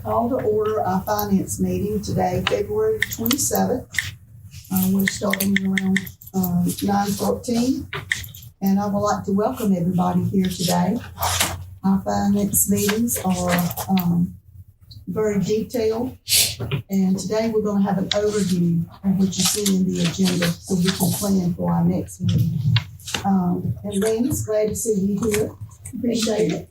Call to order our finance meeting today, February 27th. We're starting around 9:14, and I would like to welcome everybody here today. Our finance meetings are very detailed, and today we're going to have an overview of what you see in the agenda so we can plan for our next meeting. And Lynn, it's glad to see you here. Appreciate it.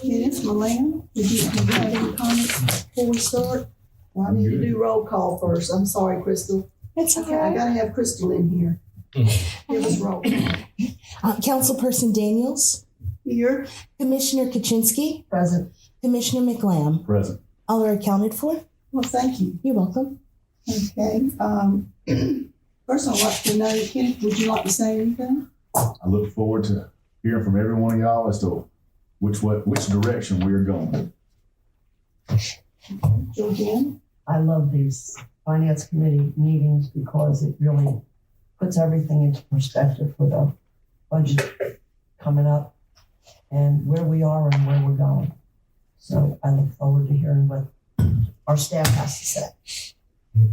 Kenneth, Milan, do you have any comments before we start? Well, I need to do roll call first. I'm sorry, Crystal. That's okay. I gotta have Crystal in here. Give us roll call. Councilperson Daniels. Here. Commissioner Kaczynski. Present. Commissioner McLam. Present. All are accounted for. Well, thank you. You're welcome. Okay. First, I'd like to know, Kenneth, would you like to say anything? I look forward to hearing from every one of y'all as to which direction we're going. Georgianne? I love these finance committee meetings because it really puts everything into perspective for the budget coming up and where we are and where we're going. So I look forward to hearing what our staff has to say.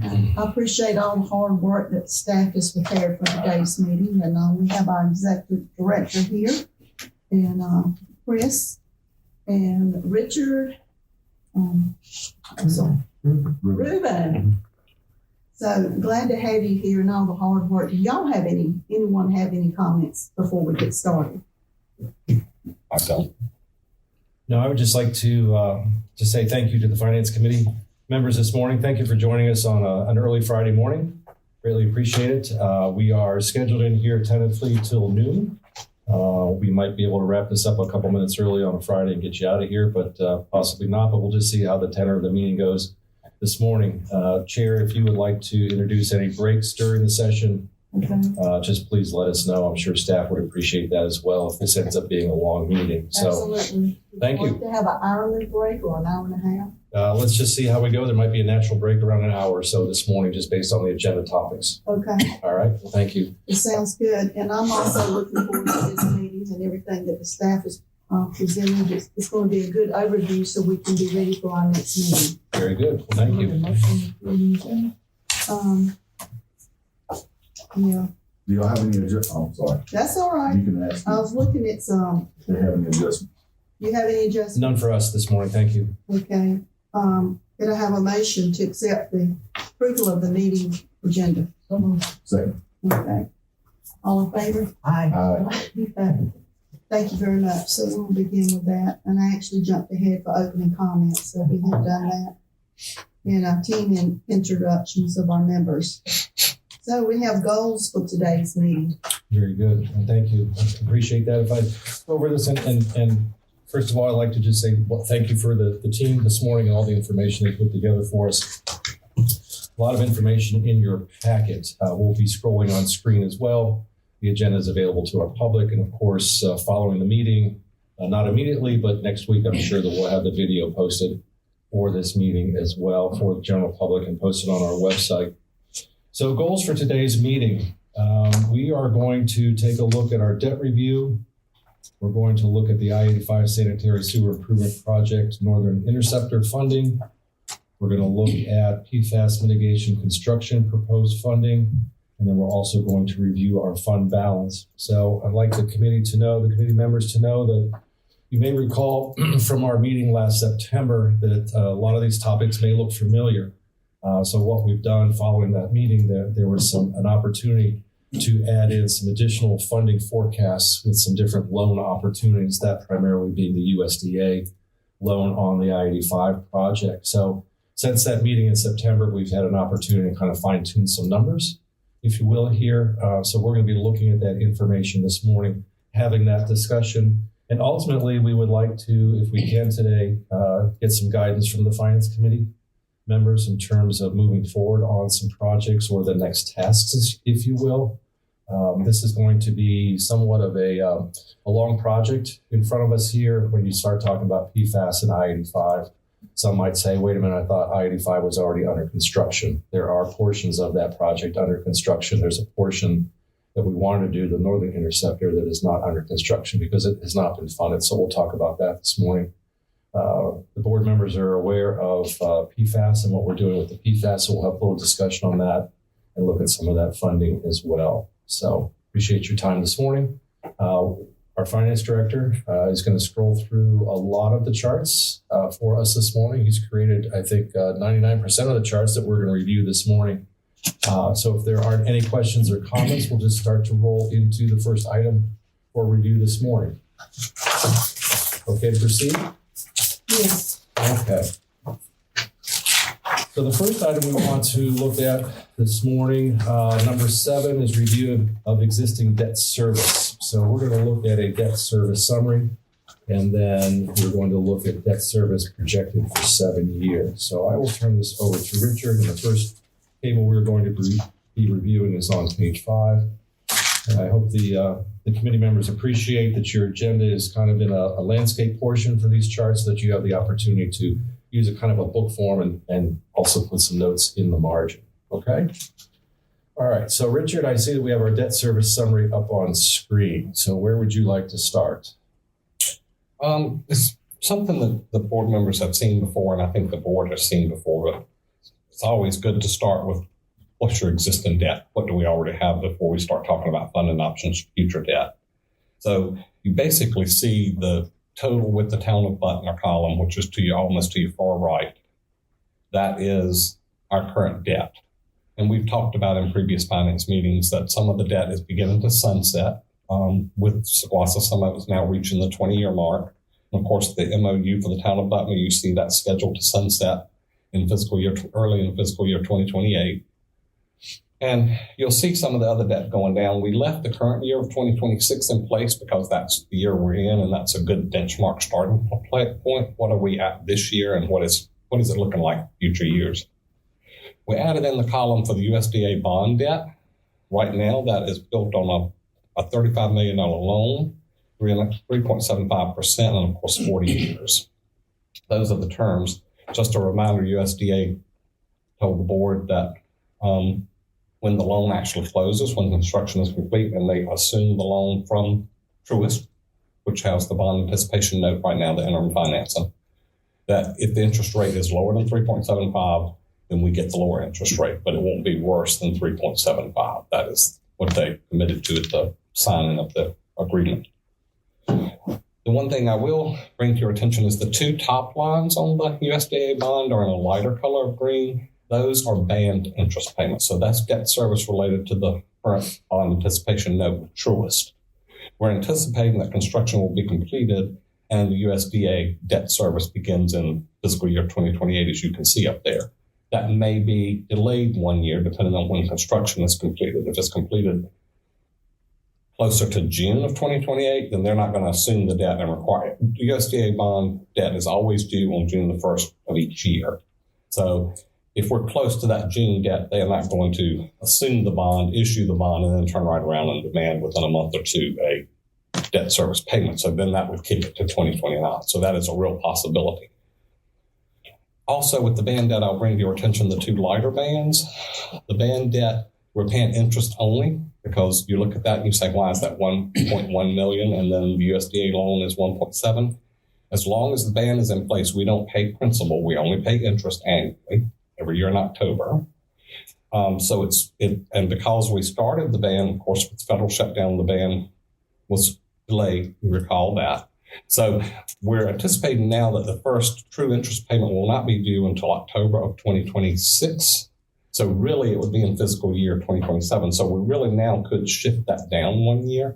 I appreciate all the hard work that staff has prepared for today's meeting, and we have our executive director here, and Chris, and Richard, Ruben. So glad to have you here and all the hard work. Do y'all have anyone have any comments before we get started? I don't. No, I would just like to say thank you to the Finance Committee members this morning. Thank you for joining us on an early Friday morning. Greatly appreciate it. We are scheduled in here tentatively till noon. We might be able to wrap this up a couple minutes early on a Friday and get you out of here, but possibly not. But we'll just see how the tenor of the meeting goes this morning. Chair, if you would like to introduce any breaks during the session, Okay. Just please let us know. I'm sure staff would appreciate that as well if this ends up being a long meeting. So Absolutely. Thank you. Like to have an hourly break or an hour and a half? Let's just see how we go. There might be a natural break around an hour or so this morning, just based on the agenda topics. Okay. All right. Well, thank you. It sounds good. And I'm also looking forward to this meeting and everything that the staff is presenting. It's going to be a good overview so we can be ready for our next meeting. Very good. Well, thank you. Yeah, Do y'all have any adjustments? Oh, I'm sorry. that's all right. You can ask I me was looking at some. if they have any adjustments. You have any adjustments? None for us this morning. Thank you. Okay. Could I have a motion to accept the approval of the meeting agenda? Second. Okay. All in favor? Aye. Okay. Thank you very much. So we'll begin with that. And I actually jumped ahead for opening comments, so we have done that. And our team introductions of our members. So we have goals for today's meeting. Very good. And thank you. I appreciate that. If I go over this and first of all, I'd like to just say thank you for the team this morning and all the information they put together for us. A lot of information in your packet. We'll be scrolling on screen as well. The agenda is available to our public. And of course, following the meeting, not immediately, but next week, I'm sure that we'll have the video posted for this meeting as well for the general public and posted on our website. So goals for today's meeting. We are going to take a look at our debt review. We're going to look at the I-85 Sanitary Sewer Improvement Project Northern Interceptor funding. We're going to look at PFAS mitigation construction proposed funding. And then we're also going to review our fund balance. So I'd like the committee members to know that you may recall from our meeting last September that a lot of these topics may look familiar. So what we've done following that meeting, there was an opportunity to add in some additional funding forecasts with some different loan opportunities, that primarily being the USDA loan on the I-85 project. So since that meeting in September, we've had an opportunity to kind of fine tune some numbers, if you will, here. So we're going to be looking at that information this morning, having that discussion. And ultimately, we would like to, if we can today, get some guidance from the Finance Committee members in terms of moving forward on some projects or the next tasks, if you will. This is going to be somewhat of a long project in front of us here when you start talking about PFAS and I-85. Some might say, wait a minute, I thought I-85 was already under construction. There are portions of that project under construction. There's a portion that we wanted to do the Northern Interceptor that is not under construction because it has not been funded. So we'll talk about that this morning. The board members are aware of PFAS and what we're doing with the PFAS, so we'll have a little discussion on that and look at some of that funding as well. So appreciate your time this morning. Our finance director is going to scroll through a lot of the charts for us this morning. He's created, I think, 99% of the charts that we're going to review this morning. So if there aren't any questions or comments, we'll just start to roll into the first item for review this morning. Okay to proceed? Yes. Okay. So the first item we want to look at this morning, number 7, is review of existing debt service. So we're going to look at a debt service summary, and then we're going to look at debt service projected for 7 years. So I will turn this over to Richard, and the first table we're going to be reviewing is on page 5. And I hope the committee members appreciate that your agenda is kind of in a landscape portion for these charts, so that you have the opportunity to use a kind of a book form and also put some notes in the margin. Okay? All right. So Richard, I see that we have our debt service summary up on screen. So where would you like to start? It's something that the board members have seen before, and I think the board has seen before, but it's always good to start with what's your existing debt? What do we already have before we start talking about funding options for future debt? So you basically see the total with the town of Butner column, which is almost to your far right. That is our current debt. And we've talked about in previous finance meetings that some of the debt is beginning to sunset. With SGWASA, some of it is now reaching the 20-year mark. And of course, the MOU for the town of Butner, you see that scheduled to sunset early in fiscal year 2028. And you'll see some of the other debt going down. We left the current year of 2026 in place because that's the year we're in, and that's a good benchmark starting point. What are we at this year, and what is it looking like future years? We added in the column for the USDA bond debt. Right now, that is built on a $35 million loan, 3.75%, and of course 40 years. Those are the terms. Just a reminder, USDA told the board that when the loan actually closes, when construction is complete, and they assume the loan from Truist, which has the bond anticipation note right now, the interim financing, that if the interest rate is lower than 3.75, then we get the lower interest rate, but it won't be worse than 3.75. That is what they committed to at the signing of the agreement. The one thing I will bring to your attention is the 2 top lines on the USDA bond are in a lighter color of green. Those are banned interest payments. So that's debt service related to the current bond anticipation note with Truist. We're anticipating that construction will be completed and the USDA debt service begins in fiscal year 2028, as you can see up there. That may be delayed 1 year depending on when construction is completed. If it's completed closer to June of 2028, then they're not going to assume the debt and require it. The USDA bond debt is always due on June the 1st of each year. So if we're close to that June debt, they are not going to assume the bond, issue the bond, and then turn right around and demand within a month or two a debt service payment. So then that would kick it to 2029. So that is a real possibility. Also, with the band debt, I'll bring to your attention the 2 lighter bands. The band debt, we're paying interest only because you look at that and you say, why is that 1.1 million? And then the USDA loan is 1.7. As long as the band is in place, we don't pay principal. We only pay interest annually, every year in October. And because we started the ban, of course, with the federal shutdown, the ban was delayed. You recall that. So we're anticipating now that the first true interest payment will not be due until October of 2026. So really it would be in fiscal year 2027. So we really now could shift that down 1 year.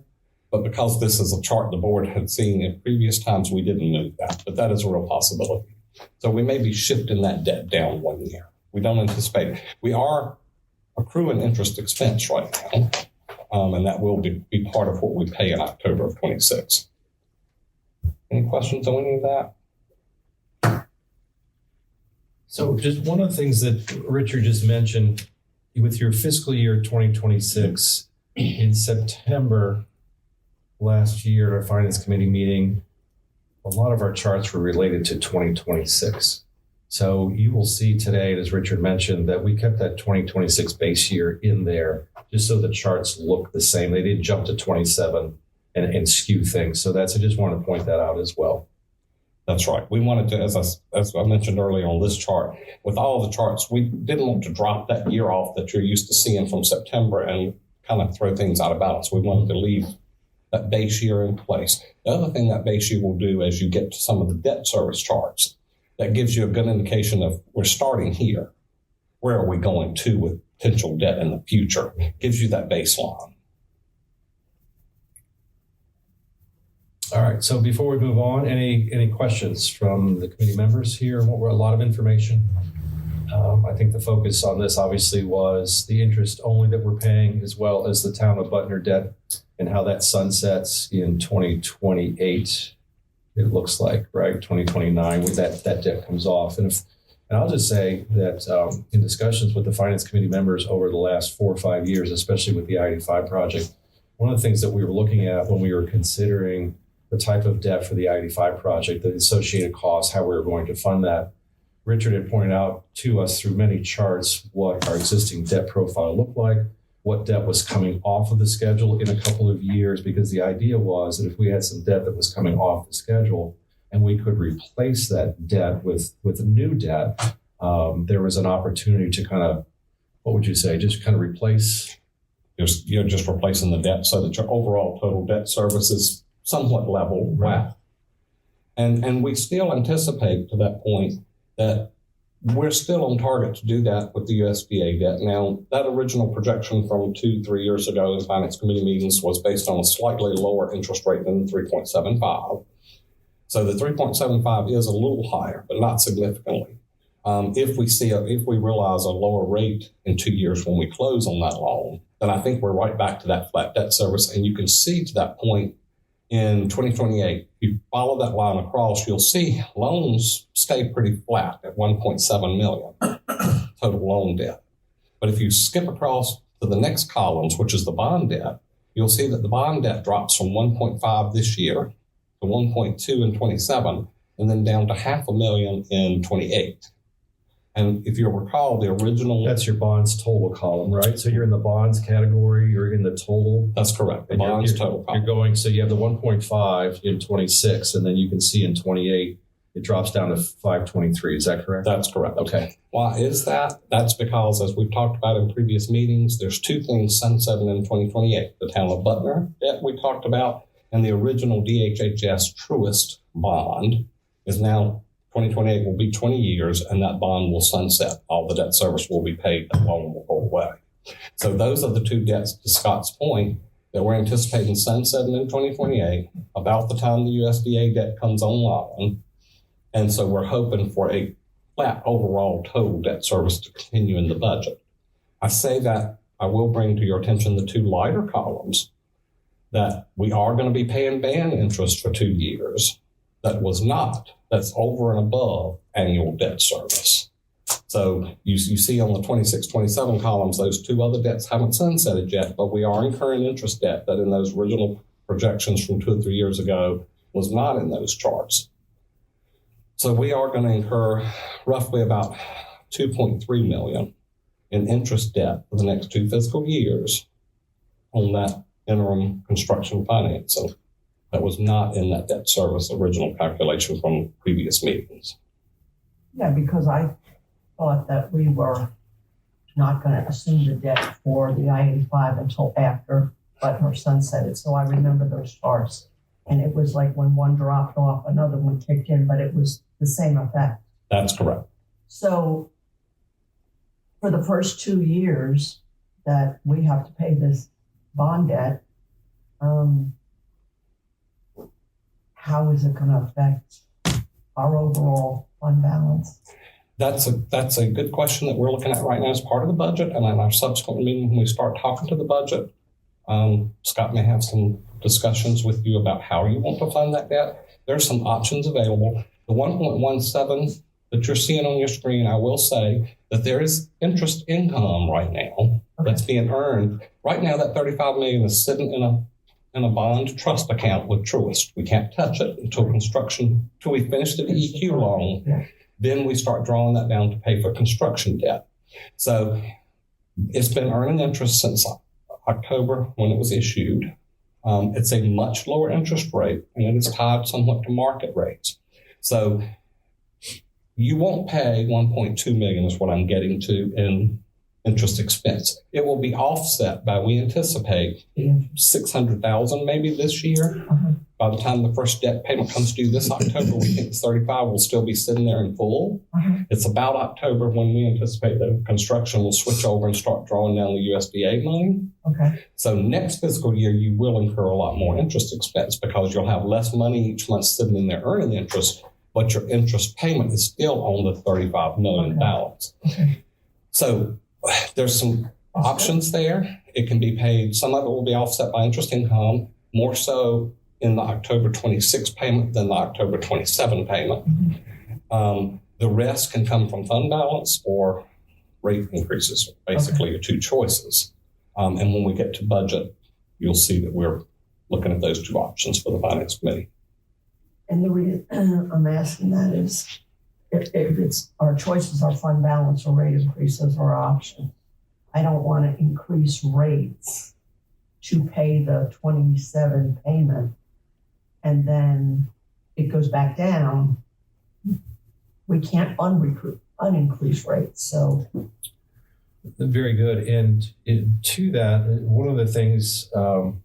But because this is a chart the board had seen in previous times, we didn't move that. But that is a real possibility. So we may be shifting that debt down 1 year. We don't anticipate it. We are accruing interest expense right now. And that will be part of what we pay in October of 26. Any questions on any of that? So just one of the things that Richard just mentioned, with your fiscal year 2026, in September last year at our finance committee meeting, a lot of our charts were related to 2026. So you will see today, as Richard mentioned, that we kept that 2026 base year in there just so the charts look the same. They didn't jump to 27 and skew things. So I just wanted to point that out as well. That's right. We wanted to, as I mentioned earlier on this chart, with all the charts, we didn't want to drop that year off that you're used to seeing from September and kind of throw things out of balance. We wanted to leave that base year in place. The other thing that base year will do as you get to some of the debt service charts, that gives you a good indication of we're starting here. Where are we going to with potential debt in the future? Gives you that baseline. All right. So before we move on, any questions from the committee members here? What were a lot of information? I think the focus on this obviously was the interest only that we're paying, as well as the town of Butner debt and how that sunsets in 2028. It looks like, right? 2029, when that debt comes off. And I'll just say that in discussions with the finance committee members over the last 4 or 5 years, especially with the I-85 project, one of the things that we were looking at when we were considering the type of debt for the I-85 project, the associated costs, how we were going to fund that, Richard had pointed out to us through many charts what our existing debt profile looked like, what debt was coming off of the schedule in a couple of years, because the idea was that if we had some debt that was coming off the schedule and we could replace that debt with new debt, there was an opportunity to kind of, what would you say, just kind of replace? You're just replacing the debt so that your overall total debt service is somewhat level. Right. And we still anticipate to that point that we're still on target to do that with the USDA debt. Now, that original projection from 2-3 years ago in finance committee meetings was based on a slightly lower interest rate than 3.75. So the 3.75 is a little higher, but not significantly. If we realize a lower rate in 2 years when we close on that loan, then I think we're right back to that flat debt service. And you can see to that point in 2028, if you follow that line across, you'll see loans stay pretty flat at 1.7 million total loan debt. But if you skip across to the next columns, which is the bond debt, you'll see that the bond debt drops from 1.5 this year to 1.2 in 27, and then down to $500,000 in 28. And if you'll recall, the original... That's your bonds total column, right? So you're in the bonds category, you're in the total. That's correct. The And bonds you're total column. going, so you have the 1.5 in 26, and then you can see in 28, it drops down to 523. Is that correct? That's correct. Okay. Why is that? That's because, as we've talked about in previous meetings, there's two things sunsetting in 2028. The town of Butner debt we talked about, and the original DHHS Truist bond is now 2028 will be 20 years, and that bond will sunset. All the debt service will be paid. That loan will go away. So those are the two debts, to Scott's point, that we're anticipating sunsetting in 2028, about the time the USDA debt comes online. And so we're hoping for a flat overall total debt service to continue in the budget. I say that I will bring to your attention the two lighter columns, that we are going to be paying band interest for 2 years. That was not. That's over and above annual debt service. So you see on the 26, 27 columns, those two other debts haven't sunsetted yet, but we are incurring interest debt that in those original projections from 2 or 3 years ago was not in those charts. So we are going to incur roughly about $2.3 million in interest debt for the next 2 fiscal years on that interim construction financing. That was not in that debt service original calculation from previous meetings. Yeah, because I thought that we were not going to assume the debt for the I-85 until after Butner sunsetted. So I remember those charts. And it was like when one dropped off, another one kicked in, but it was the same effect. That's correct. So for the first 2 years that we have to pay this bond debt, how is it going to affect our overall fund balance? That's a good question that we're looking at right now as part of the budget. And in our subsequent meeting, when we start talking to the budget, Scott may have some discussions with you about how you want to fund that debt. There's some options available. The 1.17 that you're seeing on your screen, I will say that there is interest income right now that's being earned. Right now, that $35 million is sitting in a bond trust account with Truist. We can't touch it until we finish the EQ loan. Yeah. Then we start drawing that down to pay for construction debt. So it's been earning interest since October when it was issued. It's a much lower interest rate, and it is tied somewhat to market rates. So you won't pay 1.2 million is what I'm getting to in interest expense. It will be offset by, we anticipate, 600,000 maybe this year. By the time the first debt payment comes due this October, we think 35 will still be sitting there in full. It's about October when we anticipate that construction will switch over and start drawing down the USDA money. Okay. So next fiscal year, you will incur a lot more interest expense because you'll have less money each month sitting in there earning interest, but your interest payment is still on the $35 million balance. Okay. So there's some options there. It can be paid. Some of it will be offset by interest income, more so in the October 26 payment than the October 27 payment. The rest can come from fund balance or rate increases, basically your two choices. And when we get to budget, you'll see that we're looking at those two options for the Finance Committee. And the reason I'm asking that is if it's our choices are fund balance or rate increases or option, I don't want to increase rates to pay the 27 payment and then it goes back down. We can't unincrease rates. So Very good. And to that, one of the things, one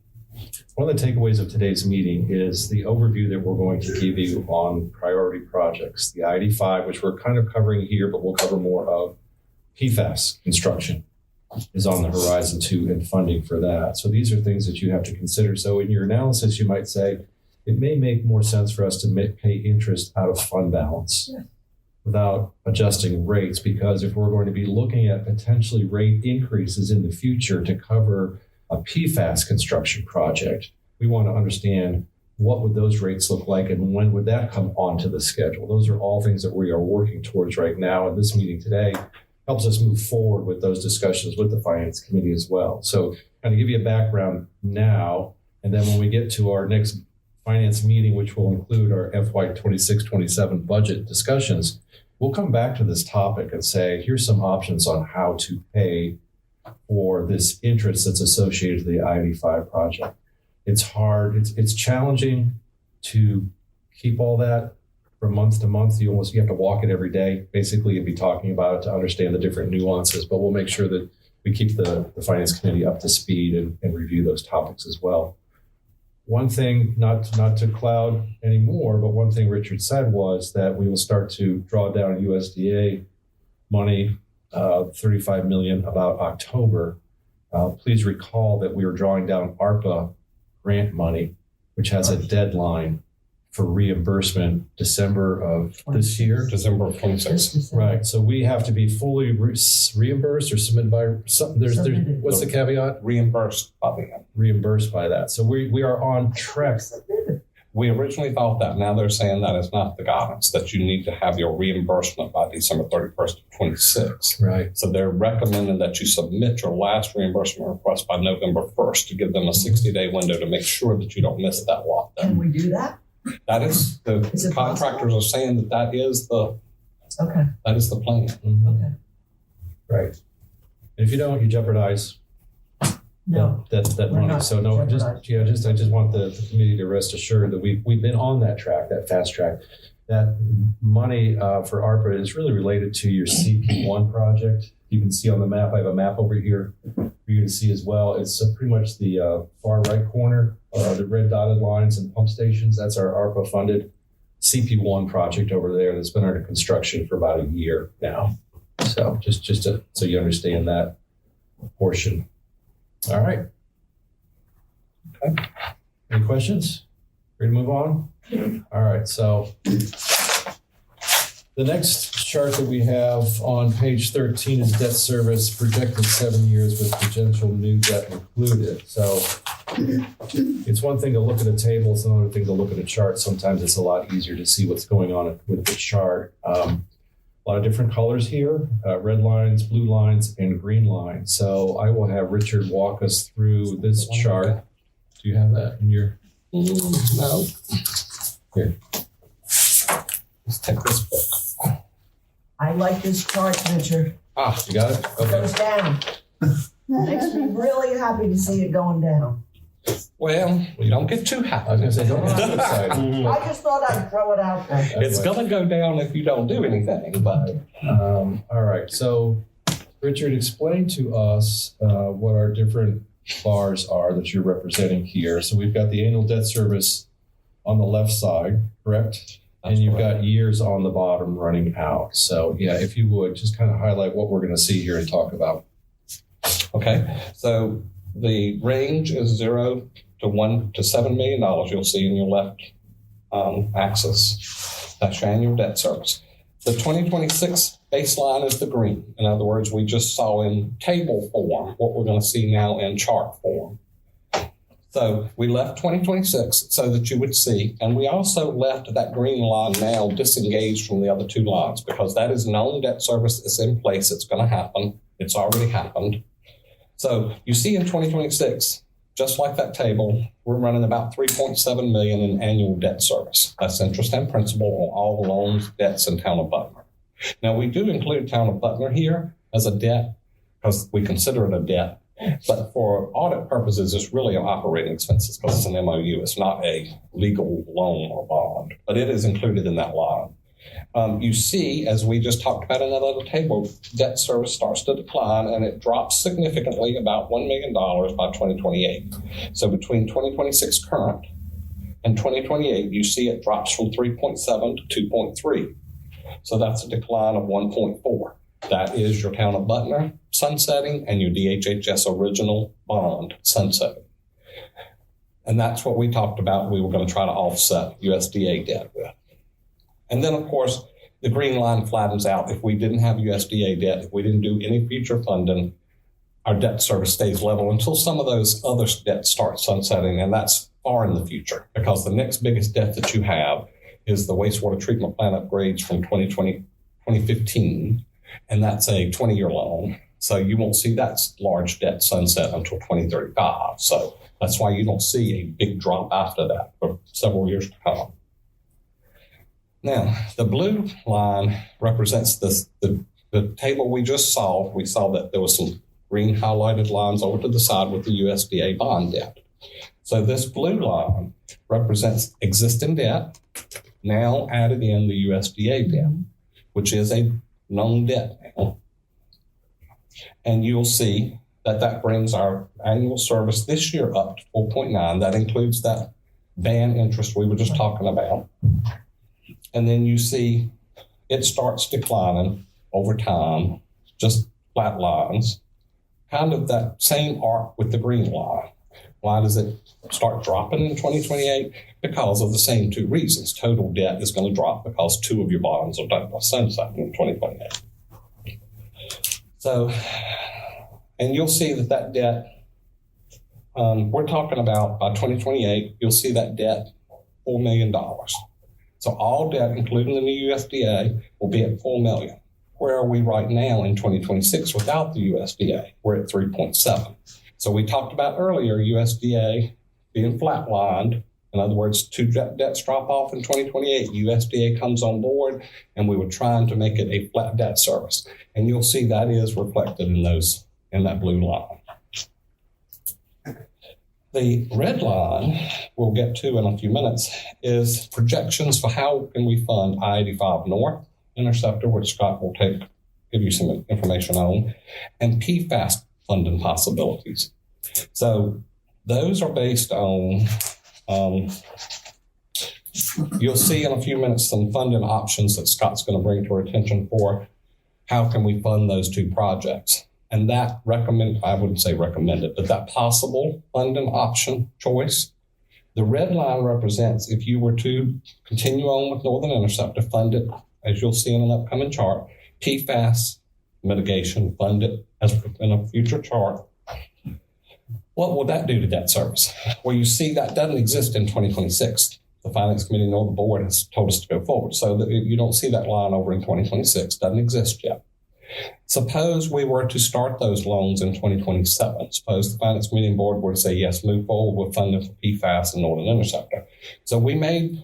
of the takeaways of today's meeting is the overview that we're going to give you on priority projects. The ID5, which we're kind of covering here, but we'll cover more of. PFAS construction is on the horizon too, and funding for that. So these are things that you have to consider. So in your analysis, you might say, it may make more sense for us to pay interest out of fund balance without adjusting rates, because if we're going to be looking at potentially rate increases in the future to cover a PFAS construction project, we want to understand what would those rates look like and when would that come onto the schedule. Those are all things that we are working towards right now. And this meeting today helps us move forward with those discussions with the Finance Committee as well. So kind of give you a background now, and then when we get to our next Finance meeting, which will include our FY 26-27 budget discussions, we'll come back to this topic and say, here's some options on how to pay for this interest that's associated to the ID5 project. It's hard, it's challenging to keep all that from month to month. You have to walk it every day, basically, and be talking about it to understand the different nuances, but we'll make sure that we keep the Finance Committee up to speed and review those topics as well. One thing, not to cloud anymore, but one thing Richard said was that we will start to draw down USDA money, 35 million, about October. Please recall that we are drawing down ARPA grant money, which has a deadline for reimbursement December of this year. December of 26. Right. So we have to be fully reimbursed or submitted by something. There's what's the caveat? Reimbursed by the Reimbursed by that. So we are on track. We originally thought that. Now they're saying that is not the guidance, that you need to have your reimbursement by December 31st of 26. Right. So they're recommending that you submit your last reimbursement request by November 1st to give them a 60-day window to make sure that you don't miss that lot. can we do that? That is, the Is it contractors possible? are saying that is the plan. Mhm. Okay. Right. And if you don't, you jeopardize No. that We're money. not So no, I just jeopardizing. want the committee to rest assured that we've been on that track, that fast track. That money for ARPA is really related to your CP1 project. You can see on the map, I have a map over here for you to see as well. It's pretty much the far right corner, the red dotted lines and pump stations. That's our ARPA funded CP1 project over there that's been under construction for about a year now. So so you understand that portion. All right. Okay. Any questions? Ready to move on? All right. So the next chart that we have on page 13 is debt service projected 7 years with potential new debt included. So it's one thing to look at a table, it's another thing to look at a chart. Sometimes it's a lot easier to see what's going on with the chart. A lot of different colors here, red lines, blue lines, and green lines. So I will have Richard walk us through this chart. Do you have that in your? No. Here. Let's take this book. I like this chart, Richard. You got it? It Okay. goes down. Makes me really happy to see it going down. Well, we don't get too happy. I was gonna say, don't get too excited. I just thought I'd throw it out there. It's gonna go down if you don't do anything, but All right, so Richard, explain to us what our different bars are that you're representing here. So we've got the annual debt service on the left side, correct? And you've got years on the bottom running out. So yeah, if you would, just kind of highlight what we're going to see here and talk about. okay. So the range is 0 to $1 to $7 million. You'll see in your left axis. That's your annual debt service. The 2026 baseline is the green. In other words, we just saw in table form what we're going to see now in chart form. So we left 2026 so that you would see, and we also left that green line now disengaged from the other two lines because that is known debt service that's in place. It's going to happen. It's already happened. So you see in 2026, just like that table, we're running about $3.7 million in annual debt service. That's interest and principal on all the loans, debts in Town of Butler. Now we do include Town of Butler here as a debt because we consider it a debt. But for audit purposes, it's really an operating expenses because it's an MOU. It's not a legal loan or bond, but it is included in that line. You see, as we just talked about in that other table, debt service starts to decline and it drops significantly, about $1 million by 2028. So between 2026 current and 2028, you see it drops from 3.7 to 2.3. So that's a decline of 1.4. That is your Town of Butler sunsetting and your DHHS original bond sunsetting. And that's what we talked about we were going to try to offset USDA debt with. And then, of course, the green line flattens out. If we didn't have USDA debt, if we didn't do any future funding, our debt service stays level until some of those other debts start sunsetting. And that's far in the future because the next biggest debt that you have is the wastewater treatment plant upgrades from 2015. And that's a 20-year loan. So you won't see that large debt sunset until 2035. So that's why you don't see a big drop after that for several years to come. Now, the blue line represents the table we just saw. We saw that there was some green highlighted lines over to the side with the USDA bond debt. So this blue line represents existing debt, now added in the USDA debt, which is a known debt now. And you'll see that brings our annual service this year up to 4.9. That includes that ban interest we were just talking about. And then you see it starts declining over time, just flat lines, kind of that same arc with the green line. Why does it start dropping in 2028? Because of the same two reasons. Total debt is going to drop because two of your bonds are done by sunset in 2028. So, and you'll see that debt, we're talking about by 2028, you'll see that debt, $4 million. So all debt, including the new USDA, will be at $4 million. Where are we right now in 2026 without the USDA? We're at 3.7. So we talked about earlier USDA being flatlined. In other words, two debts drop off in 2028. USDA comes on board, and we were trying to make it a flat debt service. And you'll see that is reflected in that blue line. The red line we'll get to in a few minutes is projections for how can we fund I-85 North Interceptor, which Scott will give you some information on, and PFAS funding possibilities. So those are based on, you'll see in a few minutes some funding options that Scott's going to bring to our attention for how can we fund those two projects. And that I wouldn't say recommended, but that possible funding option choice, the red line represents if you were to continue on with Northern Interceptor, fund it, as you'll see in an upcoming chart, PFAS mitigation, fund it as in a future chart. What will that do to debt service? Well, you see that doesn't exist in 2026. The Finance Committee nor the board has told us to go forward. So that you don't see that line over in 2026. Doesn't exist yet. Suppose we were to start those loans in 2027. Suppose the Finance Committee and board were to say, yes, move forward with funding for PFAS and Northern Interceptor. So we made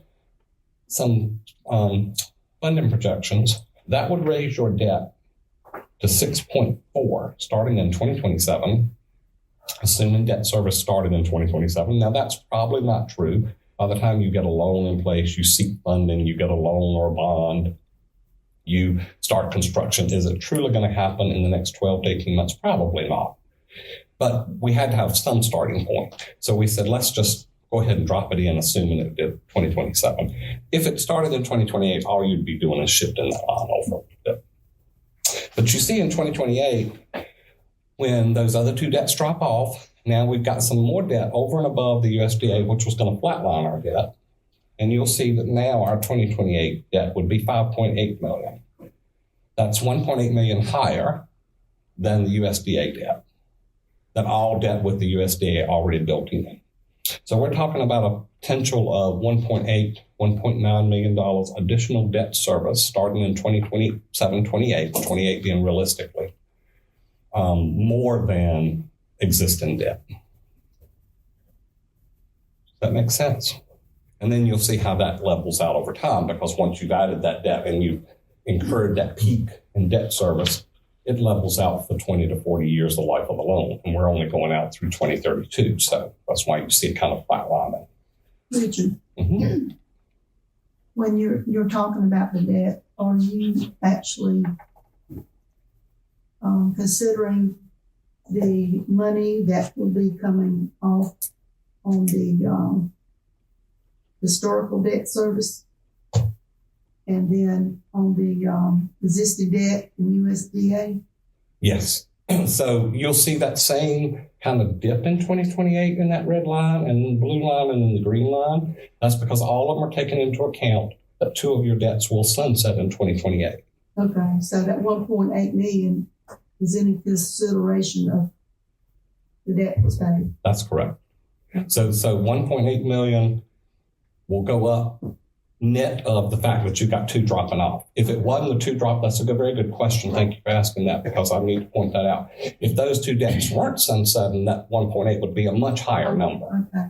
some funding projections That would raise your debt to 6.4 starting in 2027, assuming debt service started in 2027. Now, that's probably not true. By the time you get a loan in place, you seek funding, you get a loan or a bond, you start construction. Is it truly going to happen in the next 12 to 18 months? Probably not. But we had to have some starting point. So we said, let's just go ahead and drop it in, assuming it did 2027. If it started in 2028, all you'd be doing is shifting that line over a bit. But you see in 2028, when those other two debts drop off, now we've got some more debt over and above the USDA, which was going to flatline our debt. And you'll see that now our 2028 debt would be $5.8 million. That's $1.8 million higher than the USDA debt, than all debt with the USDA already built in. So we're talking about a potential of $1.9 million additional debt service starting in 2027, 28 being realistically, more than existing debt. Does that make sense? And then you'll see how that levels out over time, because once you've added that debt and you've incurred that peak in debt service, it levels out for 20 to 40 years the life of the loan. And we're only going out through 2032. So that's why you see it kind of flatlining. Richard, Mm-hmm. when you're talking about the debt, are you actually considering the money that will be coming off on the historical debt service, and then on the existing debt in USDA? Yes. So you'll see that same kind of dip in 2028 in that red line and the blue line and then the green line. That's because all of them are taken into account that two of your debts will sunset in 2028. Okay, so that 1.8 million is any consideration of the debt that's paid? That's correct. So 1.8 million will go up net of the fact that you've got two dropping off. If it wasn't the two drop, that's a very good question. Thank you for asking that, because I need to point that out. If those two debts weren't sunsetting, that 1.8 would be a much higher number. Okay.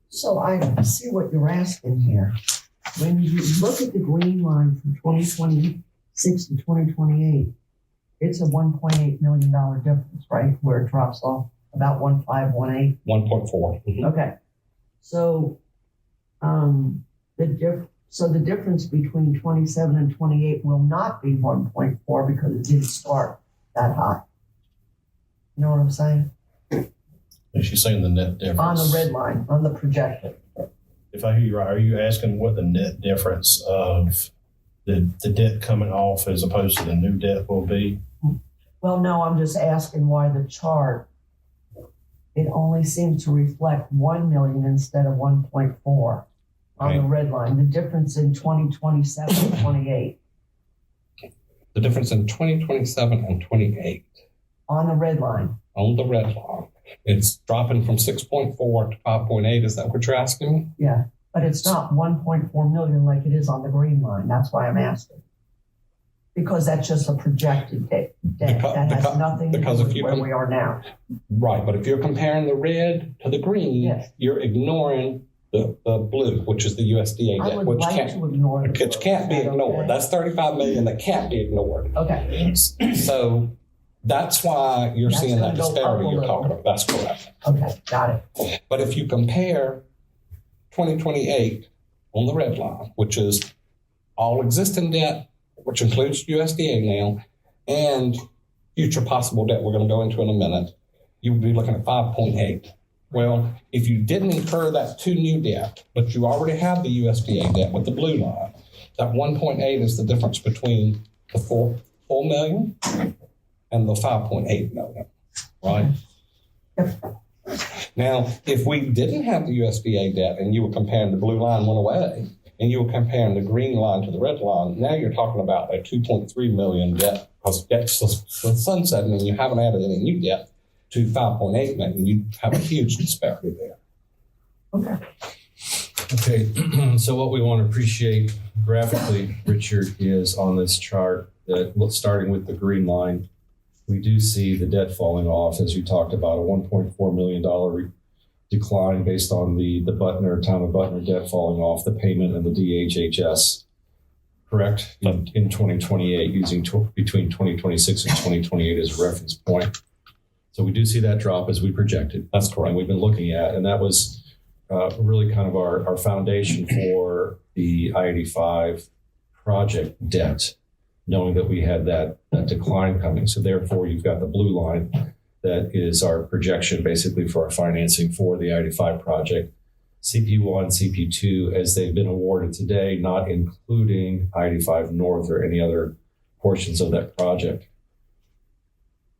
So I see what you're asking here. When you look at the green line from 2026 to 2028, it's a $1.8 million difference, right? Where it drops off about 1.518. 1.4. Mm-hmm. Okay. So the difference between 27 and 28 will not be 1.4 because it didn't start that high. You know what I'm saying? Is she saying the net difference? On the red line, on the projected. If I hear you right, are you asking what the net difference of the debt coming off as opposed to the new debt will be? Well, no, I'm just asking why the chart, it only seems to reflect 1 million instead of 1.4 on Right. the red line. The difference in 2027 and 28 The difference in 2027 and 28 on the red line. on the red line, it's dropping from 6.4 to 5.8. Is that what you're asking me? Yeah, but it's not 1.4 million like it is on the green line. That's why I'm asking. Because that's just a projected debt. That has nothing to do because if with you where we are now. Right, but if you're comparing the red to the green, Yes. you're ignoring the blue, which is the USDA I debt, would which like can't, to ignore it. which can't be Is that ignored. okay? That's 35 million that can't be ignored. Okay, So that's why you're That's seeing that gonna go up disparity a you're little. talking about. That's correct. okay, got it. But if you compare 2028 on the red line, which is all existing debt, which includes USDA now, and future possible debt we're going to go into in a minute, you would be looking at 5.8. Well, if you didn't incur that two new debt, but you already have the USDA debt with the blue line, that 1.8 is the difference between the 4 million and the 5.8 million, right? Yep. Now, if we didn't have the USDA debt and you were comparing the blue line went away and you were comparing the green line to the red line, now you're talking about a 2.3 million debt because debt's sunsetting and you haven't added any new debt to 5.8 million. You have a huge disparity there. Okay. Okay, so what we want to appreciate graphically, Richard, is on this chart that starting with the green line, we do see the debt falling off, as you talked about, a $1.4 million decline based on the town of Butner debt falling off, the payment and the DHHS, correct? In 2028, using between 2026 and 2028 as a reference point. So we do see that drop as we projected. That's correct. And we've been looking at, and that was really kind of our foundation for the I-85 project debt, knowing that we had that decline coming. So therefore, you've got the blue line that is our projection basically for our financing for the I-85 project. CP1, CP2, as they've been awarded today, not including I-85 North or any other portions of that project.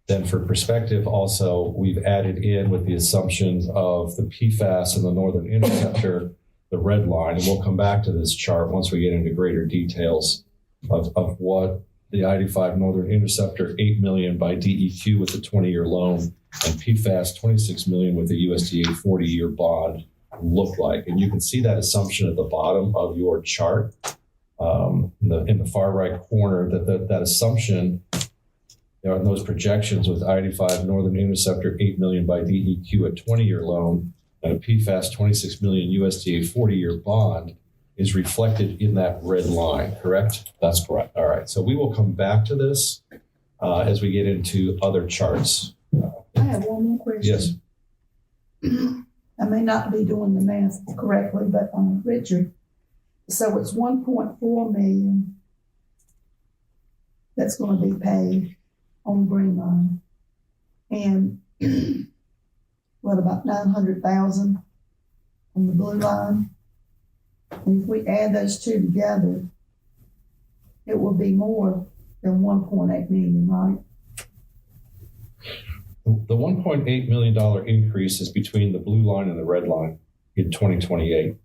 Then for perspective, also, we've added in with the assumptions of the PFAS and the Northern Interceptor, the red line, and we'll come back to this chart once we get into greater details of what the I-85 Northern Interceptor, $8 million by DEQ with a 20-year loan, and PFAS, $26 million with a USDA 40-year bond look like. And you can see that assumption at the bottom of your chart in the far right corner, that assumption, in those projections with I-85 Northern Interceptor, $8 million by DEQ, a 20-year loan, and a PFAS, $26 million USDA 40-year bond is reflected in that red line, correct? That's correct. All right, so we will come back to this as we get into other charts. I have one more question. Yes. I may not be doing the math correctly, but Richard, so it's 1.4 million that's going to be paid on the green line, and what about 900,000 on the blue line? And if we add those two together, it will be more than 1.8 million, right? The $1.8 million increase is between the blue line and the red line in 2028.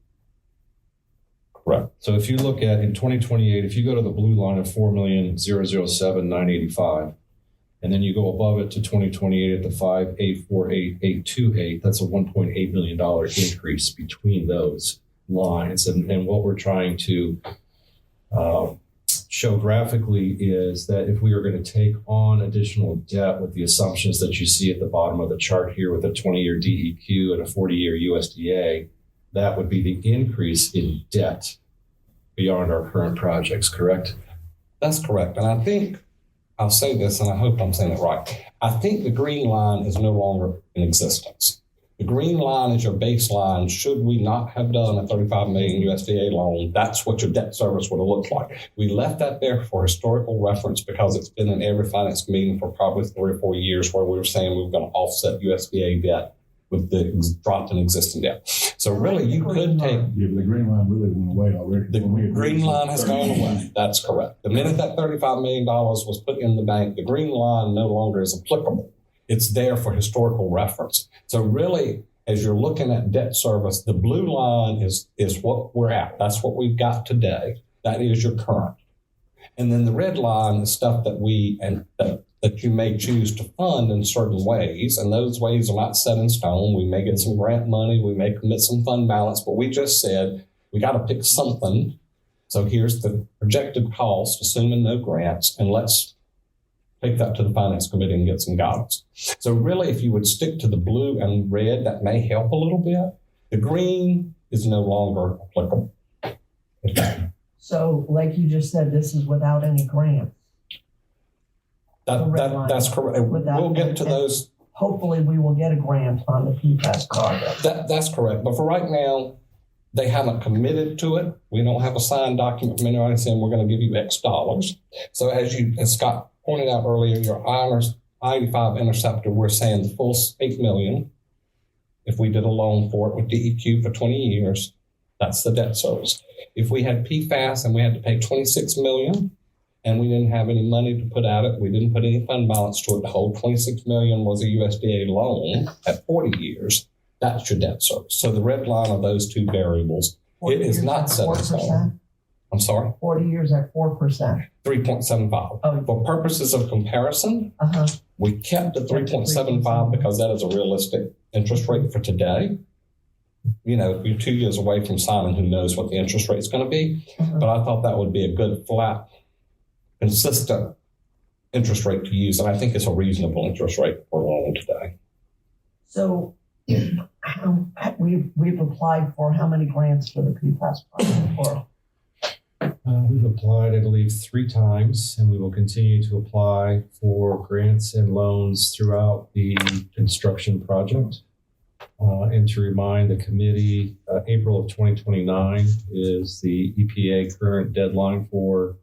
Correct. So if you look at in 2028, if you go to the blue line of 4,007,985, and then you go above it to 2028 at the 5,848,828, that's a $1.8 million increase between those lines. And what we're trying to show graphically is that if we are going to take on additional debt with the assumptions that you see at the bottom of the chart here with a 20-year DEQ and a 40-year USDA, that would be the increase in debt beyond our current projects, correct? That's correct. And I think, I'll say this, and I hope I'm saying it right. I think the green line is no longer in existence. The green line is your baseline. Should we not have done a 35 million USDA loan, that's what your debt service would have looked like. We left that there for historical reference because it's been in every finance meeting for probably 3 or 4 years where we were saying we were going to offset USDA debt with the drop in existing debt. So really, you could take... Yeah, but the green line really went away already. The green line has gone away. That's correct. The minute that $35 million was put in the bank, the green line no longer is applicable. It's there for historical reference. So really, as you're looking at debt service, the blue line is what we're at. That's what we've got today. That is your current. And then the red line is stuff that that you may choose to fund in certain ways. And those ways are not set in stone. We may get some grant money. We may commit some fund balance. But we just said we got to pick something. So here's the projected cost, assuming no grants, and let's take that to the Finance Committee and get some guidance. So really, if you would stick to the blue and red, that may help a little bit. The green is no longer applicable. So like you just said, this is without any grants. That's correct. We'll get to those. Hopefully we will get a grant on the PFAS project. That's correct. But for right now, they haven't committed to it. We don't have a signed document from anybody saying we're going to give you X dollars. So as Scott pointed out earlier, your I-85 Interceptor, we're saying the full $8 million. If we did a loan for it with DEQ for 20 years, that's the debt service. If we had PFAS and we had to pay $26 million and we didn't have any money to put at it, we didn't put any fund balance to it, the whole $26 million was a USDA loan at 40 years, that's your debt service. So the red line of those two variables, it is not set in stone. I'm sorry? 40 years at 4%. 3.75. Oh. For purposes of comparison, we kept the 3.75 because that is a realistic interest rate for today. You know, you're 2 years away from signing, who knows what the interest rate is going to be. But I thought that would be a good, flat, consistent interest rate to use. And I think it's a reasonable interest rate for a loan today. So We've applied for how many grants for the PFAS project? Or We've applied, I believe, 3 times, and we will continue to apply for grants and loans throughout the construction project. And to remind the committee, April of 2029 is the EPA current deadline for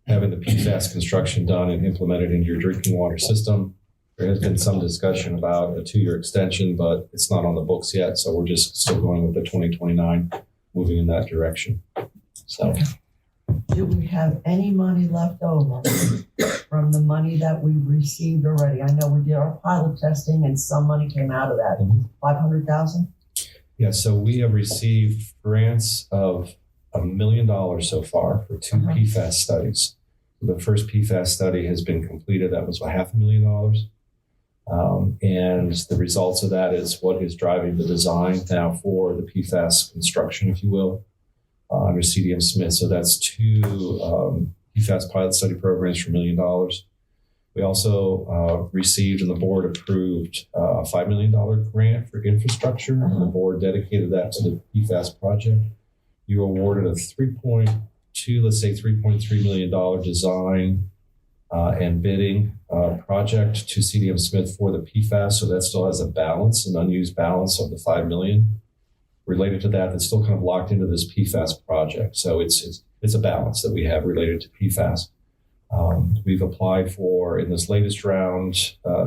having the PFAS construction done and implemented into your drinking water system. There has been some discussion about a 2-year extension, but it's not on the books yet. So we're just still going with the 2029, moving in that direction. So, do we have any money left over from the money that we received already? I know we did our pilot testing and some money came out of that. Mhm. 500,000? yeah, so we have received grants of $1 million so far for 2 PFAS studies. The first PFAS study has been completed. That was $500,000. And the results of that is what is driving the design now for the PFAS construction, if you will, under CDM Smith. So that's 2 PFAS pilot study programs for $1 million. We also received and the board approved a $5 million grant for infrastructure, and the board dedicated that to the PFAS project. You awarded a $3.3 million design and bidding project to CDM Smith for the PFAS. So that still has a balance, an unused balance of the $5 million related to that. That's still kind of locked into this PFAS project. So it's a balance that we have related to PFAS. We've applied for, in this latest round,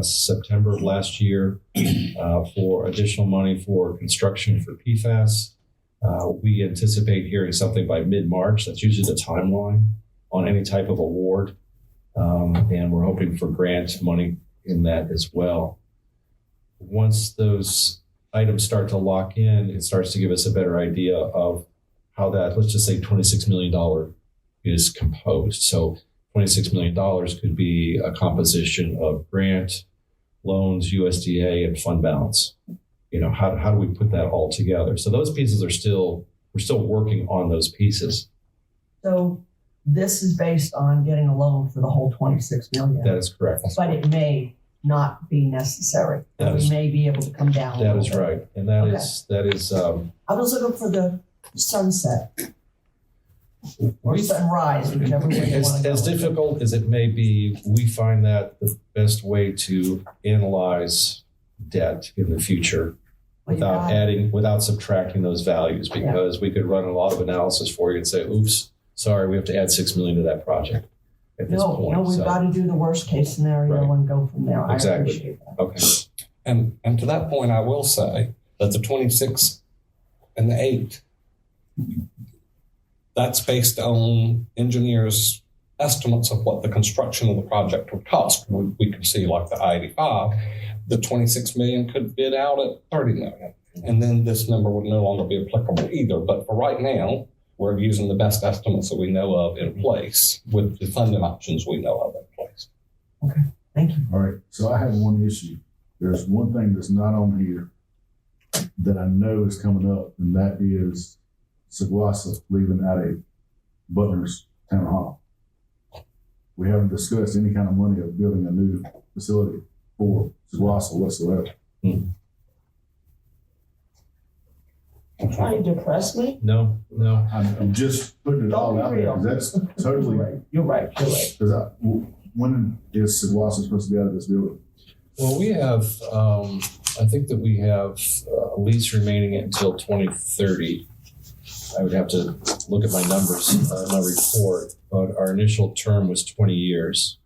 September of last year, for additional money for construction for PFAS. We anticipate hearing something by mid-March. That's usually the timeline on any type of award. And we're hoping for grant money in that as well. Once those items start to lock in, it starts to give us a better idea of how that, let's just say $26 million is composed. So $26 million could be a composition of grant, loans, USDA, and fund balance. You know, how do we put that all together? So those pieces we're still working on those pieces. So this is based on getting a loan for the whole 26 million. That is correct. But it may not be necessary. That We is- may be able to come down. a That little is bit. right. And that Okay. is I was looking for the sunset or we- sunrise, whichever way you want as to go. difficult as it may be, we find that the best way to analyze debt in the future Well, you got it. without subtracting those values, because we could run a lot of analysis for you and say, oops, sorry, we have to add $6 million to that project at this point. No, we've So, got to do the worst case scenario Right. and go from there. Exactly. I appreciate that. okay. And to that point, I will say that the 26 and the 8, that's based on engineers' estimates of what the construction of the project would cost. We can see like the I-85, the 26 million could bid out at 30 million. And then this number would no longer be applicable either. But for right now, we're using the best estimates that we know of in place with the funding options we know of in place. Thank you. All right, so I have one issue. There's one thing that's not on here that I know is coming up, and that is SGWASA leaving out of Butler's Town Hall. We haven't discussed any kind of money of building a new facility for SGWASA whatsoever. Trying to depress me? No. I'm just putting it all out there, 'cause that's totally, You're right. because when is SGWASA supposed to be out of this building? Well, we have, I think that we have a lease remaining until 2030. I would have to look at my numbers, my report, but our initial term was 20 years.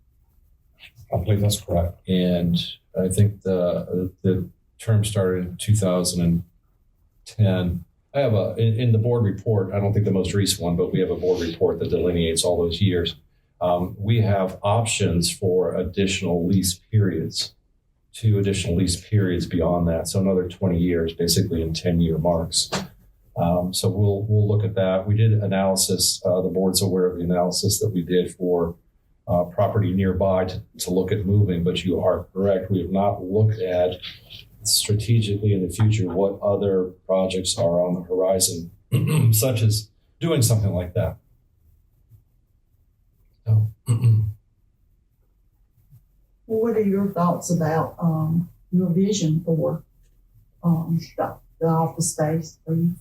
I believe that's correct. And I think the term started in 2010. I have in the board report, I don't think the most recent one, but we have a board report that delineates all those years. We have options for additional lease periods, 2 additional lease periods beyond that. So another 20 years, basically in 10-year marks. So we'll look at that. We did analysis. The board's aware of the analysis that we did for property nearby to look at moving, but you are correct. We have not looked at strategically in the future what other projects are on the horizon, such as doing something like that. So, What are your thoughts about your vision for the office space? Are you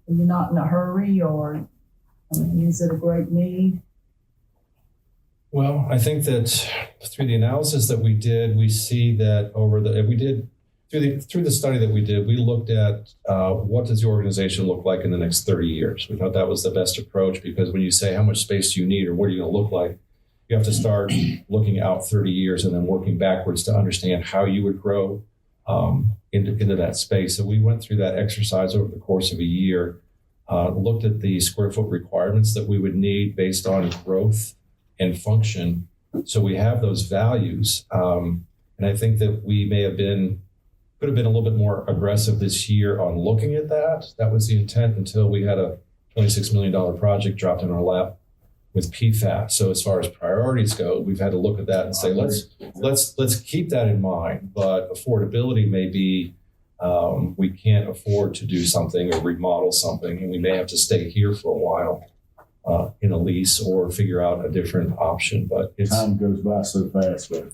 not in a hurry, or, I mean, is it a great need? Well, I think that through the analysis that we did, we see that through the study that we did, we looked at what does the organization look like in the next 30 years. We thought that was the best approach, because when you say how much space do you need or what are you going to look like, you have to start looking out 30 years and then working backwards to understand how you would grow into that space. So we went through that exercise over the course of a year, looked at the square foot requirements that we would need based on growth and function. So we have those values. And I think that we could have been a little bit more aggressive this year on looking at that. That was the intent, until we had a $26 million project dropped in our lap with PFAS. So as far as priorities go, we've had to look at that and say, let's keep that in mind. But affordability may be, we can't afford to do something or remodel something, and we may have to stay here for a while in a lease or figure out a different option. But Time goes by so fast, but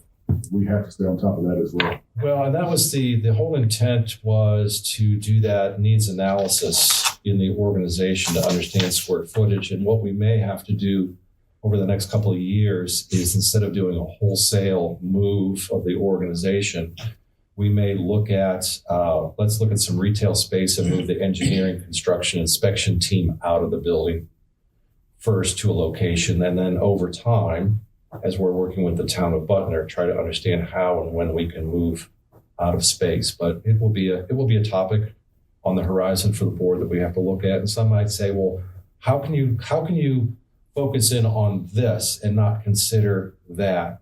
we have to stay on top of that as well. Well, and that was the whole intent, was to do that needs analysis in the organization to understand square footage. And what we may have to do over the next couple of years is, instead of doing a wholesale move of the organization, we may look at, let's look at some retail space and move the engineering, construction, inspection team out of the building first to a location. And then over time, as we're working with the town of Butner, try to understand how and when we can move out of space. But it will be a topic on the horizon for the board that we have to look at. And some might say, well, how can you focus in on this and not consider that,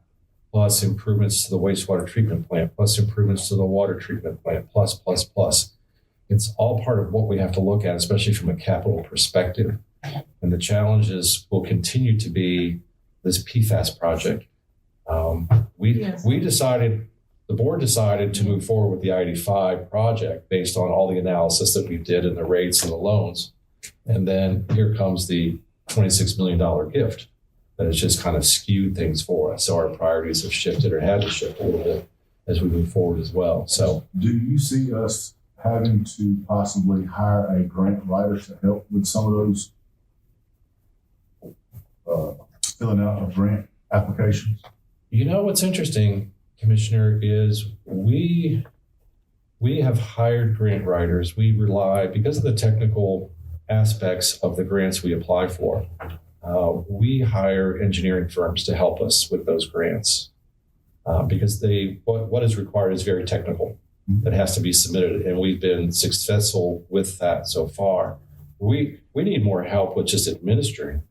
plus improvements to the wastewater treatment plant, plus improvements to the water treatment plant, plus. It's all part of what we have to look at, especially from a capital perspective. And the challenges will continue to be this PFAS project. The board decided to move forward with the I-85 project based on all the analysis that we did and the rates and the loans. And then here comes the $26 million gift that has just kind of skewed things for us. So our priorities have shifted, or had to shift a little bit as we move forward as well. So, do you see us having to possibly hire a grant writer to help with some of those filling out of grant applications? you know, what's interesting, Commissioner, is we have hired grant writers. We rely, because of the technical aspects of the grants we apply for, we hire engineering firms to help us with those grants because what is required is very technical. That has to be submitted, and we've been successful with that so far. We need more help with just administering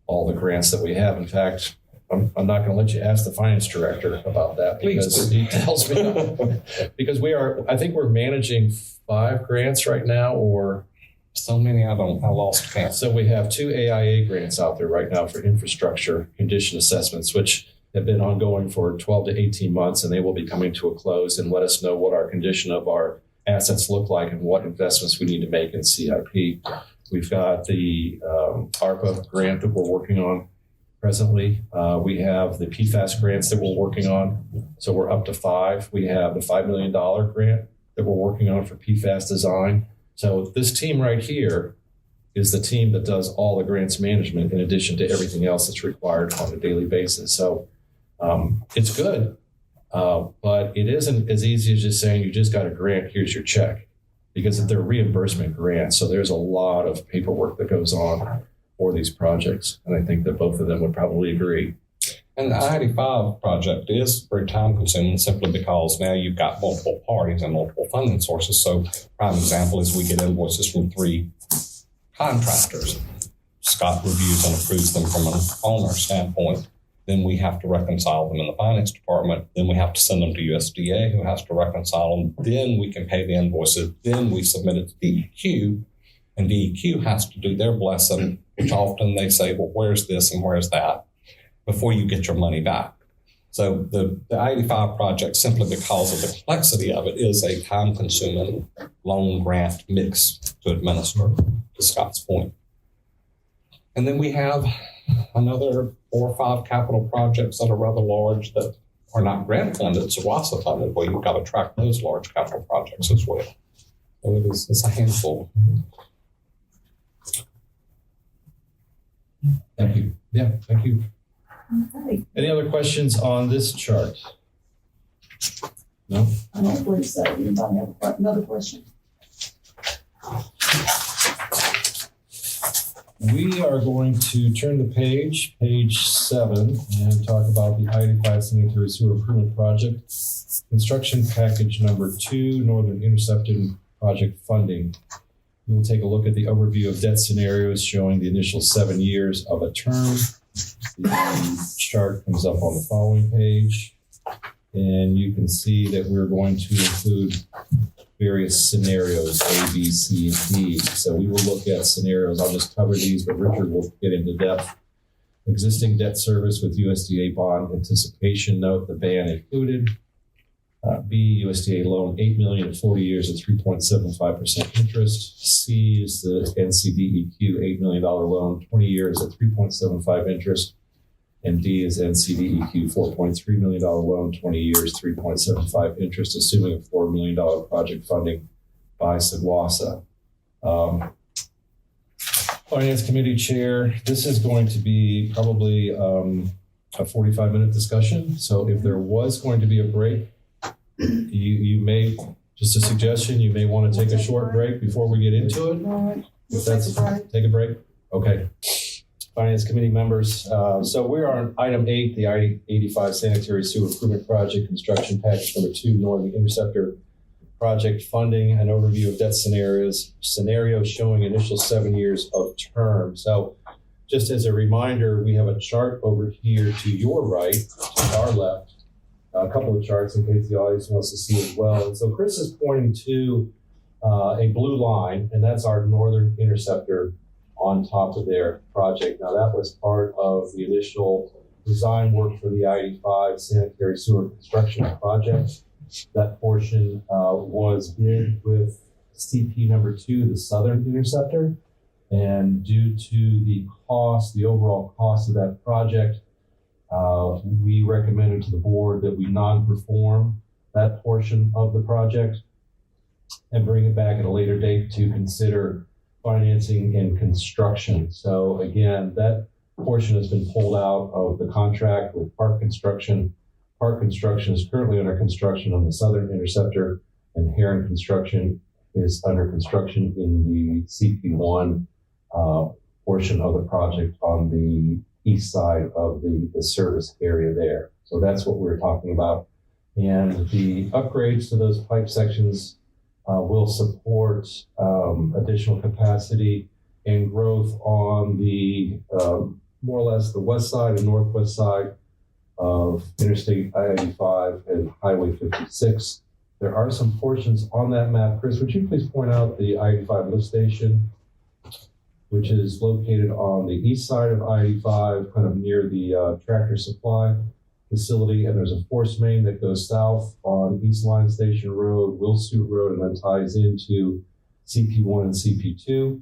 all the grants that we have. In fact, I'm not going to let you ask the finance director about that because he tells me because I think we're managing 5 grants right now, or so many I lost count. So we have 2 AIA grants out there right now for infrastructure condition assessments, which have been ongoing for 12 to 18 months, and they will be coming to a close and let us know what our condition of our assets look like and what investments we need to make in CIP. We've got the ARPA grant that we're working on presently. We have the PFAS grants that we're working on. So we're up to 5. We have the $5 million grant that we're working on for PFAS design. So this team right here is the team that does all the grants management in addition to everything else that's required on a daily basis. So it's good, but it isn't as easy as just saying you just got a grant, here's your check, because they're reimbursement grants. So there's a lot of paperwork that goes on for these projects. And I think that both of them would probably agree. And the I-85 project is very time consuming simply because now you've got multiple parties and multiple funding sources. So prime example is we get invoices from 3 contractors. Scott reviews and approves them from an owner standpoint. Then we have to reconcile them in the finance department. Then we have to send them to USDA, who has to reconcile them. Then we can pay the invoices. Then we submit it to DEQ, and DEQ has to do their blessing, which often they say, well, where's this and where's that, before you get your money back. So the I-85 project, simply because of the complexity of it, is a time-consuming loan grant mix to administer, to Scott's point. And then we have another 4 or 5 capital projects that are rather large that are not grant funded, SGWASA funded, where you've got to track those large capital projects as well. So it's a handful. Thank you. Yeah, thank you. Okay, Any other questions on this chart? No? I don't believe so. Anybody have another question? We are going to turn the page 7, and talk about the I-85 Sanitary Sewer Improvement Project, construction package number 2, Northern Interceptor Project funding. We will take a look at the overview of debt scenarios showing the initial 7 years of a term. The chart comes up on the following page, and you can see that we're going to include various scenarios, A, B, C, and D. So we will look at scenarios. I'll just cover these, but Richard will get into depth. Existing debt service with USDA bond anticipation note, the ban included. B, USDA loan, $8 million at 40 years at 3.75% interest. C is the NCDEQ $8 million loan, 20 years at 3.75 interest. And D is NCDEQ $4.3 million loan, 20 years, 3.75 interest, assuming a $4 million project funding by SGWASA. Finance Committee Chair, this is going to be probably a 45-minute discussion. So if there was going to be a break, you may, just a suggestion, you may want to take a short break before we get into it. All right. If that's, take a break? Okay. Finance Committee members, so we're on item 8, the I-85 Sanitary Sewer Improvement Project, construction package number 2, Northern Interceptor Project funding, an overview of debt scenarios showing initial 7 years of term. So just as a reminder, we have a chart over here to your right, to our left, a couple of charts in case the audience wants to see as well. And so Chris is pointing to a blue line, and that's our Northern Interceptor on top of their project. Now that was part of the initial design work for the I-85 sanitary sewer construction project. That portion was bid with CP number 2, the Southern Interceptor. And due to the cost, the overall cost of that project, we recommended to the board that we non-perform that portion of the project and bring it back at a later date to consider financing and construction. So again, that portion has been pulled out of the contract with Park Construction. Park Construction is currently under construction on the Southern Interceptor, and Heron Construction is under construction in the CP1 portion of the project on the east side of the service area there. So that's what we're talking about. And the upgrades to those pipe sections will support additional capacity and growth on the more or less the west side and northwest side of Interstate I-85 and Highway 56. There are some portions on that map. Chris, would you please point out the I-85 lift station, which is located on the east side of I-85, kind of near the Tractor Supply facility, and there's a force main that goes south on East Line Station Road, Wilsuit Road, and then ties into CP1 and CP2.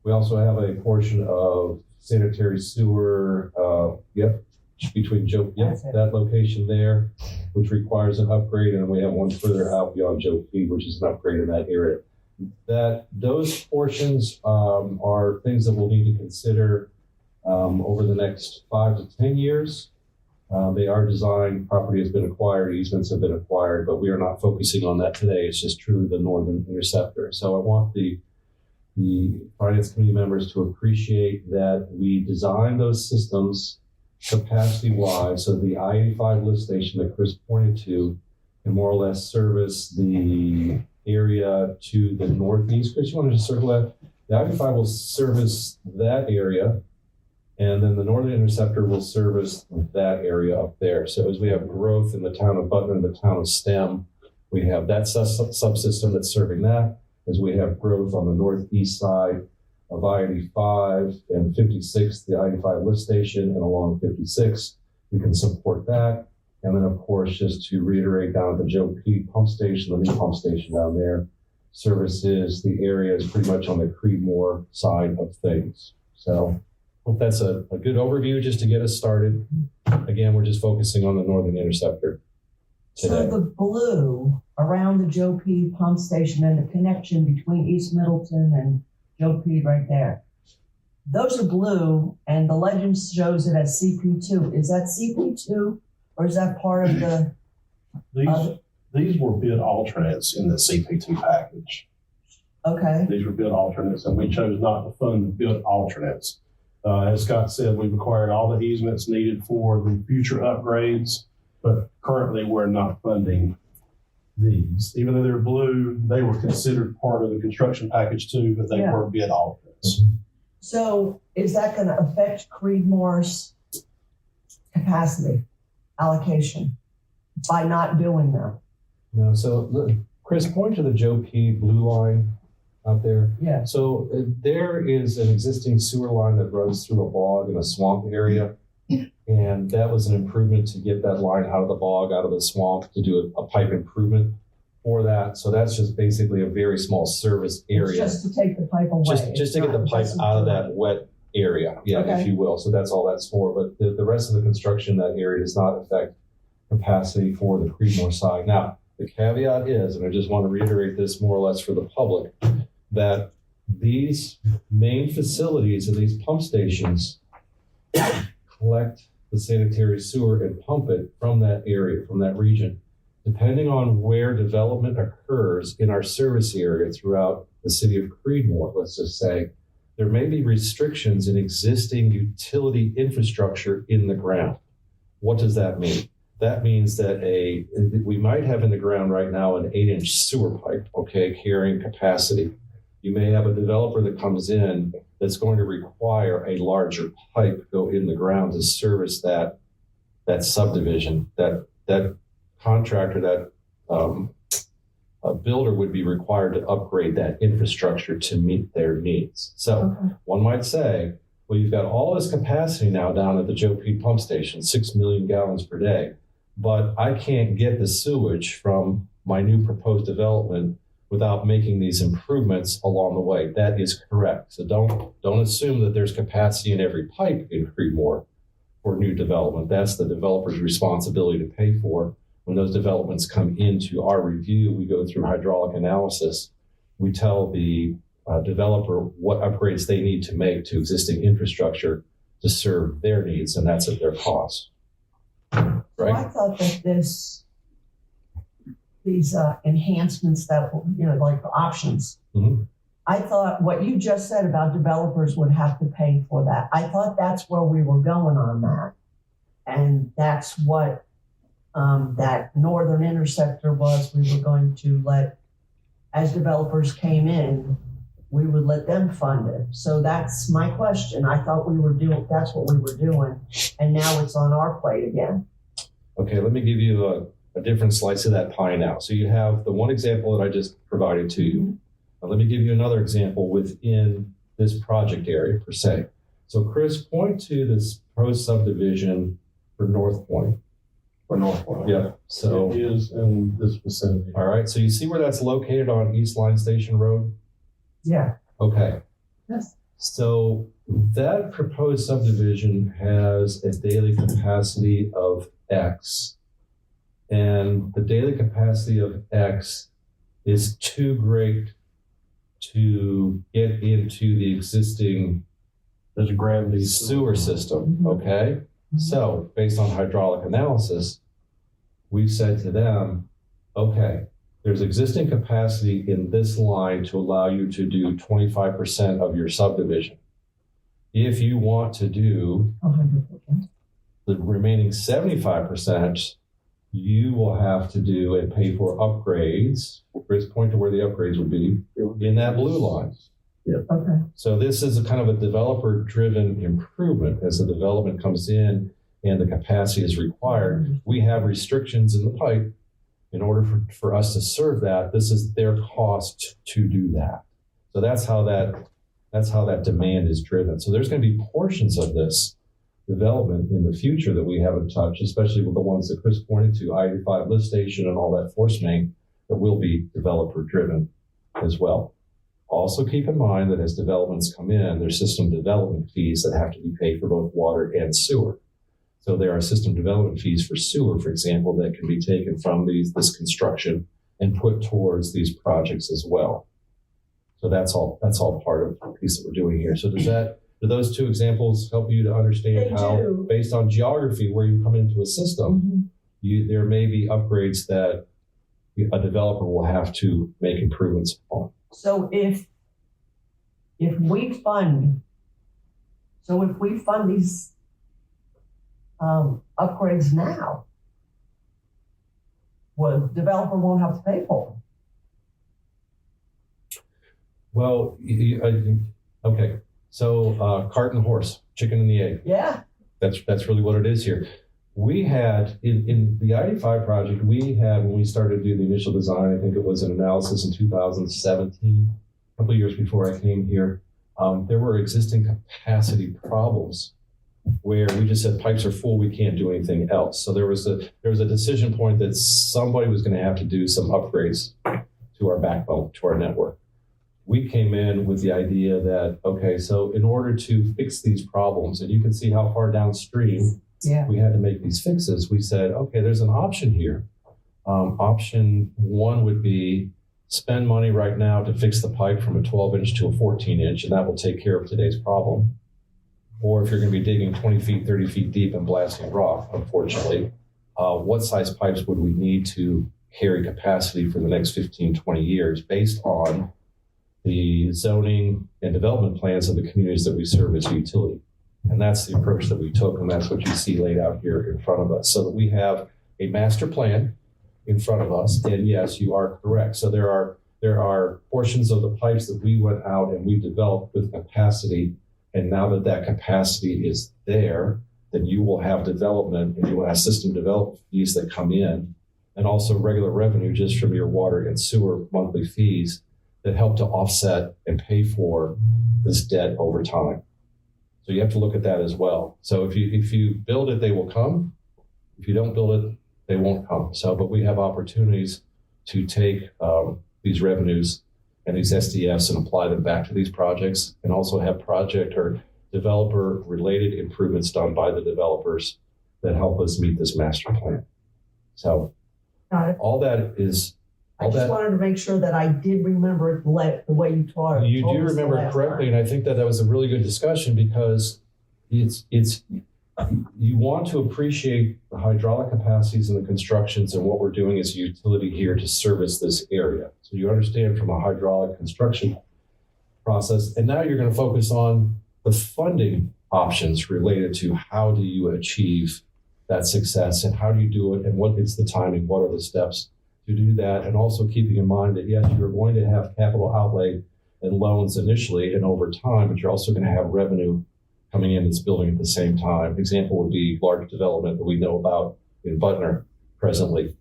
We also have a portion of sanitary sewer, between that location there, which requires an upgrade, and we have one further out beyond Joe P, which is an upgrade in that area. Those portions are things that we'll need to consider over the next 5 to 10 years. They are designed, property has been acquired, easements have been acquired, but we are not focusing on that today. It's just truly the Northern Interceptor. So I want the Finance Committee members to appreciate that we designed those systems capacity-wise, so the I-85 lift station that Chris pointed to can more or less service the area to the northeast. Chris, you wanted to circle that? The I-85 will service that area, and then the Northern Interceptor will service that area up there. So as we have growth in the town of Butner and the town of Stem, we have that subsystem that's serving that. As we have growth on the northeast side of I-85 and 56, the I-85 lift station, and along 56, we can support that. And then, of course, just to reiterate, down at the Joe P pump station, the new pump station down there, services the areas pretty much on the Creedmoor side of things. So hope that's a good overview just to get us started. Again, we're just focusing on the Northern Interceptor. So today. the blue around the Joe P pump station and the connection between East Middleton and Joe P right there. Those are blue and the legend shows it as CP2. Is that CP2 or is that part of the, These were bid alternates in the CP2 package. okay, These were bid alternates, and we chose not to fund the bid alternates. As Scott said, we've acquired all the easements needed for the future upgrades, but currently we're not funding these. Even though they're blue, they were considered part of the construction package too, but they Yeah. were bid alternates. so is that gonna affect Creedmoor's capacity allocation by not doing that? No, so look, Chris, point to the Joe P blue line out there. Yeah. So there is an existing sewer line that runs through a bog in a swamp area. And that was an improvement to get that line out of the bog, out of the swamp, to do a pipe improvement for that. So that's just basically a very small service It's area. just to take the pipe away. Just to get the pipe out of that wet area, yeah, Okay. if you will. So that's all that's for. But the rest of the construction in that area does not affect capacity for the Creedmoor side. Now, the caveat is, and I just want to reiterate this more or less for the public, that these main facilities and these pump stations collect the sanitary sewer and pump it from that area, from that region. Depending on where development occurs in our service area throughout the city of Creedmoor, let's just say, there may be restrictions in existing utility infrastructure in the ground. What does that mean? That means that we might have in the ground right now an 8-inch sewer pipe, okay, carrying capacity. You may have a developer that comes in that's going to require a larger pipe go in the ground to service that subdivision. That contractor, that a builder would be required to upgrade that infrastructure to meet their needs. So Okay. one might say, well, you've got all this capacity now down at the Joe P pump station, 6 million gallons per day, but I can't get the sewage from my new proposed development without making these improvements along the way. That is correct. So don't assume that there's capacity in every pipe in Creedmoor for new development. That's the developer's responsibility to pay for. When those developments come into our review, we go through hydraulic analysis. We tell the developer what upgrades they need to make to existing infrastructure to serve their needs, and that's at their cost. So Right? I thought that these enhancements that, like the options. Mhm. I thought what you just said about developers would have to pay for that. I thought that's where we were going on that. And that's what that northern interceptor was. We were going to let, as developers came in, we would let them fund it. So that's my question. I thought that's what we were doing. And now it's on our plate again. Okay, let me give you a different slice of that pie now. So you have the one example that I just provided to you. Now let me give you another example within this project area per se. So Chris, point to this pro subdivision for North Point. For North Point. Yeah. So, It is in this vicinity. all right. So you see where that's located on East Line Station Road? Yeah. Okay. Yes. So that proposed subdivision has a daily capacity of X. And the daily capacity of X is too great to get into the existing There's a gravity sewer system, okay? So based on hydraulic analysis, we've said to them, okay, there's existing capacity in this line to allow you to do 25% of your subdivision. If you want to do 100%. the remaining 75%, you will have to do and pay for upgrades. Chris, point to where the upgrades would be in that blue line. Okay. So this is a kind of a developer-driven improvement. As the development comes in and the capacity is required, we have restrictions in the pipe. In order for us to serve that, this is their cost to do that. So that's how that demand is driven. So there's going to be portions of this development in the future that we haven't touched, especially with the ones that Chris pointed to, I-85 lift station and all that force main, that will be developer-driven as well. Also keep in mind that as developments come in, there's system development fees that have to be paid for both water and sewer. So there are system development fees for sewer, for example, that can be taken from this construction and put towards these projects as well. So that's all part of the piece that we're doing here. So do those two examples help you to understand They how, do. based on geography, where you come into a system, there may be upgrades that a developer will have to make improvements on. So if we fund these upgrades now, well, the developer won't have to pay for them. Well, okay. So cart and horse, chicken and the egg. Yeah. That's really what it is here. We had in the ID5 project, when we started to do the initial design, I think it was an analysis in 2017, a couple of years before I came here. There were existing capacity problems where we just said pipes are full, we can't do anything else. So there was a decision point that somebody was going to have to do some upgrades to our backbone, to our network. We came in with the idea that, okay, so in order to fix these problems, and you can see how far downstream we had to make these fixes, we said, okay, there's an option here. Option one would be spend money right now to fix the pipe from a 12-inch to a 14-inch, and that will take care of today's problem. Or if you're going to be digging 20 feet, 30 feet deep and blasting rock, unfortunately, what size pipes would we need to carry capacity for the next 15, 20 years based on the zoning and development plans of the communities that we serve as a utility? And that's the approach that we took, and that's what you see laid out here in front of us. So that we have a master plan in front of us, and yes, you are correct. So there are portions of the pipes that we went out and we developed with capacity, and now that capacity is there, then you will have development, and you will have system development fees that come in, and also regular revenue just from your water and sewer monthly fees that help to offset and pay for this debt over time. So you have to look at that as well. So if you build it, they will come. If you don't build it, they won't come. So, but we have opportunities to take these revenues and these SDFs and apply them back to these projects, and also have project or developer related improvements done by the developers that help us meet this master plan. So all that is. I just wanted to make sure that I did remember it the way you taught it. You do remember it correctly, and I think that was a really good discussion, because it's you want to appreciate the hydraulic capacities and the constructions and what we're doing as a utility here to service this area. So you understand from a hydraulic construction process, and now you're going to focus on the funding options related to how do you achieve that success, and how do you do it, and what is the timing, what are the steps to do that, and also keeping in mind that yes, you're going to have capital outlay and loans initially and over time, but you're also going to have revenue coming in that's building at the same time. Example would be large development that we know about in Butner presently,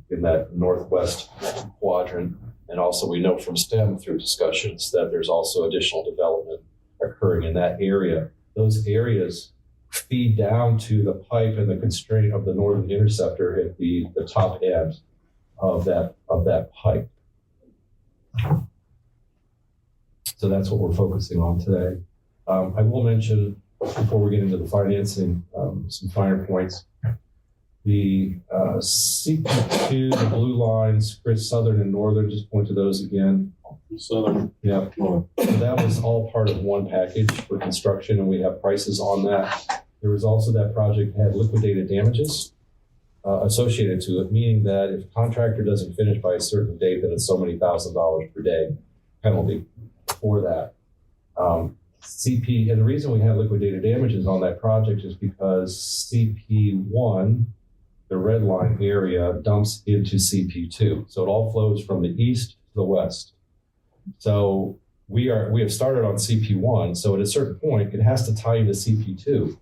in that northwest quadrant. And also we know from STEM through discussions that there's also additional development occurring in that area. Those areas feed down to the pipe and the constraint of the northern interceptor at the top end of that pipe. So that's what we're focusing on today. I will mention, before we get into the financing, some finer points. The CP2, the blue lines, Chris, Southern and Northern, just point to those again. Southern. Yeah. So that was all part of one package for construction, and we have prices on that. There was also that project had liquidated damages associated to it, meaning that if a contractor doesn't finish by a certain date, then it's so many $1,000s per day penalty for that. CP, and the reason we have liquidated damages on that project is because CP1, the red line area, dumps into CP2. So it all flows from the east to the west. So we have started on CP1. So at a certain point, it has to tie into CP2.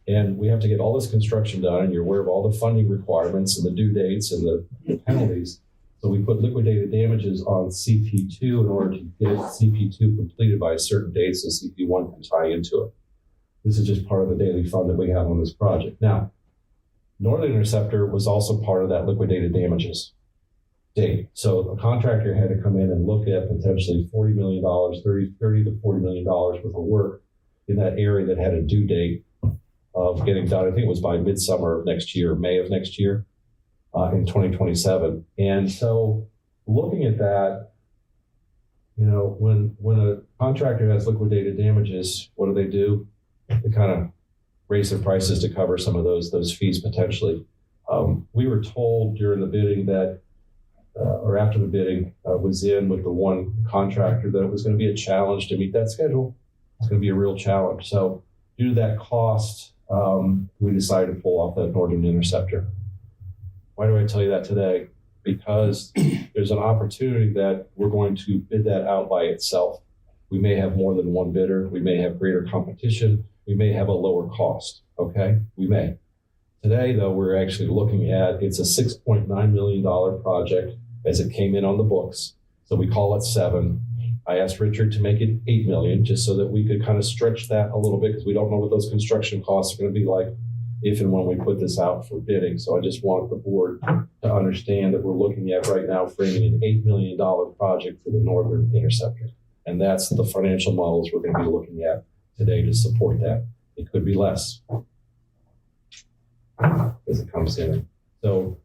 And we have to get all this construction done, and you're aware of all the funding requirements and the due dates and the penalties. So we put liquidated damages on CP2 in order to get CP2 completed by a certain date so CP1 can tie into it. This is just part of the daily fund that we have on this project. Now, Northern Interceptor was also part of that liquidated damages date. So a contractor had to come in and look at potentially $40 million, $30 to $40 million worth of work in that area that had a due date of getting done. I think it was by midsummer of next year, May of next year, in 2027. And so looking at that, you know, when a contractor has liquidated damages, what do? They kind of raise their prices to cover some of those fees potentially. We were told during the bidding that, or after the bidding was in with the one contractor, that it was going to be a challenge to meet that schedule. It's going to be a real challenge. So due to that cost, we decided to pull off that Northern Interceptor. Why do I tell you that today? Because there's an opportunity that we're going to bid that out by itself. We may have more than one bidder. We may have greater competition. We may have a lower cost. Okay, we may. Today, though, we're actually looking at, it's a $6.9 million project as it came in on the books. So we call it 7. I asked Richard to make it 8 million, just so that we could kind of stretch that a little bit, because we don't know what those construction costs are going to be like if and when we put this out for bidding. So I just want the board to understand that we're looking at right now framing an $8 million project for the Northern Interceptor. And that's the financial models we're going to be looking at today to support that. It could be less as it comes in. So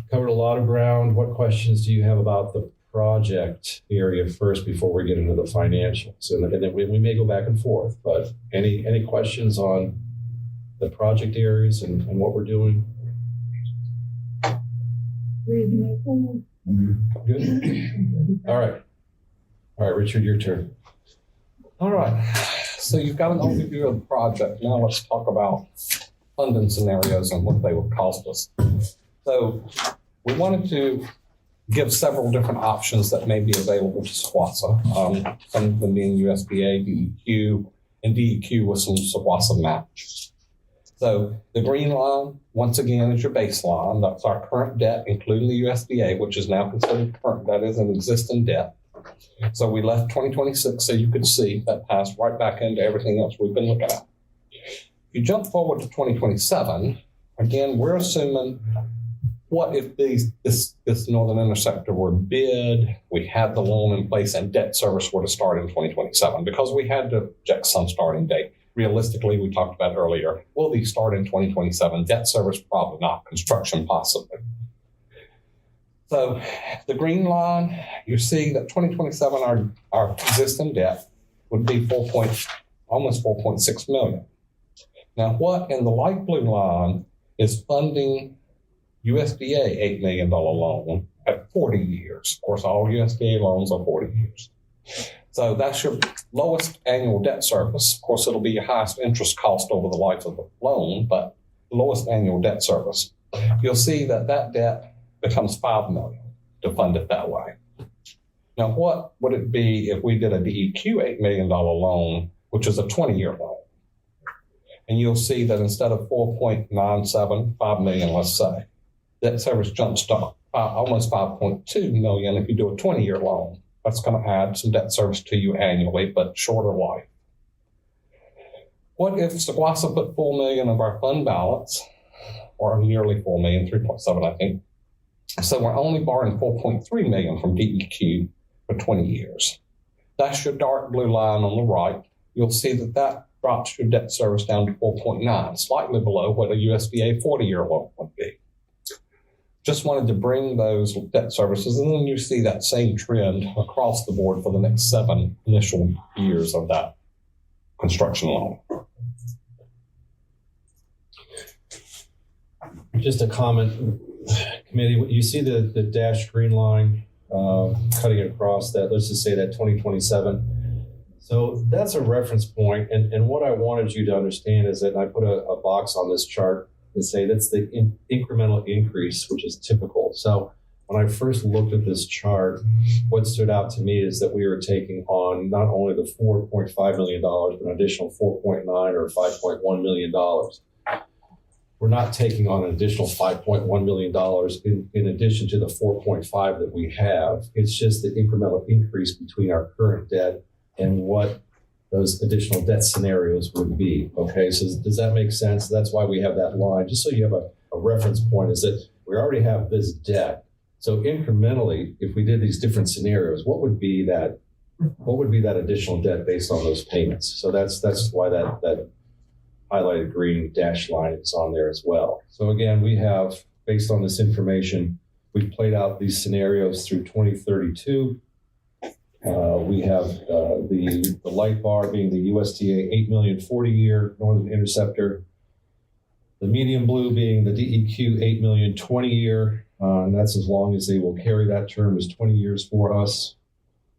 covered a lot of ground. What questions do you have about the project area first before we get into the financials? And then we may go back and forth, but any questions on the project areas and what we're doing? Good? All right, Richard, your turn. All right. So you've got an overview of the project. Now let's talk about funding scenarios and what they would cost us. So we wanted to give several different options that may be available to SGWASA. Some of them being USDA, DEQ, and DEQ with some SGWASA match. So the green line, once again, is your baseline. That's our current debt, including the USDA, which is now considered current. That is an existing debt. So we left 2026 so you could see that passed right back into everything else we've been looking at. If you jump forward to 2027, again, we're assuming, what if this Northern Interceptor were bid, we had the loan in place, and debt service were to start in 2027? Because we had to project some starting date. Realistically, we talked about earlier, will these start in 2027? Debt service, probably not. Construction, possibly. So the green line, you see that 2027, our existing debt would be almost 4.6 million. Now, what in the light blue line is funding USDA $8 million loan at 40 years. Of course, all USDA loans are 40 years. So that's your lowest annual debt service. Of course, it'll be your highest interest cost over the life of the loan, but the lowest annual debt service. You'll see that debt becomes $5 million to fund it that way. Now, what would it be if we did a DEQ $8 million loan, which is a 20-year loan? And you'll see that instead of 4.97, 5 million, let's say, debt service jumps to almost 5.2 million if you do a 20-year loan. That's going to add some debt service to you annually, but shorter life. What if SGWASA put $4 million of our fund balance, or nearly $4 million, 3.7, I think. So we're only borrowing $4.3 million from DEQ for 20 years. That's your dark blue line on the right. You'll see that drops your debt service down to 4.9, slightly below what a USDA 40-year loan would be. Just wanted to bring those debt services, and then you see that same trend across the board for the next 7 initial years of that construction loan. Just a comment, committee, you see the dashed green line cutting across that, let's just say that 2027. So that's a reference point. And what I wanted you to understand is that I put a box on this chart and say that's the incremental increase, which is typical. So when I first looked at this chart, what stood out to me is that we were taking on not only the $4.5 million, but an additional $4.9 or $5.1 million. We're not taking on an additional $5.1 million in addition to the 4.5 that we have. It's just the incremental increase between our current debt and what those additional debt scenarios would be. Okay, so does that make sense? That's why we have that line, just so you have a reference point, is that we already have this debt. So incrementally, if we did these different scenarios, what would be that additional debt based on those payments? So that's why that highlighted green dashed line is on there as well. So again, we have, based on this information, we've played out these scenarios through 2032. We have the light bar being the USDA 8 million 40-year Northern Interceptor, the medium blue being the DEQ 8 million 20-year, and that's as long as they will carry that term is 20 years for us.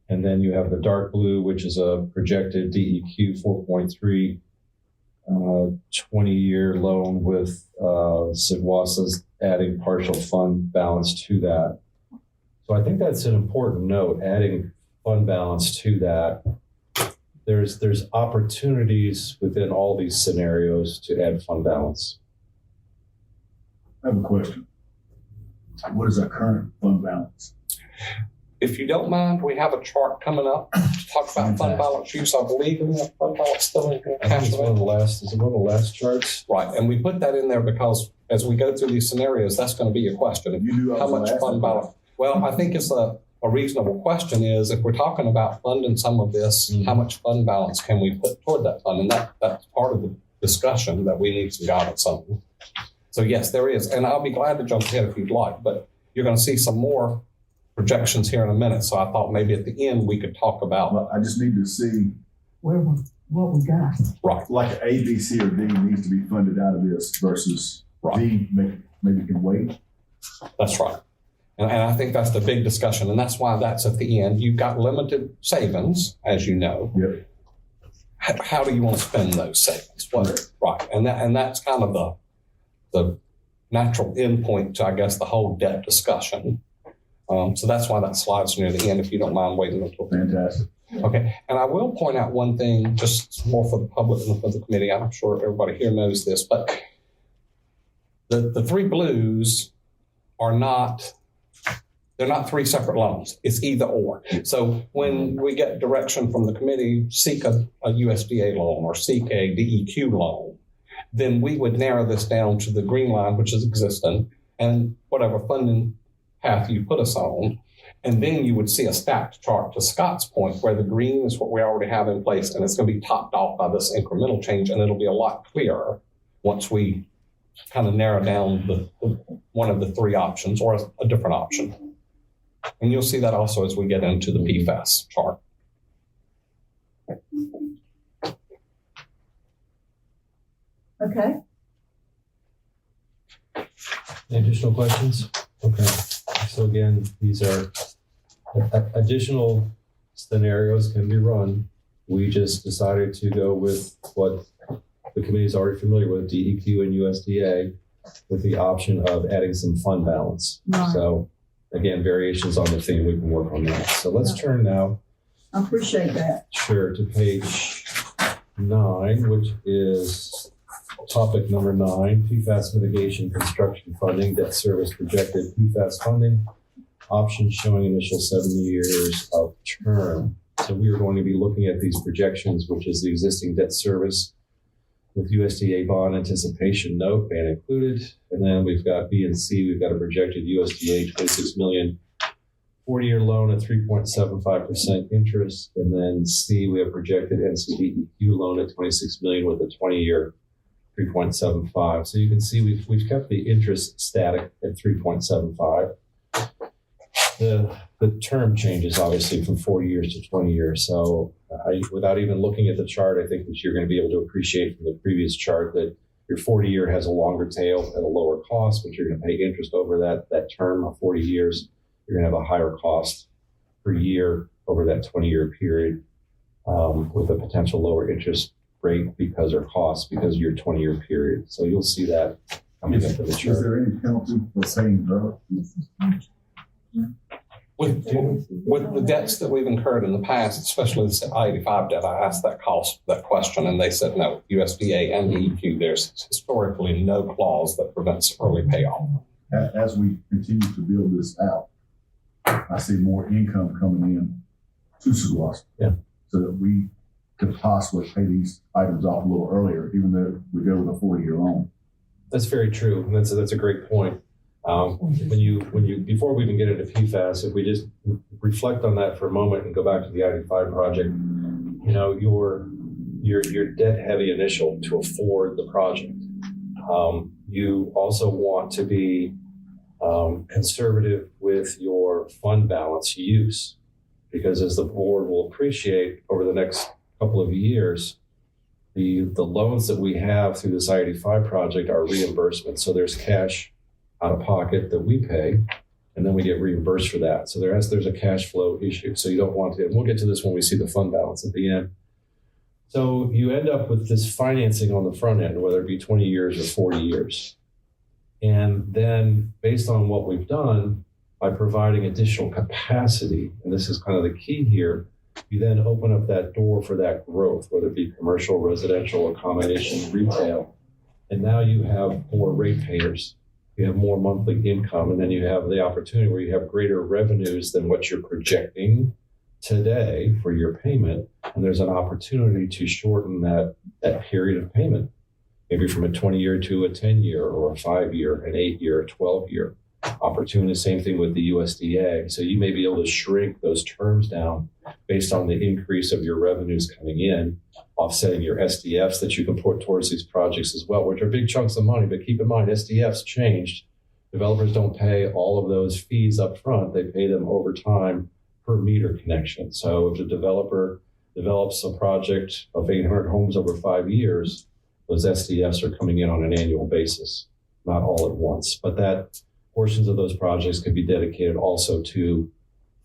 And then you have the dark blue, which is a projected DEQ 4.3 20-year loan with SGWASA's adding partial fund balance to that. So I think that's an important note, adding fund balance to that. There's opportunities within all these scenarios to add fund balance. I have a question. What is our current fund balance? If you don't mind, we have a chart coming up to talk about fund balance use. I believe in that fund balance still in here. I think it's one of the last, is it one of the last charts? Right, and we put that in there because as we go through these scenarios, that's going to be a question. You knew I How was much gonna ask fund that. balance? Well, I think it's a reasonable question is if we're talking about funding some of this, how much fund balance can we put toward that fund? And that's part of the discussion that we need some guidance on. So yes, there is. And I'll be glad to jump ahead if you'd like, but you're going to see some more projections here in a minute. So I thought maybe at the end we could talk about. Well, I just need to see, What we got. Right, like A, B, C, or D needs to be funded out of this versus right. D maybe can wait. That's right. And I think that's the big discussion. And that's why that's at the end. You've got limited savings, as you know. Yep. How do you want to spend those savings? Well, right. And that's kind of the natural endpoint to, I guess, the whole debt discussion. So that's why that slide's near the end, if you don't mind waiting until. Fantastic. Okay. And I will point out one thing, just more for the public and for the committee. I'm sure everybody here knows this, but the three blues are not, they're not three separate loans. It's either or. So when we get direction from the committee, seek a USDA loan or seek a DEQ loan, then we would narrow this down to the green line, which is existing, and whatever funding path you put us on. And then you would see a stacked chart to Scott's point where the green is what we already have in place and it's going to be topped off by this incremental change. And it'll be a lot clearer once we kind of narrow down the one of the three options or a different option. And you'll see that also as we get into the PFAS chart. Okay, Any additional questions? Okay. So again, these are additional scenarios can be run. We just decided to go with what the committee is already familiar with, DEQ and USDA, with the option of adding some fund balance. Right. So again, variations on the theme, we can work on that. So let's turn now, I appreciate that. sure, to page 9, which is topic number 9, PFAS mitigation construction funding, debt service projected PFAS funding, options showing initial 7 years of term. So we are going to be looking at these projections, which is the existing debt service with USDA bond anticipation note and included. And then we've got B and C, we've got a projected USDA 26 million 40-year loan at 3.75% interest. And then C, we have projected NCDEQ loan at 26 million with a 20-year 3.75. So you can see we've kept the interest static at 3.75. The term changes obviously from 40 years to 20 years. So without even looking at the chart, I think that you're going to be able to appreciate from the previous chart that your 40-year has a longer tail at a lower cost, but you're going to pay interest over that term of 40 years. You're going to have a higher cost per year over that 20-year period with a potential lower interest rate because of your 20-year period. So you'll see that coming up in the Is chart. there any penalty for paying early? With the debts that we've incurred in the past, especially the I-85 debt, I asked that question and they said no, USDA and DEQ, there's historically no clause that prevents early payoff. As we continue to build this out, I see more income coming in to SGWASA. Yeah. So that we could possibly pay these items off a little earlier, even though we go with a 40-year loan. That's very true. And that's a great point. When you before we even get into PFAS, if we just reflect on that for a moment and go back to the I-85 project, your you're debt heavy initial to afford the project. You also want to be conservative with your fund balance use, because as the board will appreciate over the next couple of years, the loans that we have through this I-85 project are reimbursements. So there's cash out of pocket that we pay, and then we get reimbursed for that. So there's a cash flow issue. So you don't want to, and we'll get to this when we see the fund balance at the end. So you end up with this financing on the front end, whether it be 20 years or 40 years. And then based on what we've done, by providing additional capacity, and this is kind of the key here, you then open up that door for that growth, whether it be commercial, residential, accommodation, retail. And now you have more ratepayers, you have more monthly income, and then you have the opportunity where you have greater revenues than what you're projecting today for your payment. And there's an opportunity to shorten that period of payment, maybe from a 20-year to a 10-year or a 5-year, an 8-year, a 12-year opportunity. Same thing with the USDA. So you may be able to shrink those terms down based on the increase of your revenues coming in, offsetting your SDFs that you can put towards these projects as well, which are big chunks of money. But keep in mind, SDFs changed. Developers don't pay all of those fees up front. They pay them over time per meter connection. So if a developer develops a project of 800 homes over 5 years, those SDFs are coming in on an annual basis, not all at once. But that portions of those projects could be dedicated also to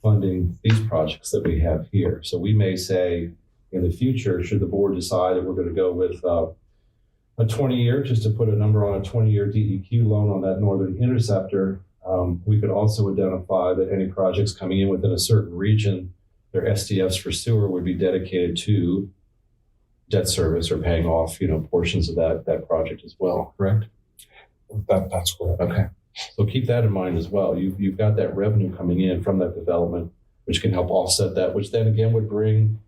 funding these projects that we have here. So we may say in the future, should the board decide that we're going to go with a 20-year, just to put a number on a 20-year DEQ loan on that northern interceptor, we could also identify that any projects coming in within a certain region, their SDFs for sewer would be dedicated to debt service or paying off, portions of that project as well, correct? That's correct. Okay. So keep that in mind as well. You've got that revenue coming in from that development, which can help offset that, which then again would bring,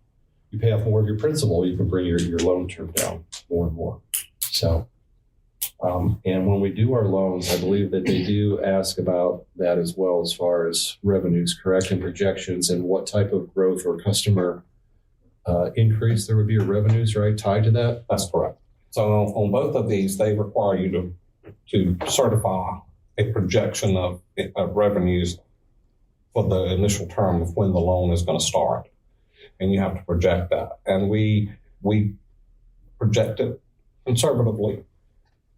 you pay off more of your principal, you can bring your loan term down more and more. So, and when we do our loans, I believe that they do ask about that as well, as far as revenues, correct, and projections, and what type of growth or customer increase there would be, or revenues, right, tied to that? That's correct. So on both of these, they require you to certify a projection of revenues for the initial term of when the loan is going to start. And you have to project that. And we project it conservatively,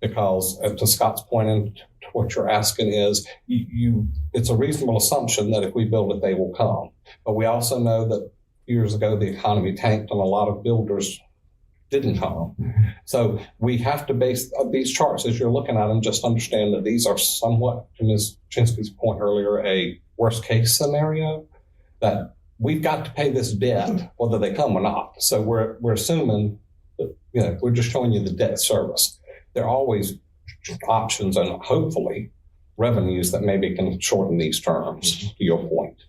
because to Scott's point, and to what you're asking is, it's a reasonable assumption that if we build it, they will come. But we also know that years ago, the economy tanked and a lot of builders didn't come. So we have to base these charts, as you're looking at them, just understand that these are somewhat, to Ms. Chinsky's point earlier, a worst case scenario, that we've got to pay this debt whether they come or not. So we're assuming that, we're just showing you the debt service. There are always options and hopefully revenues that maybe can shorten these terms, to your point.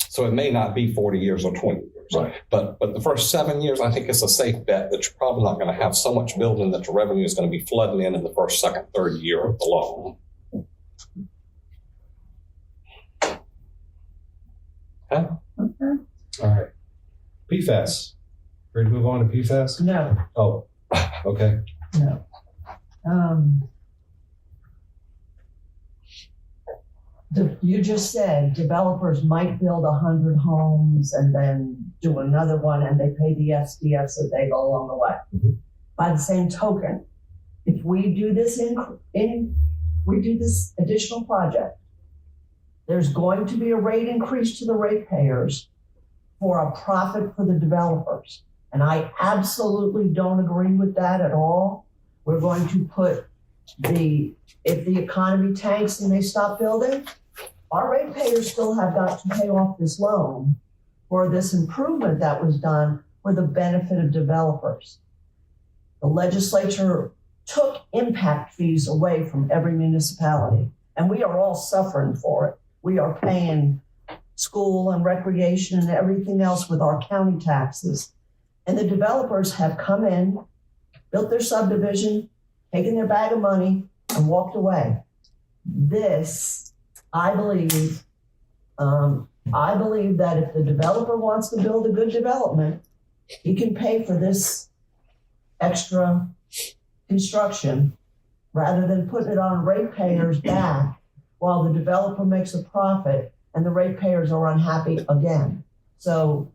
So it may not be 40 years or 20 years. Right. But the first 7 years, I think it's a safe bet that you're probably not going to have so much building that the revenue is going to be flooding in the first, second, third year of the loan. Okay. Okay. All right. PFAS. Ready to move on to PFAS? No, Oh, okay. no. You just said developers might build 100 homes and then do another one, and they pay the SDFs that they go along the way. Mm-hmm. By the same token, if we do this we do this additional project, there's going to be a rate increase to the ratepayers for a profit for the developers. And I absolutely don't agree with that at all. We're going to put if the economy tanks and they stop building, our ratepayers still have got to pay off this loan for this improvement that was done for the benefit of developers. The legislature took impact fees away from every municipality, and we are all suffering for it. We are paying school and recreation and everything else with our county taxes. And the developers have come in, built their subdivision, taken their bag of money, and walked away. This, I believe that if the developer wants to build a good development, he can pay for this extra construction rather than putting it on ratepayers' back while the developer makes a profit and the ratepayers are unhappy again. So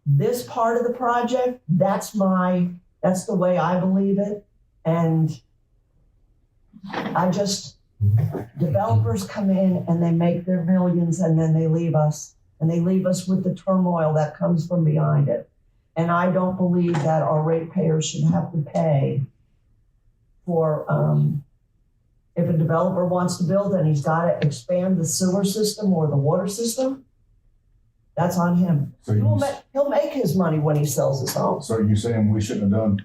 this part of the project, that's the way I believe it. And developers come in and they make their millions and then they leave us. And they leave us with the turmoil that comes from behind it. And I don't believe that our ratepayers should have to pay for, if a developer wants to build and he's got to expand the sewer system or the water system, that's on him. So He'll make his money when he sells his home. So you're saying we shouldn't have done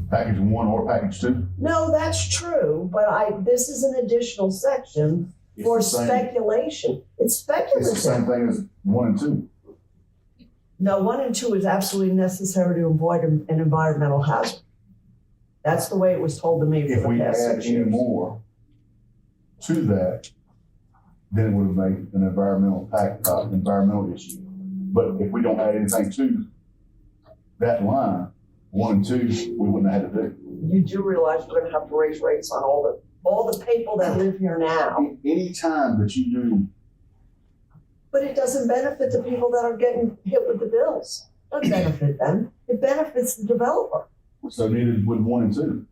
package 1 or package 2? No, that's true, but this is an additional section for speculation. It's speculative. It's the same thing as 1 and 2. No, 1 and 2 is absolutely necessary to avoid an environmental hazard. That's the way it was told to me If for we the past add 6 any years. more to that, then it would have made an environmental issue. But if we don't add anything to that line, 1 and 2, we wouldn't have had to do. You do realize we're going to have to raise rates on all the people that live here now. Any time that you do, But it doesn't benefit the people that are getting hit with the bills. It doesn't benefit them. It benefits the developer. so neither would 1 and 2.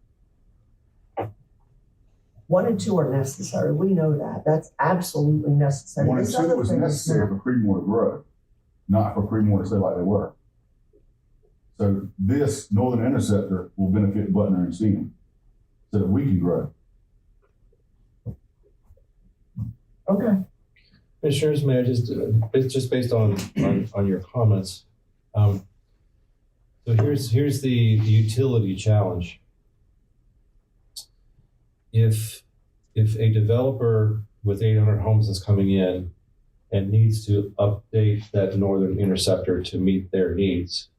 1 and 2 are necessary. We know that. That's absolutely necessary. 1 and This 2 other was thing is necessary for Creedmoor to grow, not for Creedmoor to stay like they were. So this Northern Interceptor will benefit Butner and Seaman so that we can grow. Okay. Commissioners, may I just based on your comments. So here's the utility challenge. If a developer with 800 homes is coming in and needs to update that Northern Interceptor to meet their needs,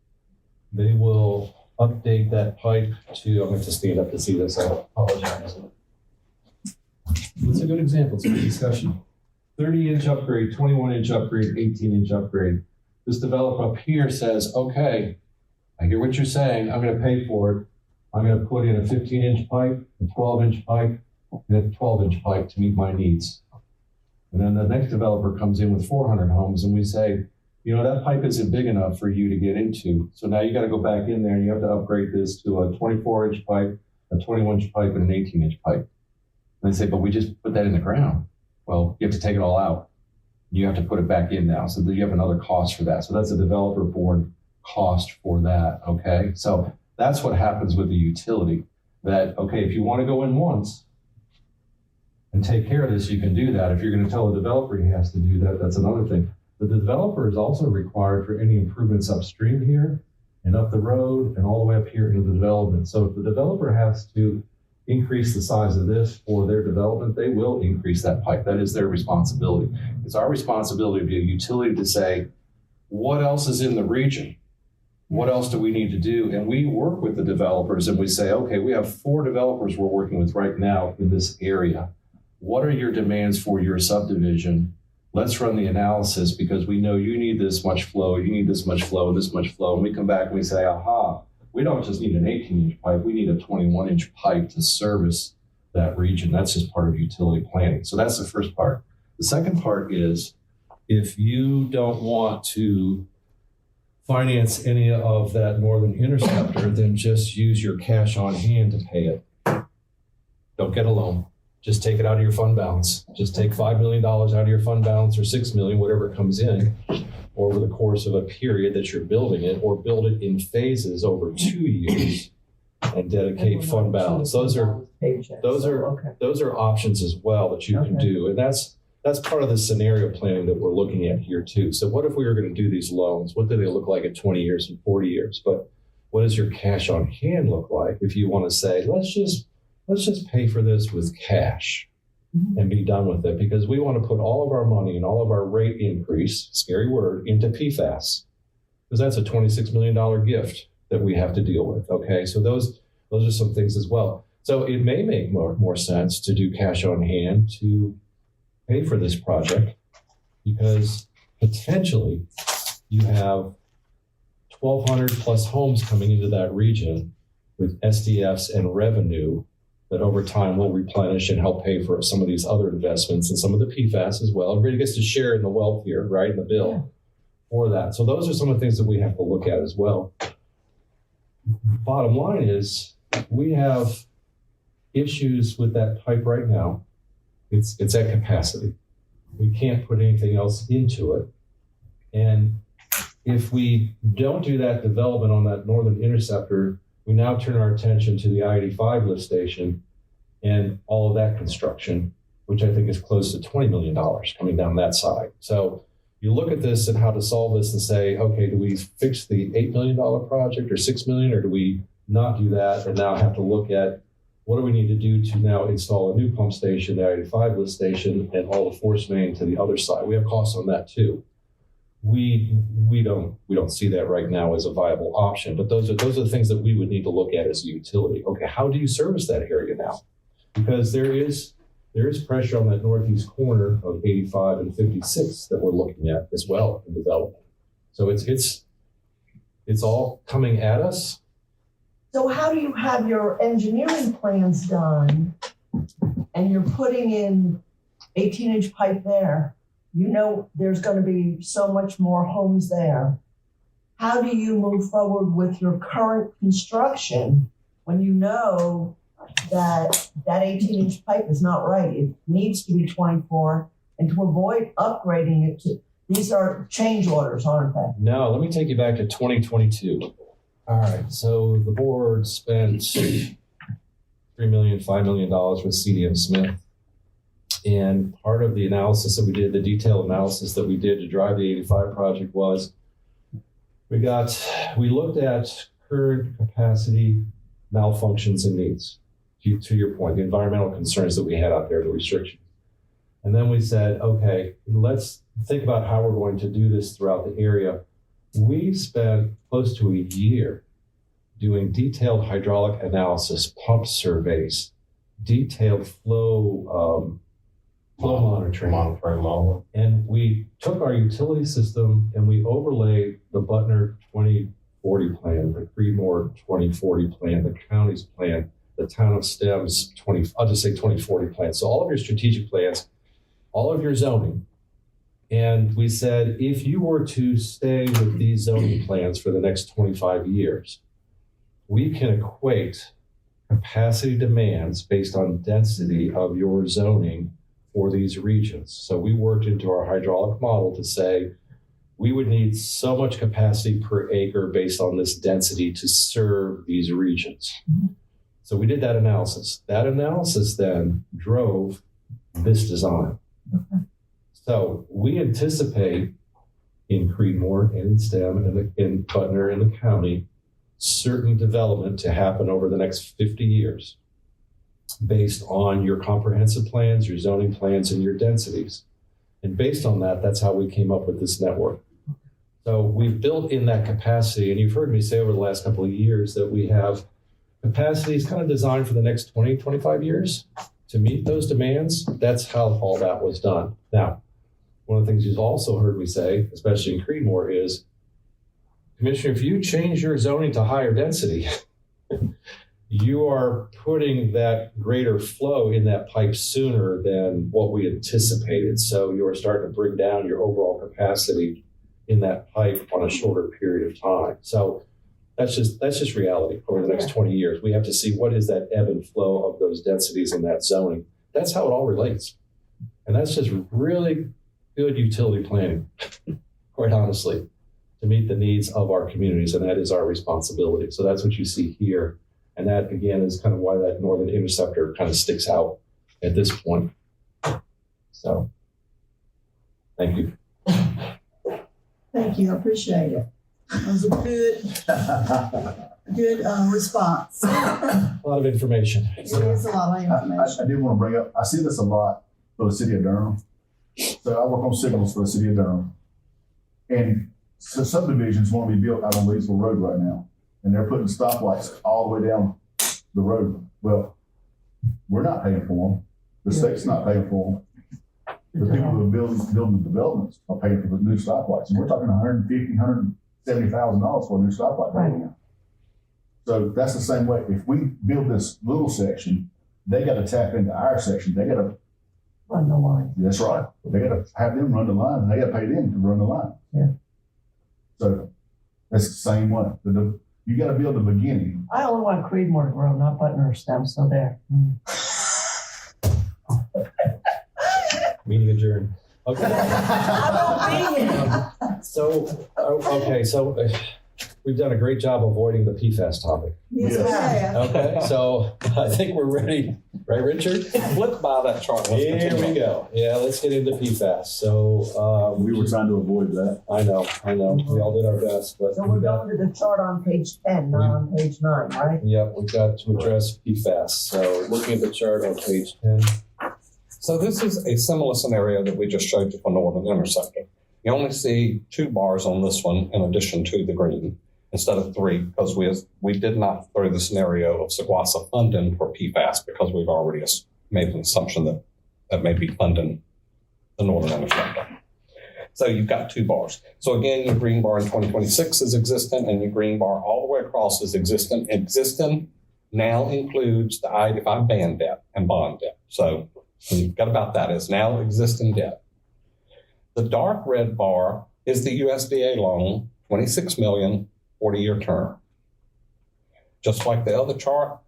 they will update that pipe to, I'm going to stand up to see this, I apologize. It's a good example, it's a good discussion. 30-inch upgrade, 21-inch upgrade, 18-inch upgrade. This developer up here says, okay, I hear what you're saying, I'm going to pay for it. I'm going to put in a 15-inch pipe, a 12-inch pipe, and a 12-inch pipe to meet my needs. And then the next developer comes in with 400 homes and we say, you know, that pipe isn't big enough for you to get into. So now you got to go back in there and you have to upgrade this to a 24-inch pipe, a 21-inch pipe, and an 18-inch pipe. And they say, but we just put that in the ground. Well, you have to take it all out. You have to put it back in now. So you have another cost for that. So that's a developer borne cost for that, okay? So that's what happens with the utility. That, okay, if you want to go in once and take care of this, you can do that. If you're going to tell a developer he has to do that, that's another thing. But the developer is also required for any improvements upstream here and up the road and all the way up here into the development. So if the developer has to increase the size of this for their development, they will increase that pipe. That is their responsibility. It's our responsibility to be a utility to say, what else is in the region? What else do we need to do? And we work with the developers and we say, okay, we have 4 developers we're working with right now in this area. What are your demands for your subdivision? Let's run the analysis because we know you need this much flow, you need this much flow, and this much flow. And we come back and we say, aha, we don't just need an 18-inch pipe, we need a 21-inch pipe to service that region. That's just part of utility planning. So that's the first part. The second part is if you don't want to finance any of that Northern Interceptor, then just use your cash on hand to pay it. Don't get a loan. Just take it out of your fund balance. Just take $5 million out of your fund balance or $6 million, whatever comes in over the course of a period that you're building it, or build it in phases over 2 years and dedicate fund balance. Those are options as well that you can do. And that's part of the scenario planning that we're looking at here too. So what if we were going to do these loans? What do they look like at 20 years and 40 years? But what does your cash on hand look like if you want to say, let's just pay for this with cash and be done with it, because we want to put all of our money and all of our rate increase, scary word, into PFAS, because that's a $26 million gift that we have to deal with. Okay, so those are some things as well. So it may make more sense to do cash on hand to pay for this project, because potentially you have 1,200 plus homes coming into that region with SDFs and revenue that over time will replenish and help pay for some of these other investments and some of the PFAS as well. Everybody gets to share in the wealth here, right, in the bill for that. So those are some of the things that we have to look at as well. Bottom line is we have issues with that pipe right now. It's at capacity. We can't put anything else into it. And if we don't do that development on that northern interceptor, we now turn our attention to the I-85 lift station and all of that construction, which I think is close to $20 million coming down that side. So you look at this and how to solve this and say, okay, do we fix the $8 million project or $6 million, or do we not do that and now have to look at what do we need to do to now install a new pump station, the I-85 lift station, and all the force main to the other side? We have costs on that too. We don't see that right now as a viable option, but those are the things that we would need to look at as a utility. Okay, how do you service that area now? Because there is pressure on that northeast corner of 85 and 56 that we're looking at as well in development. So it's all coming at us. So how do you have your engineering plans done and you're putting in 18-inch pipe there? You know there's going to be so much more homes there. How do you move forward with your current construction when you know that 18-inch pipe is not right? It needs to be 24, and to avoid upgrading it to, these are change orders, aren't they? No, let me take you back to 2022. All right, so the board spent $3 million, $5 million with CDM Smith. And part of the analysis that we did, the detailed analysis that we did to drive the 85 project was we looked at current capacity malfunctions and needs. To your point, the environmental concerns that we had out there, the restrictions. And then we said, okay, let's think about how we're going to do this throughout the area. We spent close to a year doing detailed hydraulic analysis, pump surveys, detailed flow monitoring. And we took our utility system and we overlaid the Butner 2040 plan, the Creedmoor 2040 plan, the county's plan, the town of STEM's 2040 plan. So all of your strategic plans, all of your zoning. And we said, if you were to stay with these zoning plans for the next 25 years, we can equate capacity demands based on density of your zoning for these regions. So we worked into our hydraulic model to say we would need so much capacity per acre based on this density to serve these regions. Mm-hmm. So we did that analysis. That analysis then drove this design. Okay. So we anticipate in Creedmoor and in STEM and in Butner and the county, certain development to happen over the next 50 years based on your comprehensive plans, your zoning plans, and your densities. And based on that, that's how we came up with this network. So we've built in that capacity, and you've heard me say over the last couple of years that we have capacity is kind of designed for the next 20, 25 years to meet those demands. That's how all that was done. Now, one of the things you've also heard me say, especially in Creedmoor, is, Commissioner, if you change your zoning to higher density, you are putting that greater flow in that pipe sooner than what we anticipated. So you're starting to bring down your overall capacity in that pipe on a shorter period of time. So that's just reality over the next 20 years. We have to see what is that ebb and flow of those densities in that zoning. That's how it all relates. And that's just really good utility planning, quite honestly, to meet the needs of our communities. And that is our responsibility. So that's what you see here. And that, again, is kind of why that northern interceptor kind of sticks out at this point. So, thank you. Thank you, I appreciate it. That was a good response. A lot of information. It is a lot of information. I did want to bring up, I see this a lot for the city of Durham. So I work on signals for the city of Durham. And so subdivisions want to be built out on Leesville Road right now. And they're putting stoplights all the way down the road. Well, we're not paying for them. The state's not paying for them. The people who are building the developments are paying for the new stoplights. And we're talking $150,000, $70,000 for a new stoplight. Right. So that's the same way. If we build this little section, they got to tap into our section. They got to, Run the line. that's right. They got to have them run the line, and they got to pay them to run the line. Yeah. So that's the same way. You got to build the beginning. I only want Creedmoor to grow, not Butner or Stem, so there. Meeting adjourned. Okay. I won't be here. So, we've done a great job avoiding the PFAS topic. Yes, Yes. we have. Okay, so I think we're ready, right, Richard? Flip by that chart. Let's Here continue. we go. Yeah, let's get into PFAS. So, We were trying to avoid that. I know. We all did our best, but So we're going to the chart on page 10, not on page 9, right? Yep, we've got to address PFAS. So looking at the chart on page 10. So this is a similar scenario that we just showed you for Northern Interceptor. You only see 2 bars on this one in addition to the green instead of 3 because we did not throw the scenario of SGWASA funding for PFAS because we've already made an assumption that may be funding the Northern Interceptor. So you've got 2 bars. So again, your green bar in 2026 is existent and your green bar all the way across is existent. Existing now includes the I-85 band debt and bond debt. So you've got about that is now existing debt. The dark red bar is the USDA loan, $26 million, 40-year term. Just like the other chart,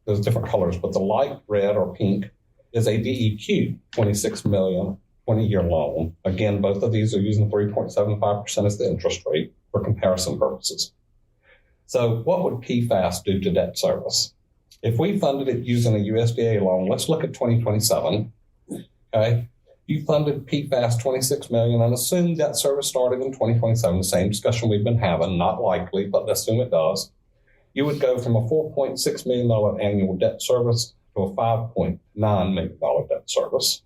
there's different colors, but the light red or pink is a DEQ, $26 million, 20-year loan. Again, both of these are using 3.75% as the interest rate for comparison purposes. So what would PFAS do to debt service? If we funded it using a USDA loan, let's look at 2027, okay? You funded PFAS $26 million and assume debt service started in 2027, the same discussion we've been having, not likely, but assume it does. You would go from a $4.6 million annual debt service to a $5.9 million debt service.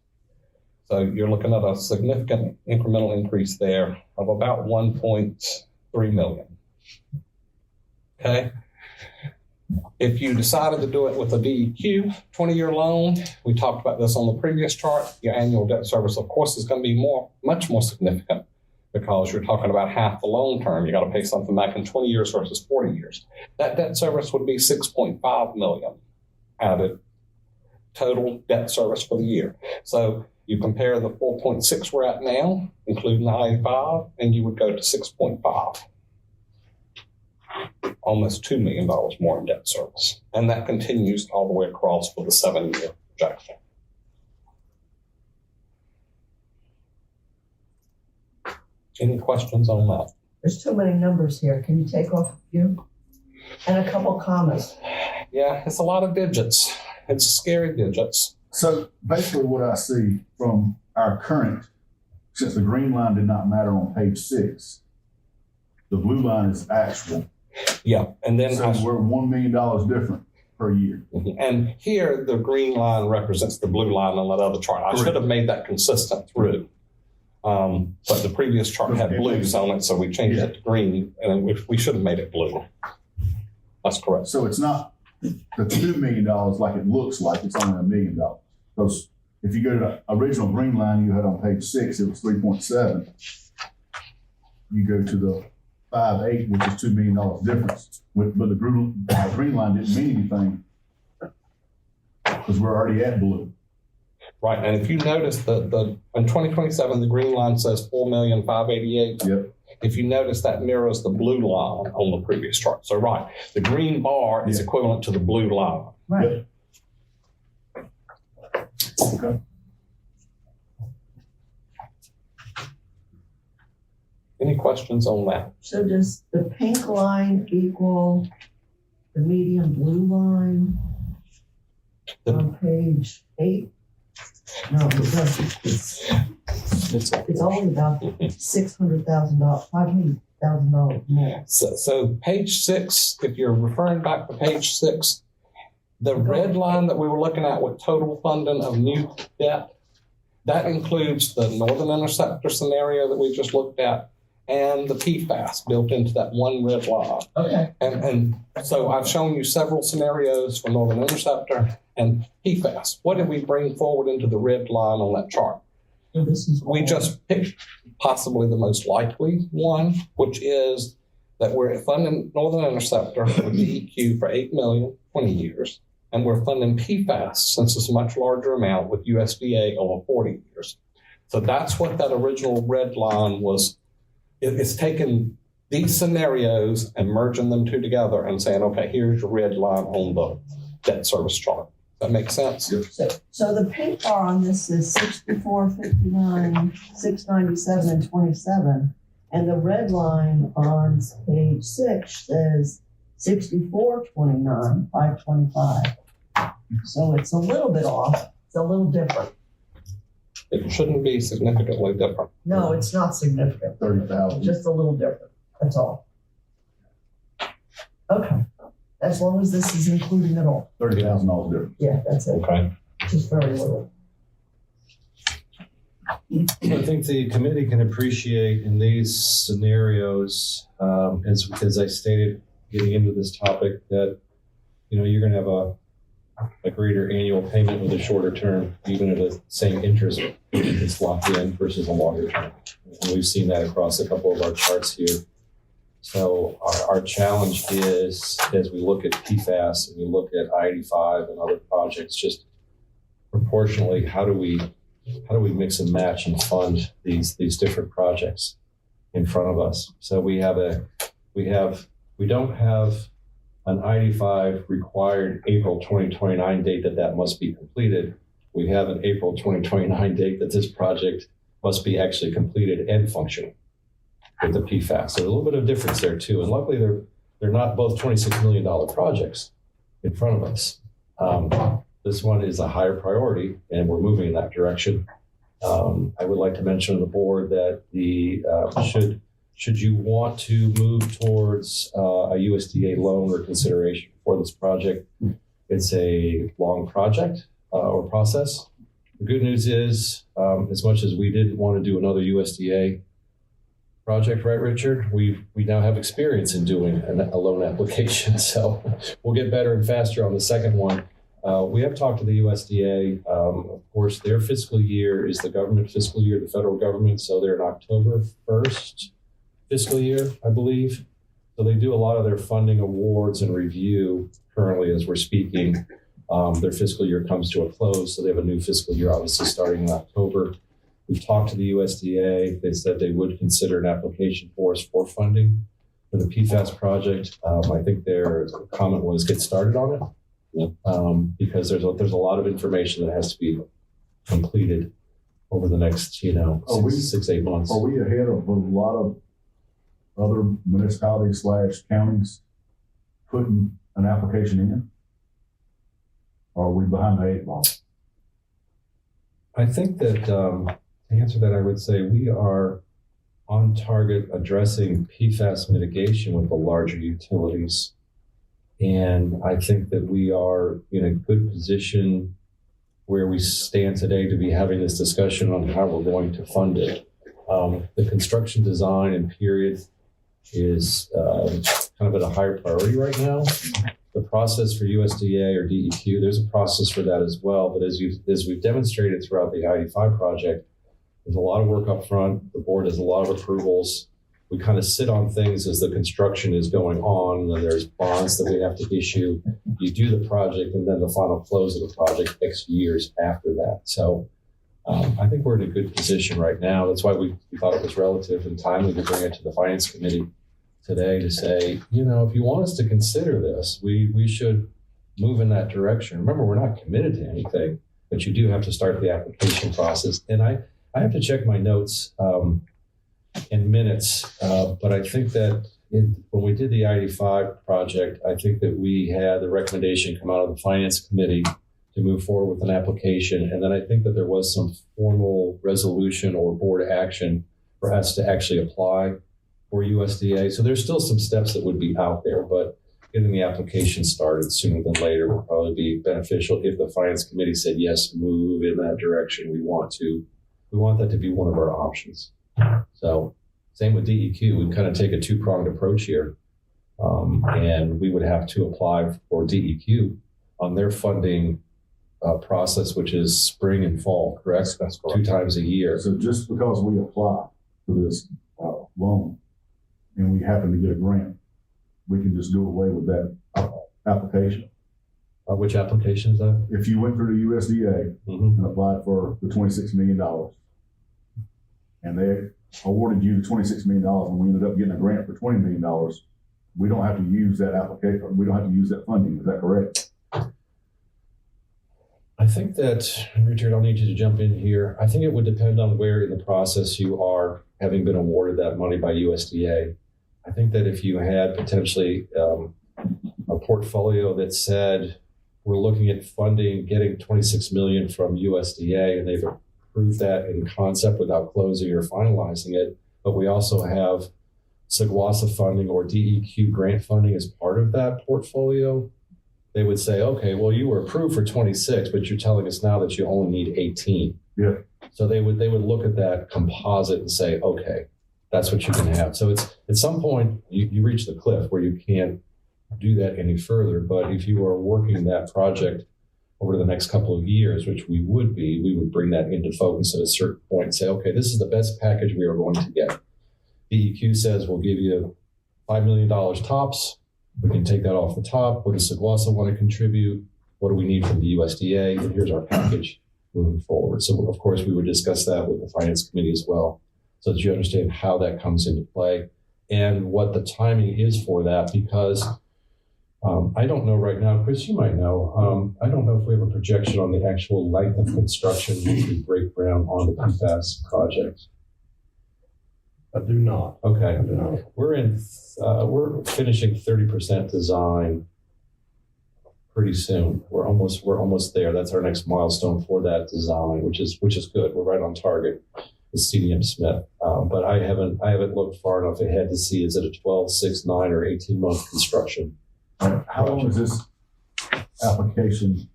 So you're looking at a significant incremental increase there of about 1.3 million. Okay. If you decided to do it with a DEQ 20-year loan, we talked about this on the previous chart, your annual debt service, of course, is going to be much more significant because you're talking about half the loan term. You got to pay something back in 20 years versus 40 years. That debt service would be 6.5 million added total debt service for the year. So you compare the 4.6 we're at now, including the I-85, and you would go to 6.5. Almost $2 million more in debt service. And that continues all the way across for the 7-year projection. Any questions on that? There's too many numbers here. Can you take off a few? And a couple commas. Yeah, it's a lot of digits. It's scary digits. So basically what I see from our current, since the green line did not matter on page 6, the blue line is actual. Yeah, and then So we're $1 million different per year. and here the green line represents the blue line on that other chart. I should have made that consistent through. But the previous chart had blues on it, so we changed it to green, and we should have made it blue. That's correct. So it's not the $2 million like it looks like, it's only $1 million. Because if you go to the original green line you had on page 6, it was 3.7. You go to the 5.8, which is $2 million difference. But the green line didn't mean anything because we're already at blue. Right, and if you notice in 2027, the green line says 4,588,000. Yep. If you notice, that mirrors the blue line on the previous chart. So right, the green bar is equivalent to the blue line. Right. Yep. Okay. Any questions on that? So does the pink line equal the medium blue line on page 8? No, it doesn't. It's only about $600,000, $500,000 more. So page 6, if you're referring back to page 6, the red line that we were looking at with total funding of new debt, that includes the Northern Interceptor scenario that we just looked at and the PFAS built into that one red line. Okay. And so I've shown you several scenarios for Northern Interceptor and PFAS. What did we bring forward into the red line on that chart? So this is We just possibly the most likely one, which is that we're funding Northern Interceptor with DEQ for $8 million, 20 years, and we're funding PFAS, since it's a much larger amount, with USDA over 40 years. So that's what that original red line was. It's taking these scenarios and merging them two together and saying, okay, here's your red line on the debt service chart. That makes sense? So the pink bar on this is 64, 59, 697, and 27. And the red line on page 6 says 64, 29, 525. So it's a little bit off. It's a little different. It shouldn't be significantly different. No, it's not significant. 30,000. Just a little different. That's all. Okay. As long as this is including it all. $30,000 difference. Yeah, that's it. Okay. Just very little. I think the committee can appreciate in these scenarios, as I stated, getting into this topic, that, you know, you're going to have a greater annual payment with a shorter term, even at the same interest it's locked in versus a longer term. And we've seen that across a couple of our charts here. So our challenge is, as we look at PFAS and we look at I-85 and other projects, just proportionally, how do we mix and match and fund these different projects in front of us? So we don't have an I-85 required April 2029 date that must be completed. We have an April 2029 date that this project must be actually completed and functional with the PFAS. So a little bit of difference there too. And luckily they're not both $26 million projects in front of us. This one is a higher priority and we're moving in that direction. I would like to mention to the board that should you want to move towards a USDA loan or consideration for this project, it's a long project or process. The good news is, as much as we didn't want to do another USDA project, right, Richard? We now have experience in doing a loan application, so we'll get better and faster on the second one. We have talked to the USDA. Of course, their fiscal year is the government fiscal year, the federal government, so they're an October 1st fiscal year, I believe. So they do a lot of their funding awards and review currently as we're speaking. Their fiscal year comes to a close, so they have a new fiscal year, obviously, starting in October. We've talked to the USDA. They said they would consider an application for us for funding for the PFAS project. I think their comment was get started on it because there's a lot of information that has to be completed over the next, 6-8 months. Are we ahead of a lot of other municipalities / counties putting an application in? Or are we behind the 8 ball? I think that to answer that, I would say we are on target addressing PFAS mitigation with the larger utilities. And I think that we are in a good position where we stand today to be having this discussion on how we're going to fund it. The construction design and period is kind of at a higher priority right now. The process for USDA or DEQ, there's a process for that as well. But as we've demonstrated throughout the I-85 project, there's a lot of work up front. The board has a lot of approvals. We kind of sit on things as the construction is going on, and then there's bonds that we have to issue. You do the project, and then the final close of the project X years after that. So I think we're in a good position right now. That's why we thought it was relative and timely to bring it to the Finance Committee today to say, if you want us to consider this, we should move in that direction. Remember, we're not committed to anything, but you do have to start the application process. And I have to check my notes in minutes, but I think that when we did the I-85 project, I think that we had the recommendation come out of the Finance Committee to move forward with an application. And then I think that there was some formal resolution or board action for us to actually apply for USDA. So there's still some steps that would be out there, but getting the application started sooner than later would probably be beneficial if the Finance Committee said, yes, move in that direction. We want that to be one of our options. So same with DEQ, we kind of take a two-pronged approach here. And we would have to apply for DEQ on their funding process, which is spring and fall, correct? That's correct. 2 times a year. So just because we apply, for this loan, and we happen to get a grant, we can just do away with that application. Which application is that? If you went through the USDA Mhm. and applied for the $26 million, and they awarded you the $26 million, and we ended up getting a grant for $20 million, we don't have to use that application, we don't have to use that funding, is that correct? I think that, Richard, I'll need you to jump in here. I think it would depend on where in the process you are, having been awarded that money by USDA. I think that if you had potentially a portfolio that said, we're looking at funding, getting 26 million from USDA, and they've approved that in concept without closing or finalizing it, but we also have SGWASA funding or DEQ grant funding as part of that portfolio, they would say, okay, well, you were approved for 26, but you're telling us now that you only need 18. Yeah. So they would look at that composite and say, okay, that's what you can have. So it's at some point you reach the cliff where you can't do that any further. But if you are working that project over the next couple of years, which we would bring that into focus at a certain point and say, okay, this is the best package we are going to get. DEQ says we'll give you $5 million tops. We can take that off the top. What does SGWASA want to contribute? What do we need from the USDA? And here's our package moving forward. So, of course, we would discuss that with the Finance Committee as well, so that you understand how that comes into play and what the timing is for that. Because I don't know right now, Chris, you might know. I don't know if we have a projection on the actual length of construction when we break ground on the PFAS project. I do not. Okay. I do not. We're finishing 30% design pretty soon. We're almost there. That's our next milestone for that design, which is good. We're right on target with CDM Smith. But I haven't looked far enough ahead to see, is it a 12, 6, 9, or 18-month construction? How long is this application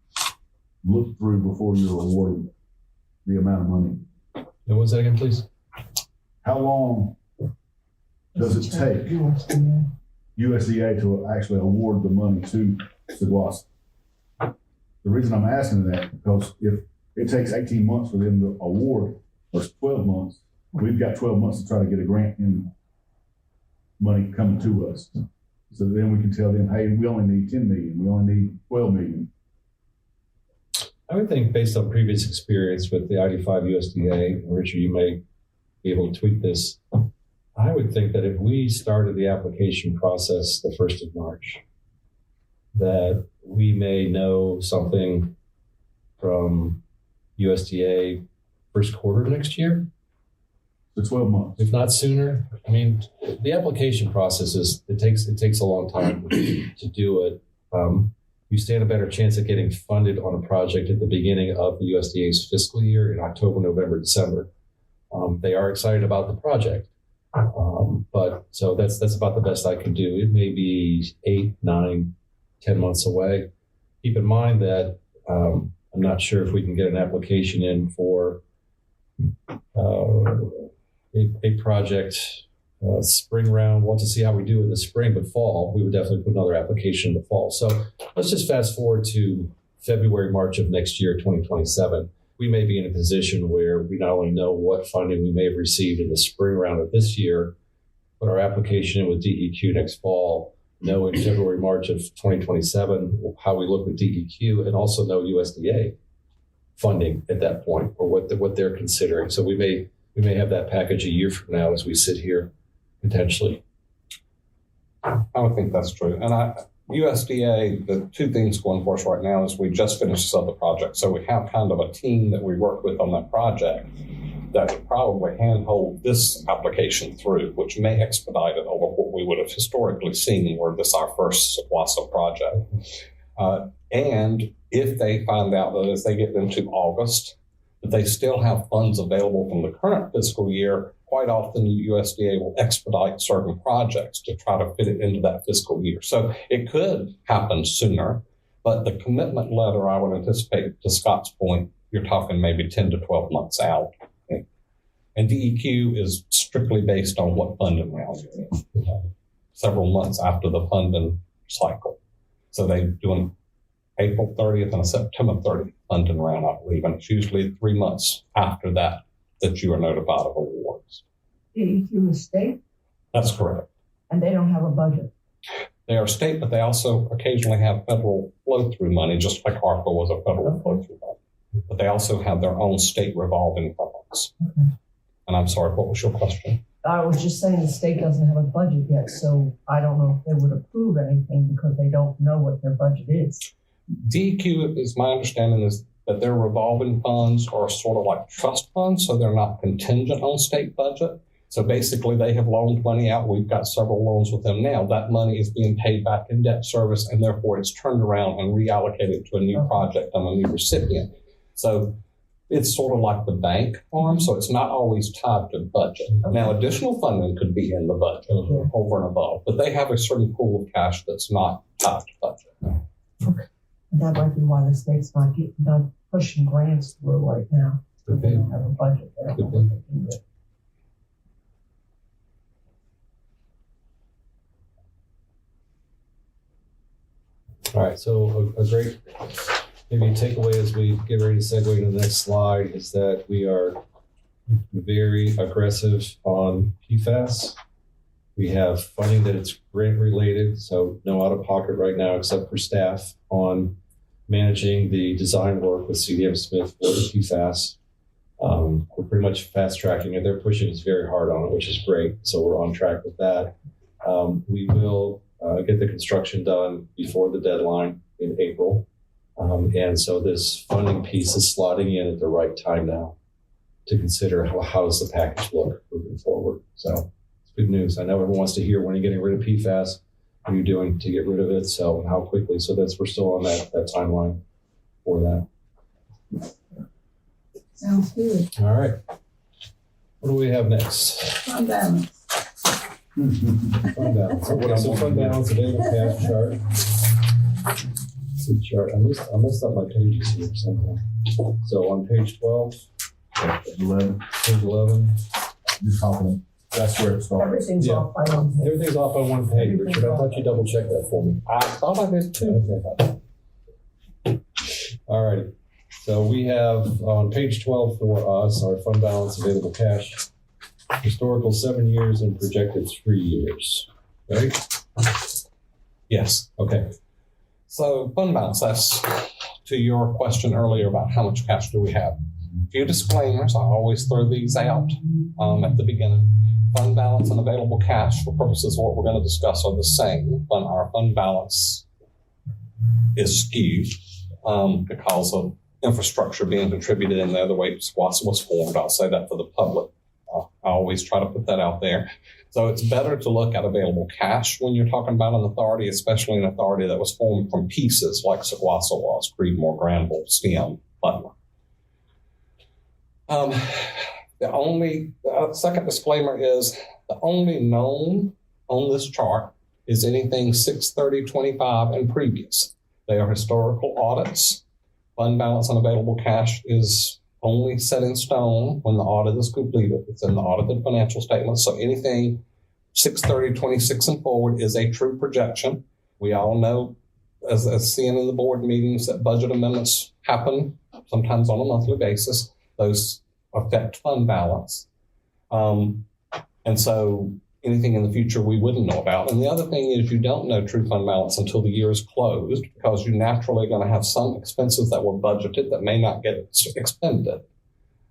looked through before you're awarded the amount of money? What was that again, please? How long does it take USDA to actually award the money to SGWASA? The reason I'm asking that, because if it takes 18 months for them to award, or 12 months, we've got 12 months to try to get a grant and money coming to us. So then we can tell them, hey, we only need 10 million, we only need 12 million. I would think, based on previous experience with the ID5 USDA, Richard, you may be able to tweak this. I would think that if we started the application process the 1st of March, that we may know something from USDA first quarter of next year. For 12 months. If not sooner. I mean, the application process it takes a long time to do it. You stand a better chance of getting funded on a project at the beginning of the USDA's fiscal year in October, November, December. They are excited about the project. But so that's about the best I can do. It may be 8, 9, 10 months away. Keep in mind that I'm not sure if we can get an application in for a project spring round. We'll have to see how we do in the spring, but fall, we would definitely put another application in the fall. So let's just fast forward to February, March of next year, 2027. We may be in a position where we not only know what funding we may have received in the spring round of this year, but our application in with DEQ next fall, know in February, March of 2027 how we look with DEQ, and also know USDA funding at that point, or what they're considering. So we may have that package a year from now as we sit here, potentially. I would think that's true. And USDA, the two things going for us right now is we just finished this other project. So we have kind of a team that we work with on that project that would probably handhold this application through, which may expedite it over what we would have historically seen were this our first SGWASA project. And if they find out that as they get into August, that they still have funds available from the current fiscal year, quite often the USDA will expedite certain projects to try to fit it into that fiscal year. So it could happen sooner, but the commitment letter, I would anticipate, to Scott's point, you're talking maybe 10 to 12 months out. And DEQ is strictly based on what funding round you're in, several months after the funding cycle. So they do an April 30th and a September 30th funding round, I believe, and it's usually 3 months after that you are notified of awards. DEQ is state That's correct. and they don't have a budget. They are state, but they also occasionally have federal flow-through money, just like ARPA was a federal flow-through money. But they also have their own state revolving funds. Okay. And I'm sorry, what was your question? I was just saying the state doesn't have a budget yet, so I don't know if they would approve anything because they don't know what their budget is. DEQ, is my understanding, is that their revolving funds are sort of like trust funds, so they're not contingent on state budget. So basically, they have loaned money out. We've got several loans with them now. That money is being paid back in debt service, and therefore it's turned around and reallocated to a new project and a new recipient. So it's sort of like the bank arm, so it's not always tied to budget. Now, additional funding could be in the budget over and above, but they have a certain pool of cash that's not tied to budget. Okay. That might be why the state's not pushing grants through right now. Could They be. don't have a budget. They don't know what they can do. All right, so a great maybe takeaway as we get ready to segue into the next slide is that we are very aggressive on PFAS. We have funding that it's grant related, so no out of pocket right now except for staff on managing the design work with CDM Smith for the PFAS. We're pretty much fast tracking it. They're pushing us very hard on it, which is great. So we're on track with that. We will get the construction done before the deadline in April. And so this funding piece is slotting in at the right time now to consider how does the package look moving forward. So it's good news. I know everyone wants to hear when you're getting rid of PFAS, what are you doing to get rid of it? So how quickly? So we're still on that timeline for that. Sounds good. All right. What do we have next? Fund balance. Fund balance. Okay, so fund balance available cash chart. Chart. I messed up my pages here somehow. So on page 12, 11, page 11, just talking, that's where it starts. Everything's Yeah. off by one page. everything's off on one page. Richard, I thought you double checked that for me. I thought I did too. Okay. All righty. So we have on page 12 for us, our fund balance available cash, historical 7 years and projected 3 years, right? Yes. Okay. So fund balance, that's to your question earlier about how much cash do we have. A few disclaimers, I always throw these out at the beginning. Fund balance and available cash for purposes of what we're going to discuss are the same, but our fund balance is skewed because of infrastructure being contributed in there the way SGWASA was formed. I'll say that for the public. I always try to put that out there. So it's better to look at available cash when you're talking about an authority, especially an authority that was formed from pieces like SGWASA was, Creedmoor, Granville, STEM, Butler. The only second disclaimer is the only known on this chart is anything 6/30/25 and previous. They are historical audits. Fund balance and available cash is only set in stone when the audit is completed. It's in the audited financial statements. So anything 6/30/26 and forward is a true projection. We all know, as seeing in the board meetings, that budget amendments happen sometimes on a monthly basis. Those affect fund balance. And so anything in the future we wouldn't know about. And the other thing is you don't know true fund balance until the year is closed because you're naturally going to have some expenses that were budgeted that may not get expended.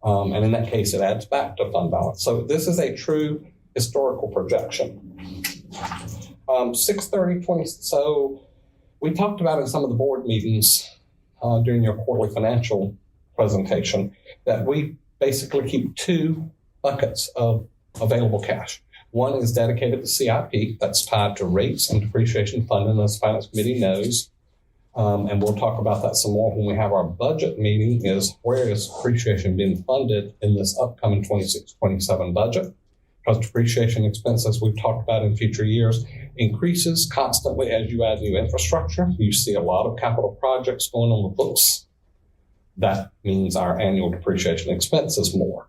And in that case, it adds back to fund balance. So this is a true historical projection. 6/30/20. So we talked about in some of the board meetings during your quarterly financial presentation that we basically keep two buckets of available cash. One is dedicated to CIP, that's tied to rates and depreciation funding, as the Finance Committee knows. And we'll talk about that some more when we have our budget meeting, is where is depreciation being funded in this upcoming 26-27 budget? Because depreciation expenses we've talked about in future years increases constantly as you add new infrastructure. You see a lot of capital projects going on the books. That means our annual depreciation expense is more.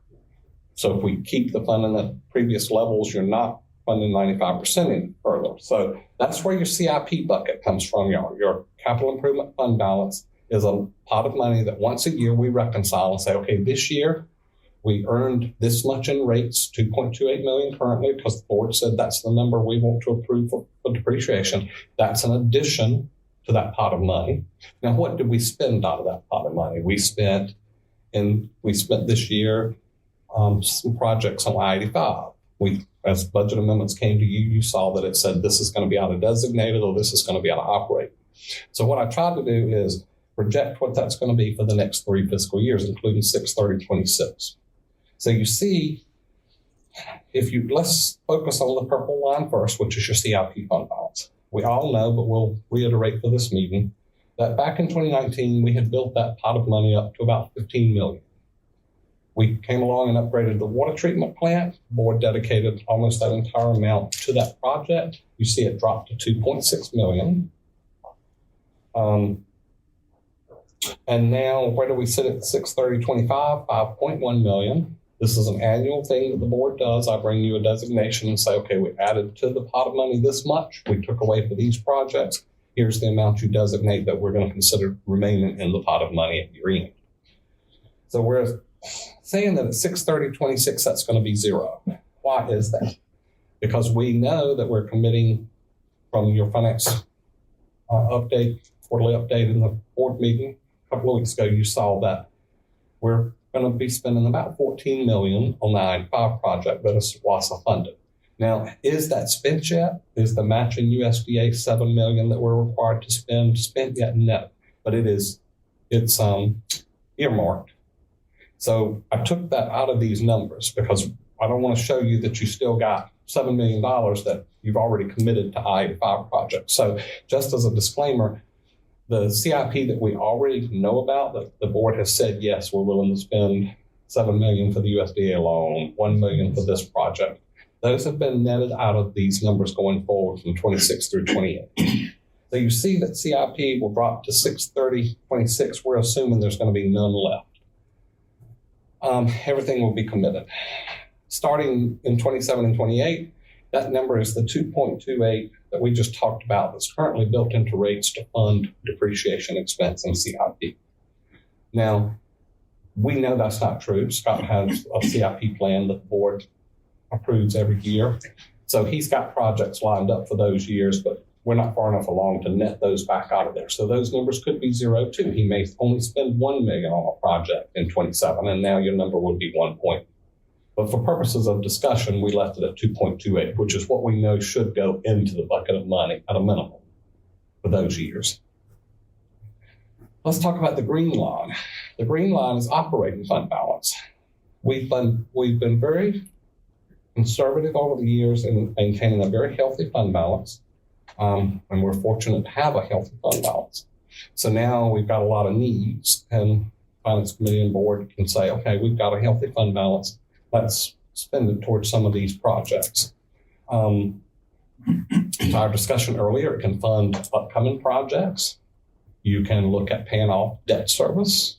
So if we keep the funding at previous levels, you're not funding 95% any further. So that's where your CIP bucket comes from. Your capital improvement fund balance is a pot of money that once a year we reconcile and say, okay, this year We earned this much in rates, 2.28 million currently, because the board said that's the number we want to approve for depreciation. That's an addition to that pot of money. Now, what did we spend out of that pot of money? We spent this year some projects on I-85. As budget amendments came to you, you saw that it said this is going to be out of designated or this is going to be out of operating. So what I tried to do is project what that's going to be for the next 3 fiscal years, including 6/30/26. So you see, let's focus on the purple line first, which is your CIP fund balance. We all know, but we'll reiterate for this meeting, that back in 2019, we had built that pot of money up to about 15 million. We came along and upgraded the water treatment plant. The board dedicated almost that entire amount to that project. You see it dropped to 2.6 million. And now where do we sit at 6/30/25? 5.1 million. This is an annual thing that the board does. I bring you a designation and say, okay, we added to the pot of money this much. We took away for these projects. Here's the amount you designate that we're going to consider remaining in the pot of money at your end. So we're saying that at 6/30/26, that's going to be zero. Why is that? Because we know that we're committing from your finance quarterly update in the board meeting a couple of weeks ago, you saw that we're going to be spending about 14 million on the I-5 project that is SGWASA funded. Now, is that spent yet? Is the matching USDA 7 million that we're required to spend spent yet? No, but it's earmarked. So I took that out of these numbers because I don't want to show you that you still got $7 million that you've already committed to I-85 projects. So just as a disclaimer, the CIP that we already know about, that the board has said, yes, we're willing to spend $7 million for the USDA loan, $1 million for this project. Those have been netted out of these numbers going forward from 26 through 28. So you see that CIP will drop to 6/30/26. We're assuming there's going to be none left. Everything will be committed. Starting in 27 and 28, that number is the 2.28 that we just talked about that's currently built into rates to fund depreciation expense and CIP. Now, we know that's not true. Scott has a CIP plan that the board approves every year. So he's got projects lined up for those years, but we're not far enough along to net those back out of there. So those numbers could be zero too. He may only spend 1 million on a project in 27, and now your number would be 1 point. But for purposes of discussion, we left it at 2.28, which is what we know should go into the bucket of money at a minimum for those years. Let's talk about the green line. The green line is operating fund balance. We've been very conservative over the years in maintaining a very healthy fund balance. And we're fortunate to have a healthy fund balance. So now we've got a lot of needs, and Finance Committee and Board can say, okay, we've got a healthy fund balance. Let's spend it towards some of these projects. To our discussion earlier, it can fund upcoming projects. You can look at paying off debt service,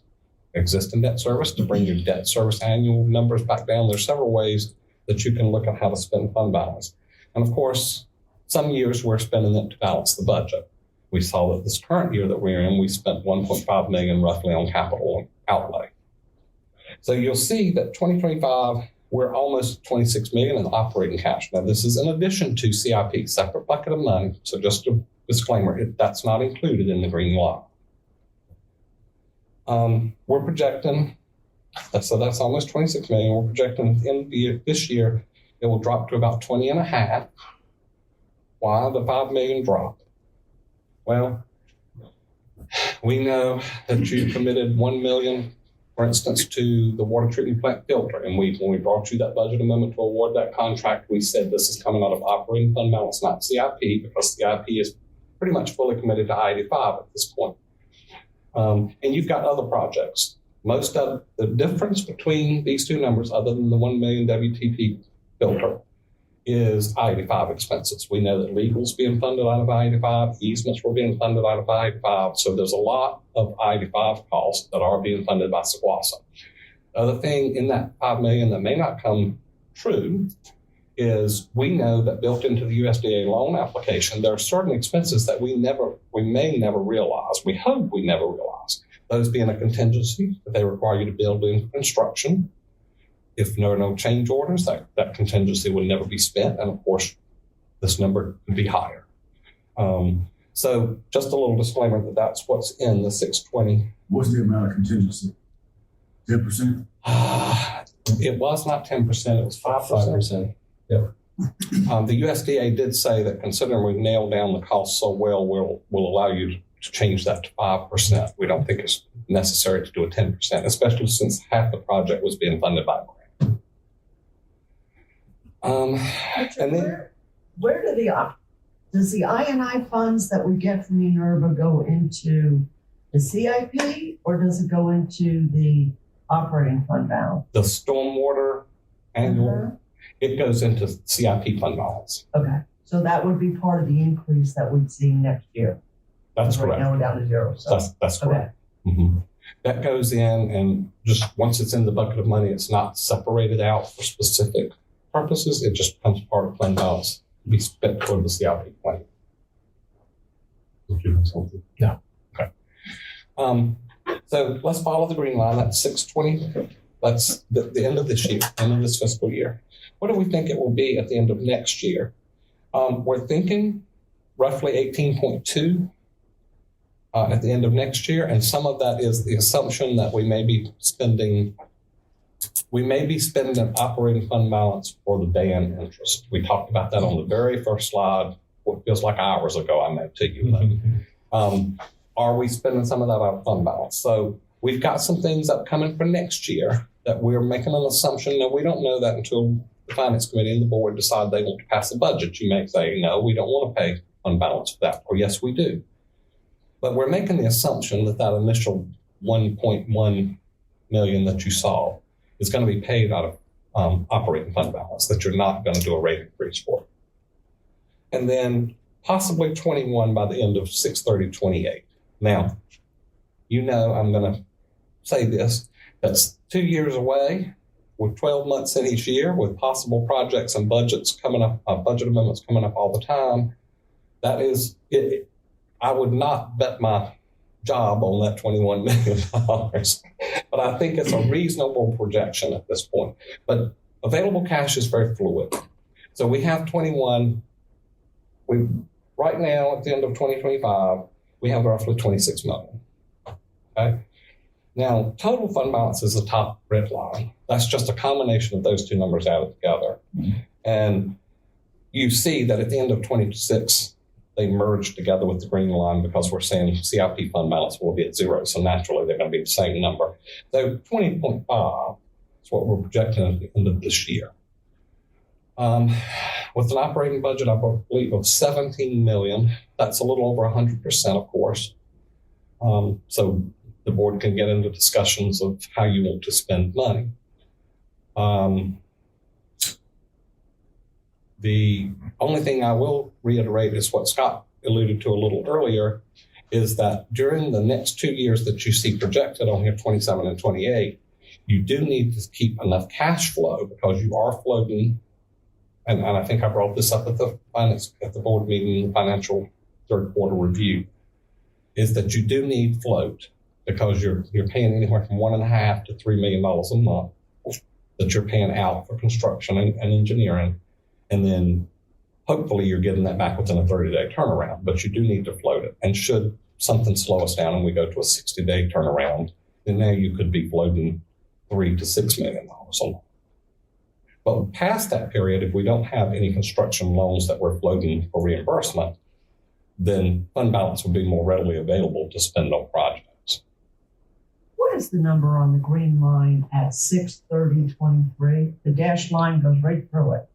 existing debt service, to bring your debt service annual numbers back down. There's several ways that you can look at how to spend fund balance. And of course, some years we're spending it to balance the budget. We saw that this current year that we're in, we spent 1.5 million roughly on capital outlay. So you'll see that 2025, we're almost 26 million in operating cash. Now, this is in addition to CIP, separate bucket of money. So just a disclaimer, that's not included in the green line. We're projecting, so that's almost 26 million. We're projecting in this year, it will drop to about 20 and a half. Why the 5 million drop? Well, we know that you committed 1 million, for instance, to the water treatment plant filter. And when we brought you that budget amendment to award that contract, we said this is coming out of operating fund balance, not CIP, because CIP is pretty much fully committed to I-85 at this point. And you've got other projects. Most of the difference between these two numbers, other than the 1 million WTP filter, is I-85 expenses. We know that legal's being funded out of I-85, easements were being funded out of I-85, so there's a lot of I-85 costs that are being funded by SGWASA. The other thing in that 5 million that may not come true is we know that built into the USDA loan application, there are certain expenses that we may never realize. We hope we never realize. Those being a contingency that they require you to build in construction. if there are no change orders, that contingency would never be spent. And of course, this number could be higher. So just a little disclaimer that that's what's in the 620. What's the amount of contingency? 10%? It was not 10%, it was 5%. 5%. Yep. The USDA did say that considering we've nailed down the cost so well, we'll allow you to change that to 5%. We don't think it's necessary to do a 10%, especially since half the project was being funded by a grant. And then, Where does the I&I funds that we get from Minerva go into the CIP, or does it go into the operating fund balance? the stormwater annual, it goes into CIP fund balance. Okay, so that would be part of the increase that we'd see next year. That's Right correct. now we're down to 0. So That's correct. Mhm. That goes in, and just once it's in the bucket of money, it's not separated out for specific purposes. It just becomes part of fund balance to be spent toward the CIP plan. Would you have something? No. Okay. So let's follow the green line. That's 620. That's the end of this year, end of this fiscal year. What do we think it will be at the end of next year? We're thinking roughly 18.2 at the end of next year, and some of that is the assumption that we may be spending an operating fund balance for the ban interest. We talked about that on the very first slide, what feels like hours ago I made to you. Are we spending some of that out of fund balance? So we've got some things upcoming for next year that we're making an assumption. Now, we don't know that until the Finance Committee and the board decide they want to pass a budget. You may say, no, we don't want to pay fund balance for that, or yes, we do. But we're making the assumption that that initial 1.1 million that you saw is going to be paid out of operating fund balance, that you're not going to do a rate increase for. And then possibly 21 by the end of 6/30/28. Now, you know I'm going to say this, that's 2 years away with 12 months in each year with possible projects and budgets coming up, budget amendments coming up all the time. That is, I would not bet my job on that $21 million. But I think it's a reasonable projection at this point. But available cash is very fluid. So we have 21. Right now, at the end of 2025, we have roughly 26 million. Okay. Now, total fund balance is the top red line. That's just a combination of those two numbers added together. And you see that at the end of 26, they merge together with the green line because we're saying CIP fund balance will be at 0. So naturally, they're going to be the same number. So 20.5 is what we're projecting at the end of this year. With an operating budget, I believe, of 17 million, that's a little over 100%, of course. So the board can get into discussions of how you want to spend money. The only thing I will reiterate is what Scott alluded to a little earlier, is that during the next 2 years that you see projected on here, 27 and 28, you do need to keep enough cash flow because you are floating. And I think I brought this up at the board meeting, the financial third quarter review, is that you do need float because you're paying anywhere from $1.5 to $3 million a month that you're paying out for construction and engineering. And then hopefully you're getting that back within a 30-day turnaround, but you do need to float it. And should something slow us down and we go to a 60-day turnaround, then now you could be floating $3 to $6 million a month. But past that period, if we don't have any construction loans that we're floating for reimbursement, then fund balance would be more readily available to spend on projects. What is the number on the green line at 6/30/23? The dashed line goes right through it.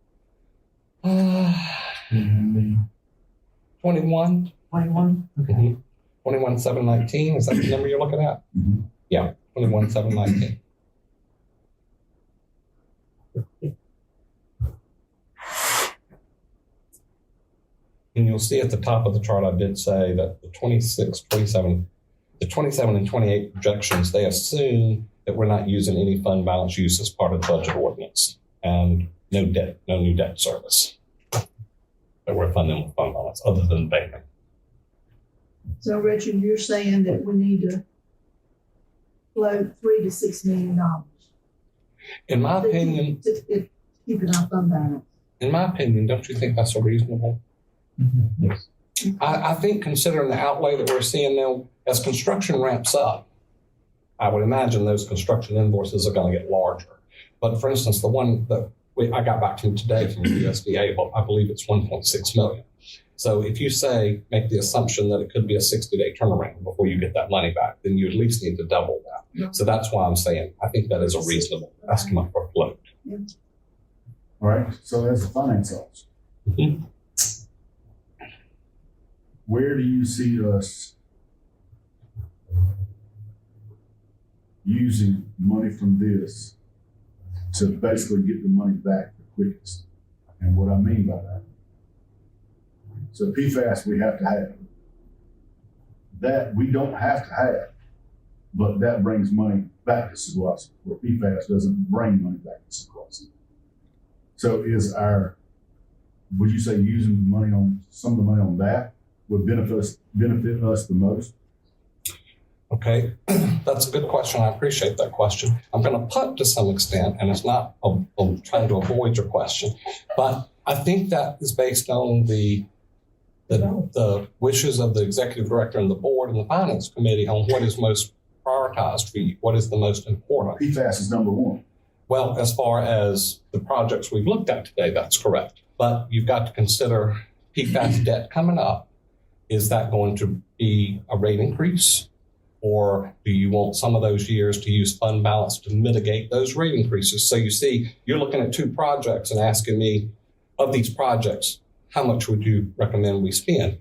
21? 21? Okay. 21,719, is that the number you're looking at? Mm-hmm. Yeah, 21,719. And you'll see at the top of the chart, I did say that the 27 and 28 projections, they assume that we're not using any fund balance use as part of the budget ordinance and no new debt service that we're funding with fund balance other than banking. So Richard, you're saying that we need to float $3 to $6 million. In my opinion, Keeping our fund balance. don't you think that's a reasonable? Yes. I think considering the outlay that we're seeing now, as construction ramps up, I would imagine those construction invoices are going to get larger. But for instance, the one that I got back from today from the USDA, I believe it's 1.6 million. So if you make the assumption that it could be a 60-day turnaround before you get that money back, then you at least need to double that. Yeah. So that's why I'm saying I think that is a reasonable estimate for float. All right, so as a finance officer, Mhm. where do you see us using money from this to basically get the money back the quickest? And what I mean by that, so PFAS we have to have. That we don't have to have, but that brings money back to SGWASA, where PFAS doesn't bring money back to SGWASA. So would you say using some of the money on that would benefit us the most? Okay, that's a good question. I appreciate that question. I'm going to punt to some extent, and it's not I'm trying to avoid your question, but I think that is based on the wishes of the executive director and the board and the finance committee on what is most prioritized for you, what is the most important. PFAS is number one. Well, as far as the projects we've looked at today, that's correct. But you've got to consider PFAS debt coming up. Is that going to be a rate increase? Or do you want some of those years to use fund balance to mitigate those rate increases? So you see, you're looking at two projects and asking me, of these projects, how much would you recommend we spend?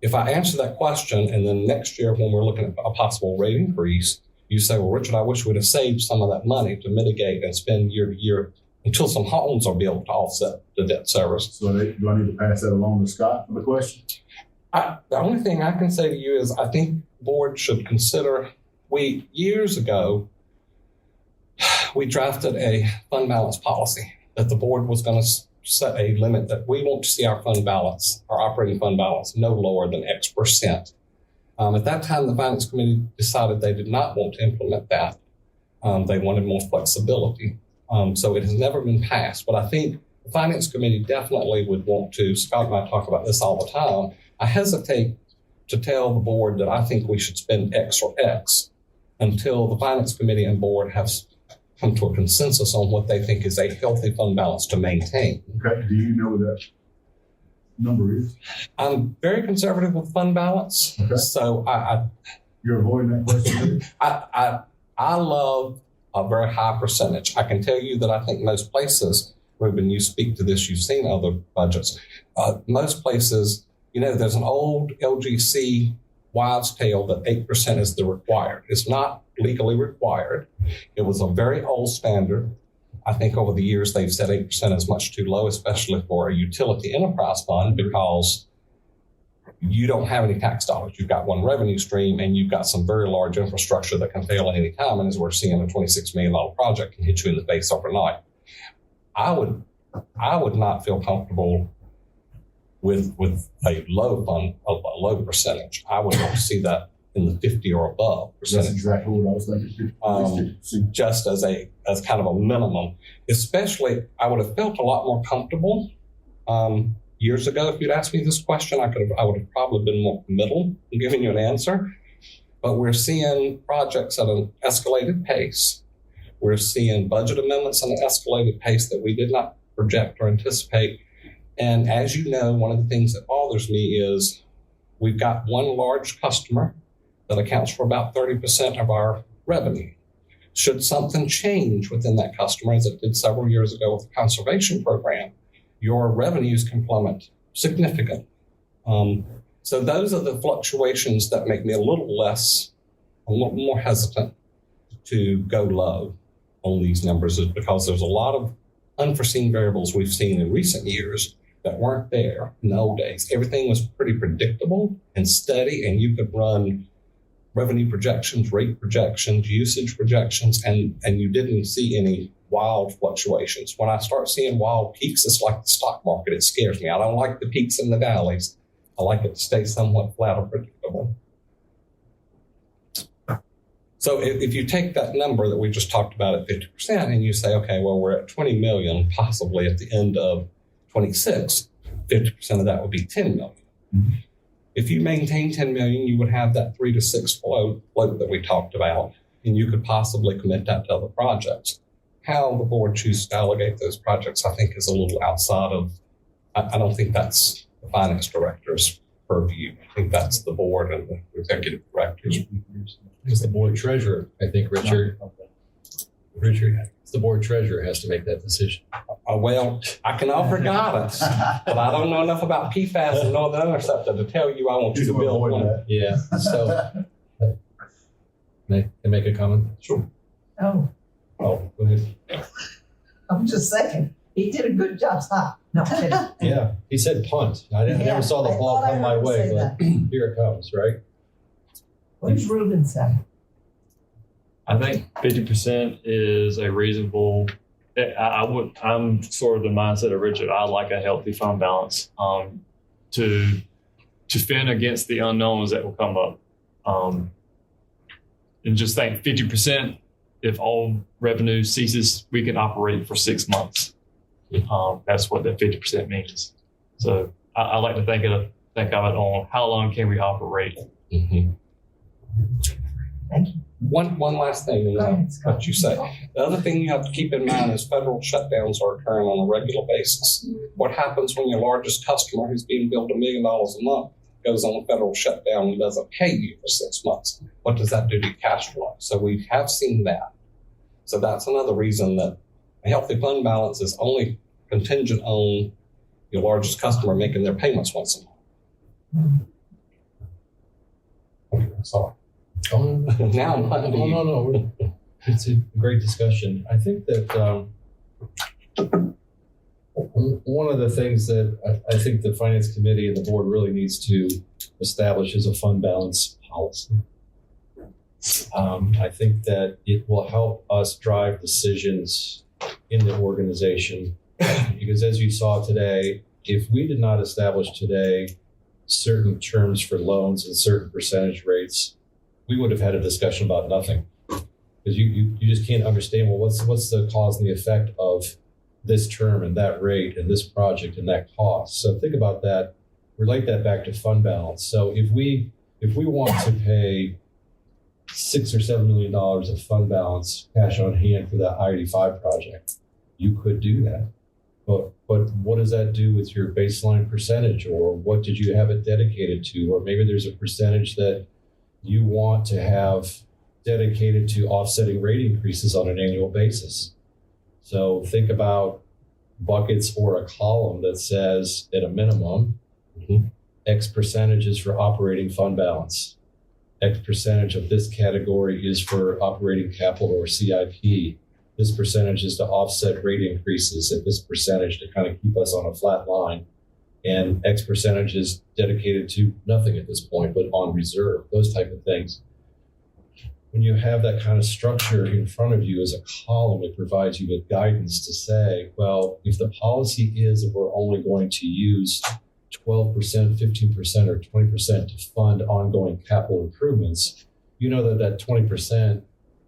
If I answer that question, and then next year when we're looking at a possible rate increase, you say, well, Richard, I wish we'd have saved some of that money to mitigate and spend year to year until some homes are built to offset the debt service. So do I need to pass that along to Scott for the question? The only thing I can say to you is I think the board should consider, years ago, we drafted a fund balance policy that the board was going to set a limit that we want to see our fund balance, our operating fund balance, no lower than X percent. At that time, the finance committee decided they did not want to implement that. They wanted more flexibility. So it has never been passed. But I think the finance committee definitely would want to, Scott and I talk about this all the time. I hesitate to tell the board that I think we should spend X or X until the finance committee and board have come to a consensus on what they think is a healthy fund balance to maintain. Okay, do you know what that number is? I'm very conservative with fund balance. Okay. So You're avoiding that question? I love a very high percentage. I can tell you that I think most places, Ruben, you speak to this, you've seen other budgets. Most places, there's an old LGC wives' tale that 8% is the required. It's not legally required. It was a very old standard. I think over the years they've said 8% is much too low, especially for a utility enterprise fund, because you don't have any tax dollars. You've got one revenue stream and you've got some very large infrastructure that can fail at any time. And as we're seeing, a $26 million project can hit you in the face overnight. I would not feel comfortable with a low percentage. I would want to see that in the 50 or above percentage. That's exactly what I was thinking. Just as kind of a minimum. Especially, I would have felt a lot more comfortable years ago. If you'd asked me this question, I would have probably been more committal in giving you an answer. But we're seeing projects at an escalated pace. We're seeing budget amendments at an escalated pace that we did not project or anticipate. And as you know, one of the things that bothers me is we've got one large customer that accounts for about 30% of our revenue. Should something change within that customer, as it did several years ago with the conservation program, your revenues can plummet significantly. So those are the fluctuations that make me a little more hesitant to go low on these numbers, is because there's a lot of unforeseen variables we've seen in recent years that weren't there in the old days. Everything was pretty predictable and steady, and you could run revenue projections, rate projections, usage projections, and you didn't see any wild fluctuations. When I start seeing wild peaks, it's like the stock market. It scares me. I don't like the peaks and the valleys. I like it to stay somewhat flat or predictable. So if you take that number that we just talked about at 50% and you say, okay, well, we're at 20 million, possibly at the end of 26, 50% of that would be 10 million. Mhm. If you maintain 10 million, you would have that 3 to 6 float that we talked about, and you could possibly commit that to other projects. How the board chooses to allocate those projects, I think, is a little outside of, I don't think that's the finance director's purview. I think that's the board and the executive directors. It's the board treasurer, I think, Richard. It's the board treasurer has to make that decision. Well, I can offer guidance, but I don't know enough about PFAS and Northern Interceptor to tell you I want you to build one. Yeah, so, can I make a comment? Sure. Oh, Oh, go ahead. I'm just saying, he did a good job. Stop. No, I'm kidding. Yeah, he said punt. I Yeah, never saw the I ball thought I come my heard him way, say but here it comes, right? What does Ruben say? I think 50% is a reasonable. I'm sort of the mindset of Richard. I like a healthy fund balance to fend against the unknowns that will come up, and just think 50%. If all revenue ceases, we can operate for 6 months. That's what that 50% means. So I like to think of it on how long can we operate. Mm-hmm. Thank you. One last thing, and Go ahead, Scott. what you say. The other thing you have to keep in mind is federal shutdowns are occurring on a regular basis. What happens when your largest customer, who's being billed $1 million a month, goes on a federal shutdown and doesn't pay you for 6 months? What does that do to cash flow? So we have seen that. So that's another reason that a healthy fund balance is only contingent on your largest customer making their payments once a month. Sorry. Oh, Now I'm hunting you. no. It's a great discussion. I think that one of the things that I think the finance committee and the board really needs to establish is a fund balance policy. I think that it will help us drive decisions in the organization, because as you saw today, if we did not establish today certain terms for loans and certain percentage rates, we would have had a discussion about nothing. Because you just can't understand, well, what's the cause and the effect of this term and that rate and this project and that cost. So think about that, relate that back to fund balance. So if we want to pay $6 or $7 million of fund balance cash on hand for that I-85 project, you could do that. But what does that do with your baseline percentage, or what did you have it dedicated to? Or maybe there's a percentage that you want to have dedicated to offsetting rate increases on an annual basis. So think about buckets or a column that says at a minimum, X percentage is for operating fund balance. X percentage of this category is for operating capital or CIP. This percentage is to offset rate increases, and this percentage to kind of keep us on a flat line. And X percentage is dedicated to nothing at this point, but on reserve, those type of things. When you have that kind of structure in front of you as a column, it provides you with guidance to say, well, if the policy is that we're only going to use 12%, 15%, or 20% to fund ongoing capital improvements, you know that 20%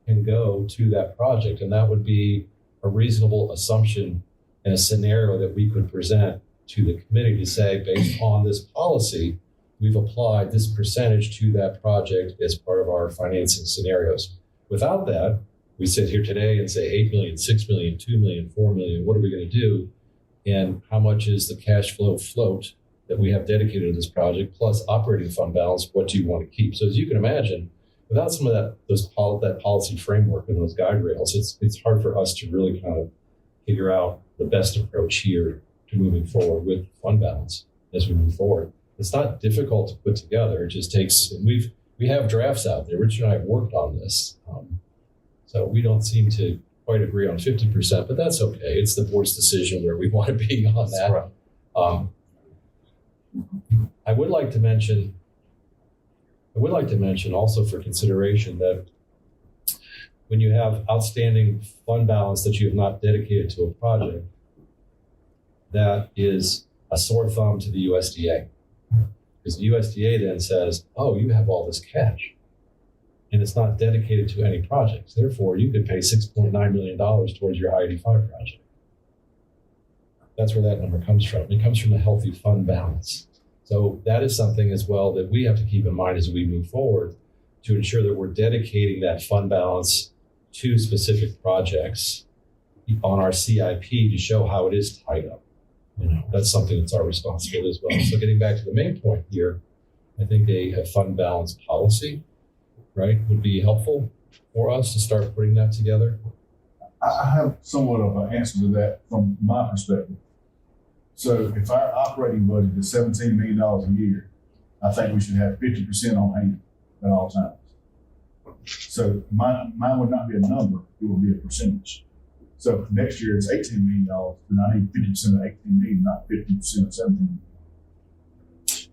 can go to that project. And that would be a reasonable assumption and a scenario that we could present to the committee to say, based on this policy, we've applied this percentage to that project as part of our financing scenarios. Without that, we sit here today and say 8 million, 6 million, 2 million, 4 million, what are we going to do? And how much is the cash flow float that we have dedicated to this project, plus operating fund balance, what do you want to keep? So as you can imagine, without some of that policy framework and those guide rails, it's hard for us to really kind of figure out the best approach here to moving forward with fund balance as we move forward. It's not difficult to put together. It just takes, and we have drafts out there. Richard and I have worked on this. So we don't seem to quite agree on 50%, but that's okay. It's the board's decision where we want to be on that. Right. I would like to mention also for consideration that when you have outstanding fund balance that you have not dedicated to a project, that is a sore thumb to the USDA. Because the USDA then says, oh, you have all this cash. and it's not dedicated to any projects. Therefore, you could pay $6.9 million towards your I-85 project. That's where that number comes from. It comes from a healthy fund balance. So that is something as well that we have to keep in mind as we move forward to ensure that we're dedicating that fund balance to specific projects on our CIP to show how it is tied up. That's something that's our responsibility as well. So getting back to the main point here, I think a fund balance policy, right, would be helpful for us to start putting that together. I have somewhat of an answer to that from my perspective. So if our operating budget is $17 million a year, I think we should have 50% on hand at all times. So mine would not be a number, it would be a percentage. So if next year it's $18 million, then I need 50% of 18 million, not 50% of 17 million.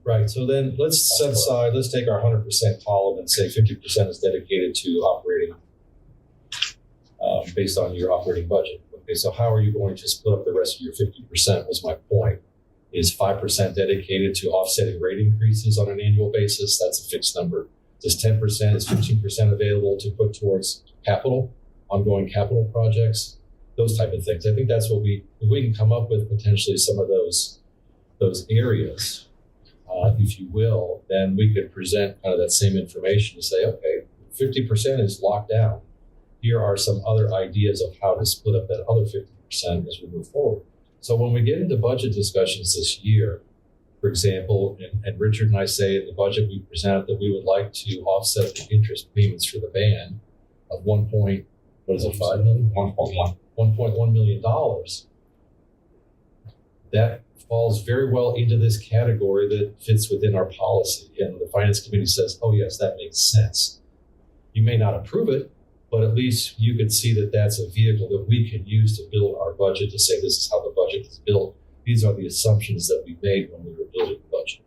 Right. So then let's set aside, let's take our 100% column and say 50% is dedicated to operating based on your operating budget. Okay, so how are you going to split up the rest of your 50% was my point. Is 5% dedicated to offsetting rate increases on an annual basis? That's a fixed number. Is 10%, is 15% available to put towards capital, ongoing capital projects, those type of things. I think that's what we can come up with potentially some of those areas, if you will, then we could present kind of that same information to say, okay, 50% is locked down. Here are some other ideas of how to split up that other 50% as we move forward. So when we get into budget discussions this year, for example, and Richard and I say in the budget we present that we would like to offset the interest payments for the band of $1.5 million? $1.1 million. That falls very well into this category that fits within our policy. And the Finance Committee says, oh yes, that makes sense. You may not approve it, but at least you could see that that's a vehicle that we can use to build our budget, to say this is how the budget is built. These are the assumptions that we made when we were building the budget.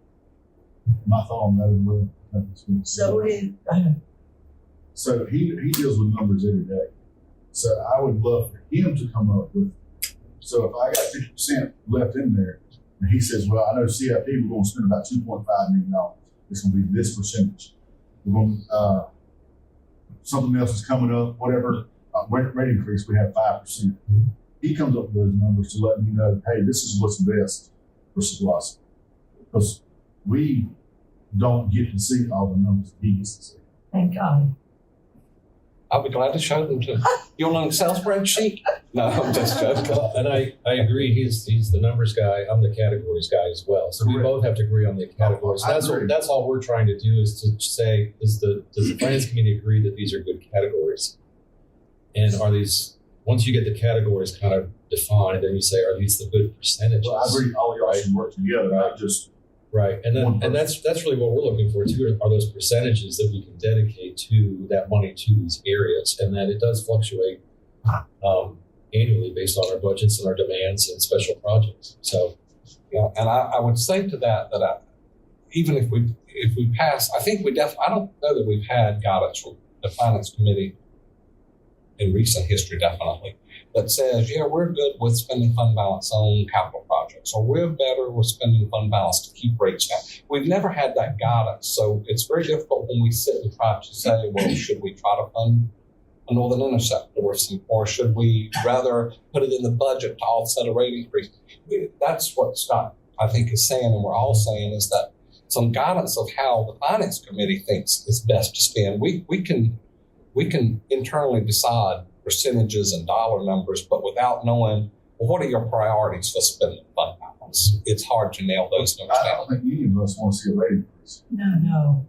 My thought on that is so he deals with numbers every day. So I would love for him to come up with, so if I got 50% left in there, and he says, well, I know CIP, we're going to spend about $2.5 million. It's going to be this percentage. We're going to, something else is coming up, whatever, rate increase, we have 5%. He comes up with those numbers to let me know, hey, this is what's best for SGWASA. Because we don't get to see all the numbers that he gets to see. Thank God. I'll be glad to show them to you on an Excel spreadsheet. No, I'm just joking. And I agree, he's the numbers guy, I'm the categories guy as well. So we both have to agree on the categories. That's all we're trying to do is to say, does the Finance Committee agree that these are good categories? And are these, once you get the categories kind of defined, then you say, are these the good percentages? Well, I agree, all of y'all should work together, not just. Right, and that's really what we're looking for too, are those percentages that we can dedicate to that money to these areas, and then it does fluctuate annually based on our budgets and our demands and special projects. So, yeah, and I would say to that even if we pass, I think I don't know that we've had guidance from the Finance Committee in recent history, definitely, that says, yeah, we're good with spending fund balance on capital projects, or we're better with spending fund balance to keep rates down. We've never had that guidance. So it's very difficult when we sit and try to say, well, should we try to fund a Northern Interceptor or should we rather put it in the budget to offset a rate increase? That's what Scott, I think, is saying, and we're all saying, is that some guidance of how the Finance Committee thinks is best to spend. We can internally decide percentages and dollar numbers, but without knowing, well, what are your priorities for spending fund balance? It's hard to nail those numbers I down. don't think any of us want to see a rate increase. No.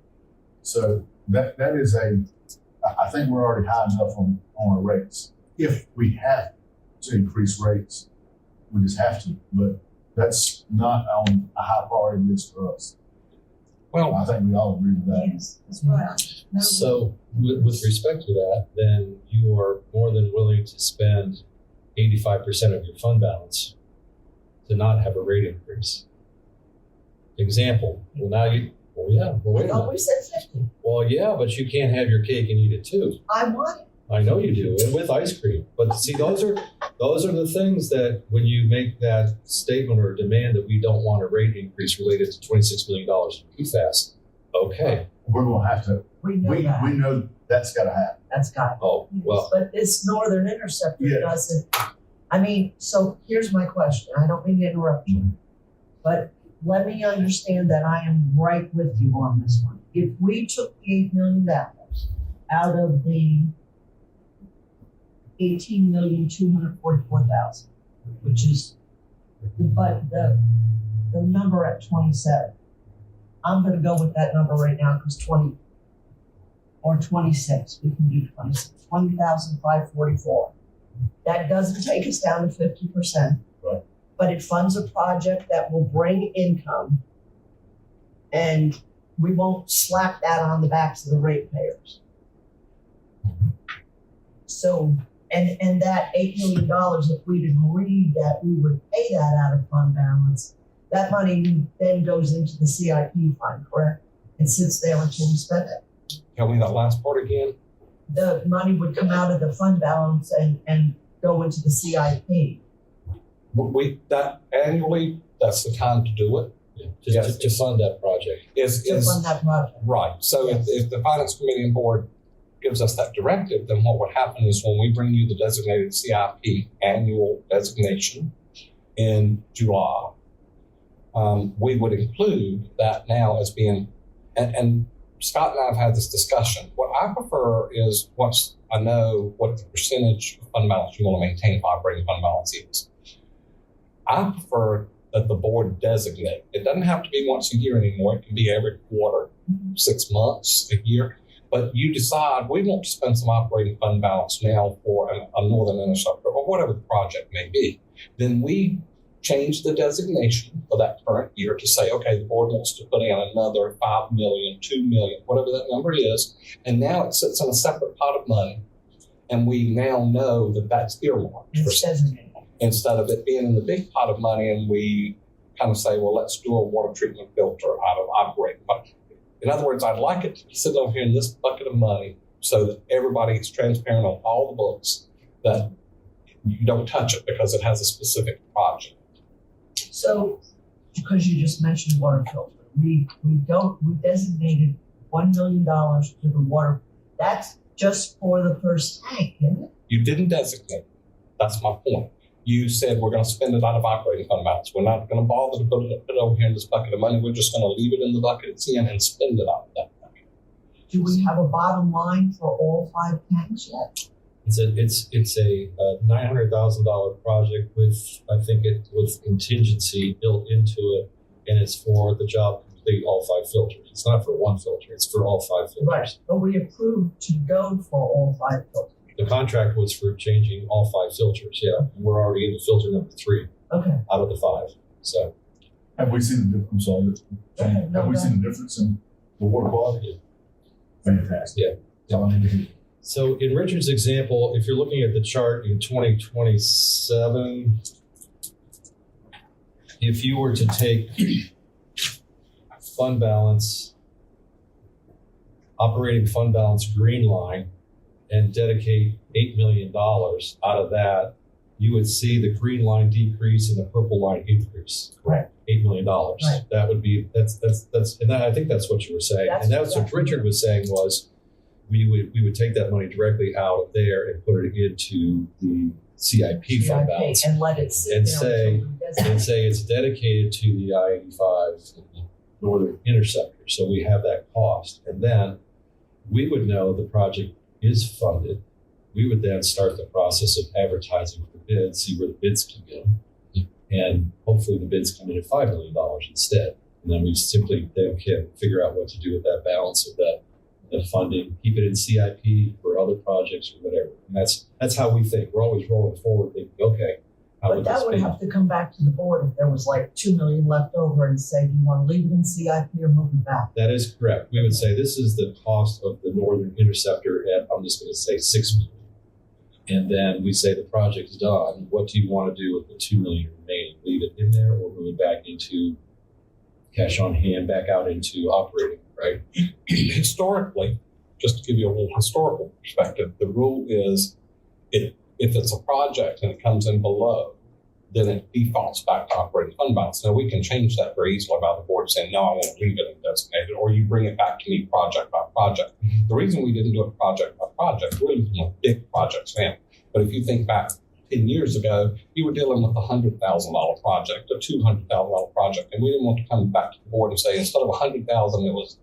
So that is I think we're already high enough on our rates. If we have to increase rates, we just have to, but that's not on a high priority list for us. Well, I think we all agree with that. Yes, that's right. No, so with respect to that, then you are more than willing to spend 85% of your fund balance to not have a rate increase. Example, wait a minute. we said 50. Well, yeah, but you can't have your cake and eat it too. I want it. I know you do, and with ice cream. But see, those are the things that when you make that statement or demand that we don't want a rate increase related to $26 million in PFAS, okay, We're gonna have to, We know we that. know that's gotta happen. That's got Oh, well, But this Northern Interceptor Yeah. doesn't, I mean, so here's my question. I don't mean to interrupt you. But let me understand that I am right with you on this one. If we took the $8 million out of the 18,244,000, which is the number at 27. I'm gonna go with that number right now because 20 or 26, we can do 26, 20,544. That doesn't take us down to 50%. Right. But it funds a project that will bring income, and we won't slap that on the backs of the ratepayers. So, and that $8 million, if we'd agreed that we would pay that out of fund balance, that money then goes into the CIP fund, correct? And sits there until we spend it. Tell me that last part again. The money would come out of the fund balance and go into the CIP. That annually, that's the time to do it. just to fund that project. To fund that project. Right. So if the finance committee and board gives us that directive, then what would happen is when we bring you the designated CIP annual designation in July, we would include that now as being, and Scott and I have had this discussion. What I prefer is once I know what the percentage of fund balance you want to maintain for operating fund balance is, I prefer that the board designate. It doesn't have to be once a year anymore. It can be every quarter, 6 months, a year. But you decide we want to spend some operating fund balance now for a Northern Interceptor or whatever the project may be. Then we change the designation for that current year to say, okay, the board wants to put in another 5 million, 2 million, whatever that number is. And now it sits in a separate pot of money. And we now know that that's earmarked for It's designated. instead of it being in the big pot of money and we kind of say, well, let's do a water treatment filter out of operating budget. In other words, I'd like it to be sitting over here in this bucket of money so that everybody is transparent on all the books, that you don't touch it because it has a specific project. So, because you just mentioned water filter, we designated $1 million to the water. That's just for the first tank, isn't it? You didn't designate. That's my point. You said we're going to spend it out of operating fund balance. We're not going to bother to put it over here in this bucket of money. We're just going to leave it in the bucket it's in and spend it out of that bucket. Do we have a bottom line for all 5 tanks yet? It's a $900,000 project with, I think with contingency built into it, and it's for the job to complete all 5 filters. It's not for one filter, it's for all 5 filters. Right, but we approved to go for all 5 filters. The contract was for changing all 5 filters, yeah. And we're already into filter number 3 Okay. out of the 5. So Have we seen the difference? I'm sorry. Have we seen the difference in the water quality? Fantastic. Yeah. That's all I need to hear. So in Richard's example, if you're looking at the chart in 2027, if you were to take fund balance, operating fund balance green line, and dedicate $8 million out of that, you would see the green line decrease and the purple line increase. Correct. $8 million. Right. That would be, that's, and I think that's what you were saying. That's And that's what exactly Richard was saying was, we would take that money directly out of there and put it into the CIP fund balance And let it sit And there say- until we designate. and say it's dedicated to the I-85 Northern Interceptor. So we have that cost. And then we would know the project is funded. We would then start the process of advertising for bids, see where the bids come in. And hopefully the bids come in at $5 million instead. And then we simply then can figure out what to do with that balance of that funding, keep it in CIP for other projects or whatever. And that's how we think. We're always rolling forward thinking, okay, how But would that this would be? have to come back to the board if there was like $2 million left over and say, do you want to leave it in CIP or move it back? That is correct. We would say this is the cost of the Northern Interceptor at, I'm just going to say $6 million. And then we say the project's done. What do you want to do with the $2 million remaining? Leave it in there or move it back into cash on hand, back out into operating, right? Historically, just to give you a little historical perspective, the rule is if it's a project and it comes in below then it defaults back to operating fund balance. Now, we can change that very easily by the board saying, no, I won't leave it in designated, or you bring it back to me project by project. The reason we didn't do it project by project, we're looking at big projects now. But if you think back 10 years ago, you were dealing with a $100,000 project, a $200,000 project, and we didn't want to come back to the board and say, instead of $100,000, it was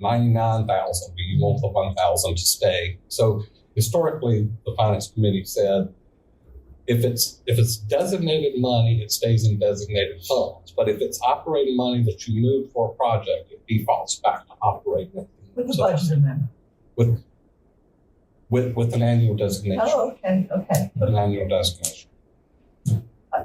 $99,000. Do you want the $1,000 to stay? So historically, the Finance Committee said, if it's designated money, it stays in designated funds. But if it's operating money that you move for a project, it defaults back to operating. With the budget amendment. With an annual designation. Oh, okay. With an annual designation.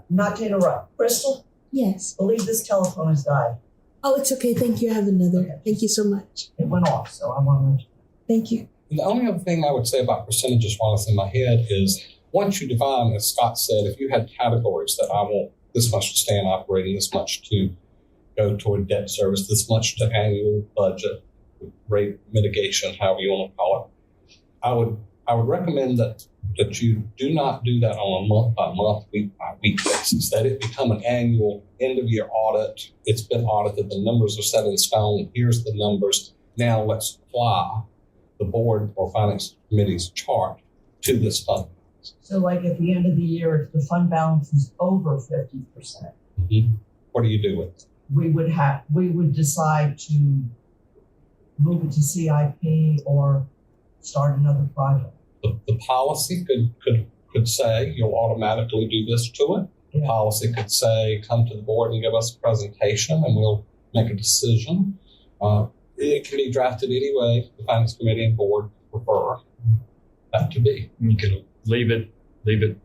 Not to interrupt. Crystal, Yes. believe this telephone has died. Oh, it's okay. Thank you. I have another. Okay. Thank you so much. It went off, so I want to. Thank you. And the only other thing I would say about percentages while it's in my head is once you define, as Scott said, if you had categories that I want this much to stay in operating, this much to go toward debt service, this much to annual budget, rate mitigation, however you want to call it, I would recommend that you do not do that on a month by month, week by week basis, that it become an annual end of year audit. It's been audited. The numbers are set in stone. Here's the numbers. Now let's apply the board or finance committee's chart to this fund. So like at the end of the year, if the fund balance is over 50%, What do you do with it? we would decide to move it to CIP or start another project. The policy could say you'll automatically do this to it. The Yeah. policy could say come to the board and give us a presentation and we'll make a decision. It can be drafted any way the finance committee and board prefer that to be. You can leave it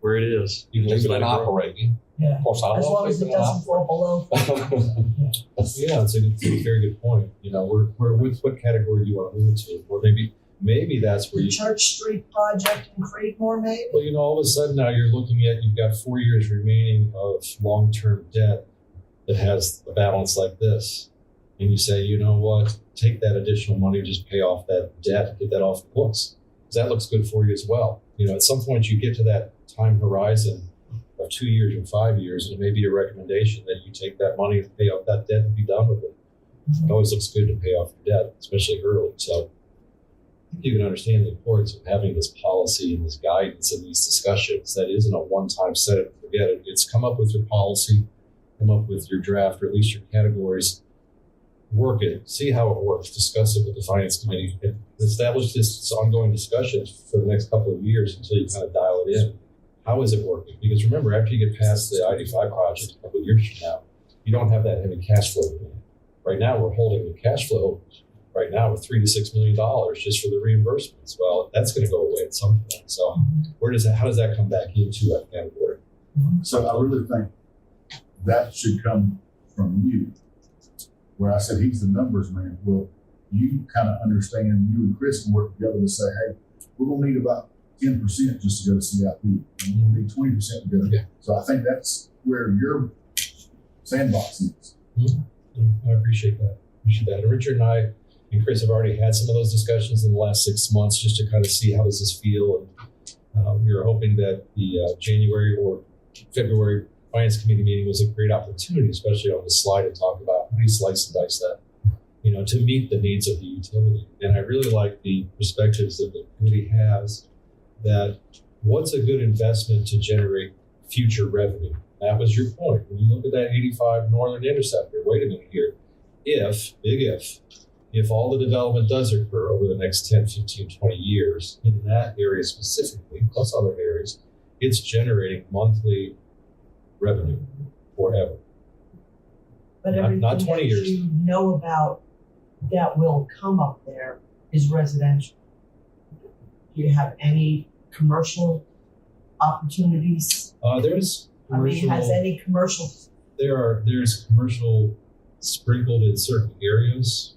where it is. You can leave Just it let in grow. operating. Yeah. Of course, I As love long as it leaving it doesn't fall below. Yeah, it's a very good point. You know, we're with what category do you want to move it to? Or maybe that's where The you, Church Street project in Creedmoor, maybe? well, you know, all of a sudden now you've got 4 years remaining of long-term debt that has a balance like this. And you say, you know what, take that additional money, just pay off that debt, get that off the books. Because that looks good for you as well. You know, at some point you get to that time horizon of 2 years or 5 years, and it may be a recommendation that you take that money and pay off that debt and be done with it. It always looks good to pay off your debt, especially early. So I think you can understand the importance of having this policy and this guidance and these discussions. That isn't a one-time set it and forget it. It's come up with your policy, come up with your draft, or at least your categories, work it, see how it works, discuss it with the finance committee, and establish this ongoing discussion for the next couple of years until you kind of dial it in. How is it working? Because remember, after you get past the ID5 project a couple of years from now, you don't have that heavy cash flow demand. Right now, we're holding the cash flow right now with $3 to $6 million just for the reimbursements. Well, that's going to go away at some point. So how does that come back into that category? So I really think that should come from you. Where I said he's the numbers man. Well, you kind of understand, you and Chris can work together to say, hey, we're going to need about 10% just to go to CIP. And we're going to need 20% to go. Yeah. So I think that's where your sandbox is. I appreciate that. And Richard and I and Chris have already had some of those discussions in the last 6 months just to kind of see how does this feel. And we were hoping that the January or February Finance Committee meeting was a great opportunity, especially on the slide, to talk about how do you slice and dice that, you know, to meet the needs of the utility. And I really like the perspectives that the committee has that what's a good investment to generate future revenue. That was your point. When you look at that 85 Northern Interceptor, wait a minute here. If all the development does occur over the next 10, 15, 20 years in that area specifically, plus other areas, it's generating monthly revenue forever. But Not everything 20 that years. you know about that will come up there is residential. Do you have any commercial opportunities? There's I mean, commercial. has any commercial? There's commercial sprinkled in certain areas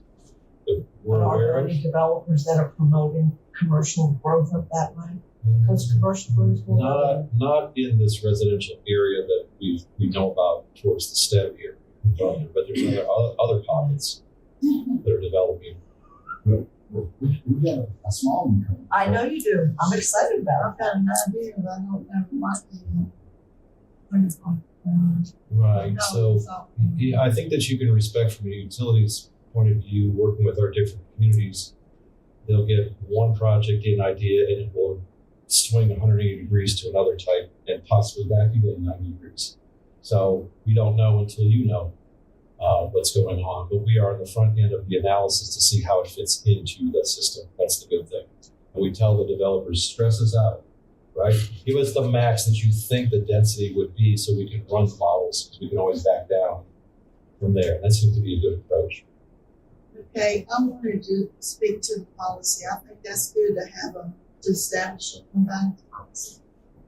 that we're Are aware there of. any developers that are promoting commercial growth up that way? Because commercial growth will. Not in this residential area that we know about towards the STEM here, but there's other pockets that are developing. We've got a small one coming. I know you do. I'm excited about I've got an idea, but I don't know if it might be. Right, No, so, yeah, I think that you can respect from a utilities point of view, working with our different communities, they'll get one project in idea and it will swing 180 degrees to another type and possibly back again 90 degrees. So we don't know until you know what's going on, but we are on the front end of the analysis to see how it fits into the system. That's the good thing. And we tell the developers, stress us out, right? Give us the max that you think the density would be so we can run the models, because we can always back down from there. That seems to be a good approach. Okay, I wanted to speak to the policy. I think that's good to have to establish a combined policy.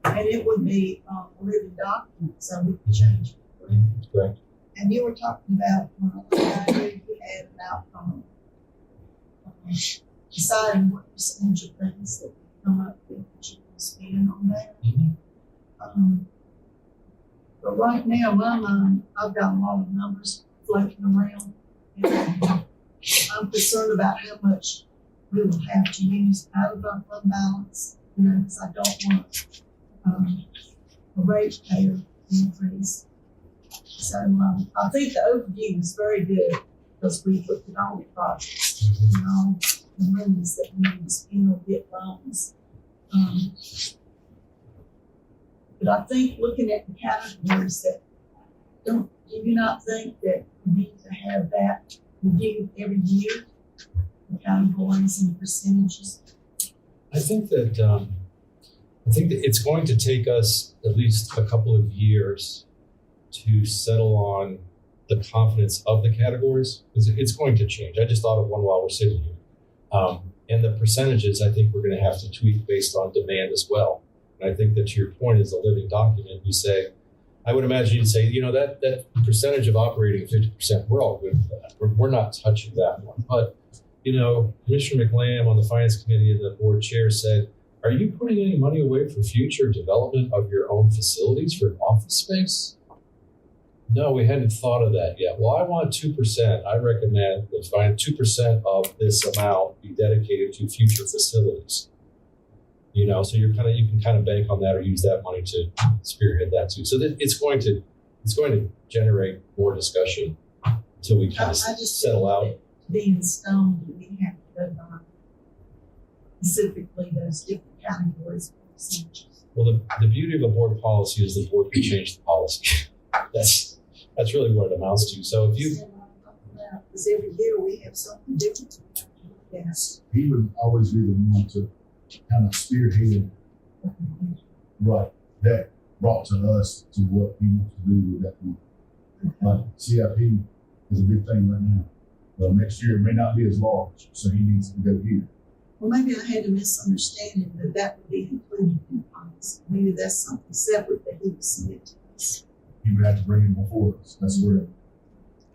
And it would be a living document, so we can change it. Correct? Correct. And you were talking about, I knew you had an outcome, deciding what percentage of things that come up that you should spend on that. But right now, my mind, I've got a lot of numbers floating around. And I'm concerned about how much we will have to use out of our fund balance, because I don't want a ratepayer increase. So I think the overview is very good because we looked at all the projects and all the monies that we need to spend or get loans. But I think looking at the categories that do you not think that we need to have that reviewed every year? The categories and percentages. I think that it's going to take us at least a couple of years to settle on the confidence of the categories. It's going to change. I just thought of one while we're sitting here. And the percentages, I think we're going to have to tweak based on demand as well. And I think that to your point is a living document. You say, I would imagine you'd say, that percentage of operating 50%, we're all good for that. We're not touching that one. But, Commissioner McLam on the Finance Committee and the board chair said, are you putting any money away for future development of your own facilities for office space? No, we hadn't thought of that yet. Well, I want 2%. I recommend that 2% of this amount be dedicated to future facilities. So you can kind of bank on that or use that money to spearhead that too. So that it's going to generate more discussion until we kind of settle out. Being stoned, we have to go on specifically those different categories of percentages. Well, the beauty of a board policy is the board can change the policy. That's really what it amounts to. So if you, because every year we have something different. Yes. He would always be the one to kind of spearhead, right, that brought to us to what he wants to do with that one. Like CIP is a big thing right now. Well, next year it may not be as large, so he needs to go here. Well, maybe I had a misunderstanding that would be included in the policy. Maybe that's something separate that he would submit to us. He would have to bring it before us. That's correct.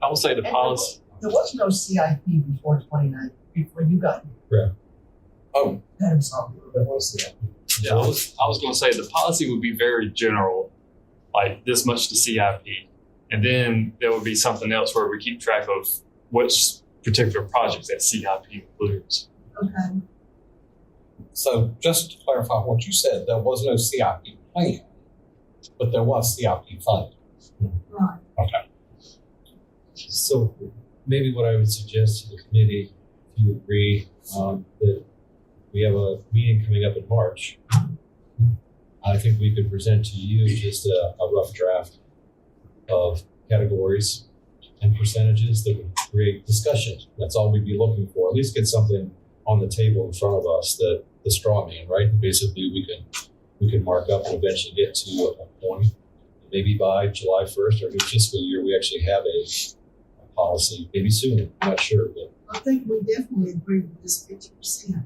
I will say the policy. There was no CIP before 29, before you got here. Correct. Oh, I'm sorry. There was CIP. Yeah, I was going to say the policy would be very general, like this much to CIP, and then there would be something else where we keep track of which particular projects that CIP includes. Okay. So just to clarify what you said, there was no CIP plan, but there was CIP funding. Right. Okay. so maybe what I would suggest to the committee, if you agree, that we have a meeting coming up in March. I think we could present to you just a rough draft of categories and percentages that would create discussion. That's all we'd be looking for. At least get something on the table in front of us, that the straw man, right? Basically, we can mark up and eventually get to a point. Maybe by July 1st, our new fiscal year, we actually have a policy. Maybe sooner, I'm not sure, but I think we definitely agree with this 50%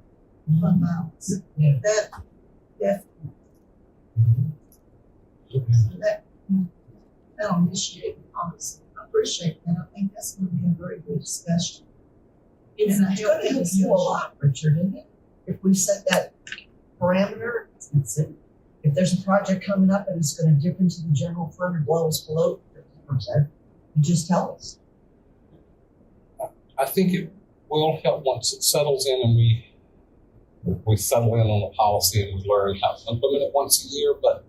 fund balance. Yeah. That definitely. okay. So that'll initiate the policy. I appreciate that. I think that's going to be a very good discussion. It's And I going to help you a lot, Richard, isn't it? If we set that parameter, if there's a project coming up and it's going to dip into the general fund or blow us below 50%, you just tell us. I think it will help once it settles in and we settle in on the policy and we learn how to implement it once a year. But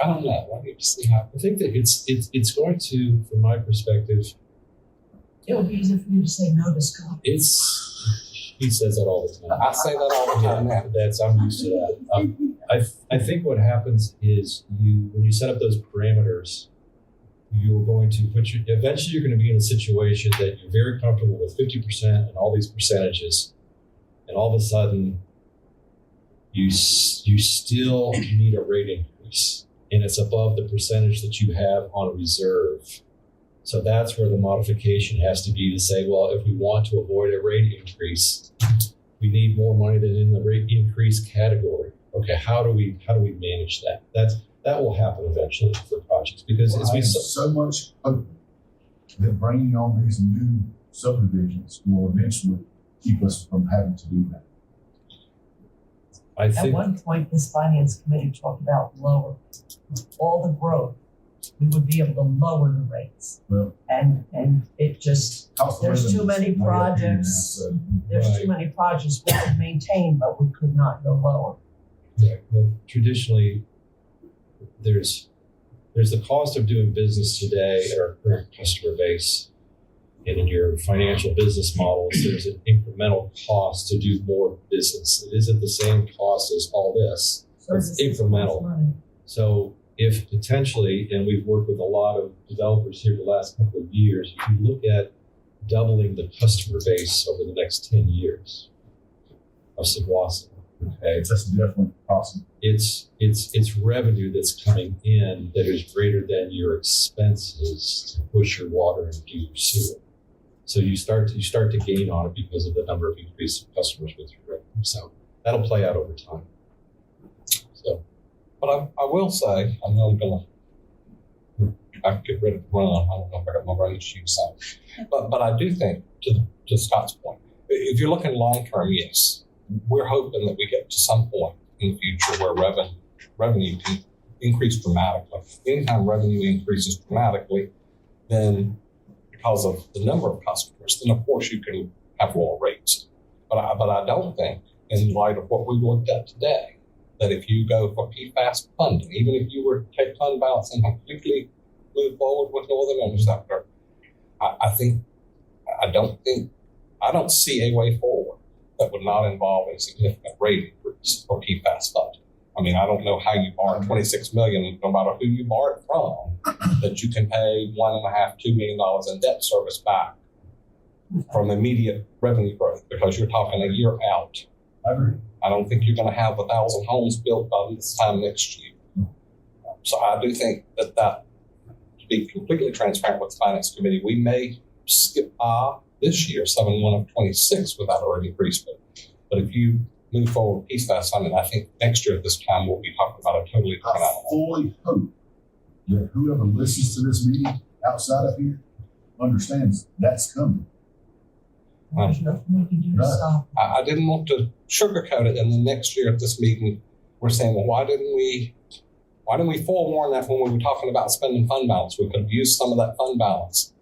I don't know. I need to see how. I think that it's going to, from my perspective, It would be easier for you to say no to Scott. he says that all the time. I say that all the time now. I'm used to that. I think what happens is when you set up those parameters, you're going to eventually you're going to be in a situation that you're very comfortable with 50% and all these percentages, and all of a sudden you still need a rate increase, and it's above the percentage that you have on reserve. So that's where the modification has to be to say, well, if we want to avoid a rate increase, we need more money than in the rate increase category. Okay, how do we manage that? That will happen eventually for projects because Well, I have so much hope that bringing on these new subdivisions will eventually keep us from having to do that. I At think one point, this finance committee talked about lower all the growth. We would be able to lower the rates. Well, And it just, cost of There's living too many is way up here now, projects. so- there's Right. too many projects we could maintain, but we could not go lower. yeah, well, traditionally there's the cost of doing business today at our current customer base. And in your financial business models, there's an incremental cost to do more business. It isn't the same cost as all this. So It's this is incremental. money. So if potentially, and we've worked with a lot of developers here the last couple of years, if you look at doubling the customer base over the next 10 years of SGWASA, okay, That's definitely possible. it's revenue that's coming in that is greater than your expenses to push your water and do your sewer. So you start to gain on it because of the number of increased customers with your revenue. So that'll play out over time. So But I will say, I know I'm gonna, I can get rid of the run. I don't know if I got my running shoes on. But I do think, to Scott's point, if you're looking long term, yes, we're hoping that we get to some point in the future where revenue can increase dramatically. Anytime revenue increases dramatically, then because of the number of customers, then of course you can have lower rates. But I don't think, in light of what we looked at today, that if you go for PFAS funding, even if you were to take fund balance and completely move forward with Northern Interceptor, I don't see a way forward that would not involve a significant rate increase for PFAS funding. I mean, I don't know how you borrow $26 million, no matter who you borrow it from, that you can pay $1.5, $2 million in debt service back from immediate revenue growth, because you're talking a year out. I agree. I don't think you're going to have 1,000 homes built by this time next year. So I do think that to be completely transparent with the Finance Committee, we may skip this year, 7/1 of 26, without a rate increase. But if you move forward with PFAS funding, I think next year at this time we'll be talking about a totally different I animal. fully hope that whoever listens to this meeting outside of here understands that's coming. There's nothing we can do to Right. stop it. I didn't want to sugarcoat it, and then next year at this meeting, we're saying, well, why didn't we forewarn that when we were talking about spending fund balance? We could have used some of that fund balance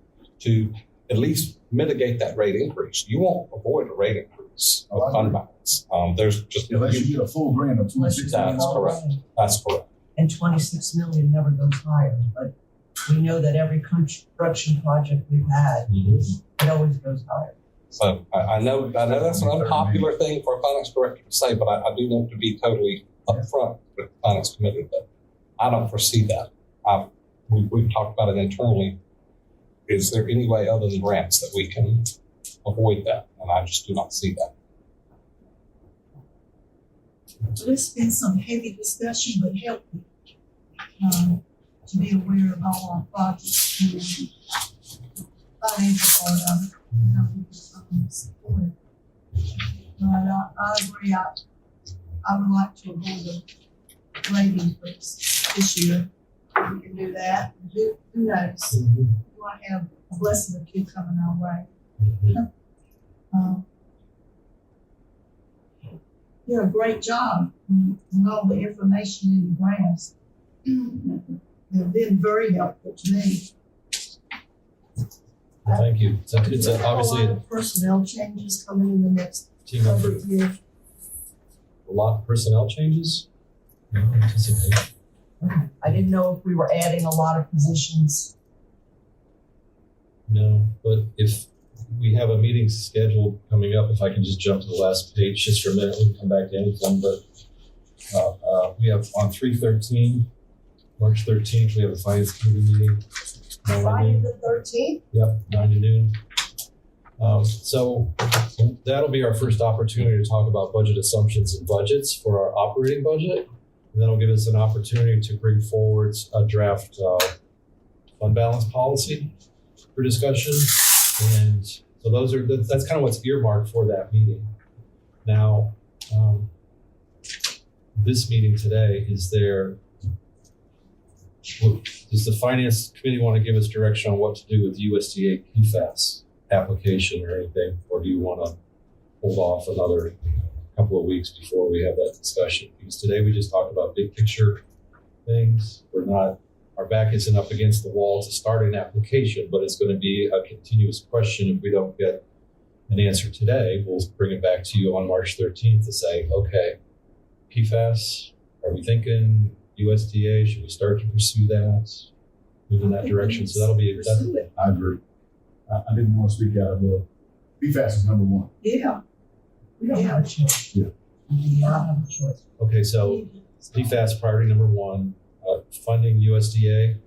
to at least mitigate that rate increase. You won't avoid a rate increase with fund balance. There's just Unless you get a full grant of Unless you $26 go million. That's all correct. the way. That's correct. And 26 million never goes higher, but we know that every construction project we've had, it always goes higher. So I know that's an unpopular thing for a finance director to say, but I do want to be totally upfront with the finance committee that I don't foresee that. We've talked about it internally. Is there any way other than grants that we can avoid that? And I just do not see that. So there's been some heavy discussion, but healthy, to be aware of all our projects and the financial part of it, and how we can support it. But I agree, I would like to avoid the rate increase this year. We can do that. Who knows? We might have a blessing or two coming our way. Did a great job on all the information in the grants. They've been very helpful to me. Well, thank you. It's obviously A lot of personnel changes coming in the next team couple effort. of years. A lot of personnel changes. No anticipation. I didn't know if we were adding a lot of positions. No, but if we have a meeting scheduled coming up, if I can just jump to the last page just for a minute, we can come back to anything, but we have on 3/13, March 13th, we have a finance committee meeting. 9 to Friday noon. the 13th? Yep, 9 to noon. So that'll be our first opportunity to talk about budget assumptions and budgets for our operating budget. And that'll give us an opportunity to bring forward a draft fund balance policy for discussion. And so that's kind of what's earmarked for that meeting. Now, this meeting today, does the finance committee want to give us direction on what to do with USDA PFAS application or anything? Or do you want to hold off another couple of weeks before we have that discussion? Because today we just talked about big picture things. Our back isn't up against the wall to start an application, but it's going to be a continuous question. If we don't get an answer today, we'll bring it back to you on March 13th to say, okay, PFAS, are we thinking USDA? Should we start to pursue that? Move in that direction? So that'll be, I agree. I didn't want to speak out of the PFAS is number one. Yeah. We don't have a choice. Yeah. We don't have a choice. okay, so PFAS priority number one, funding USDA.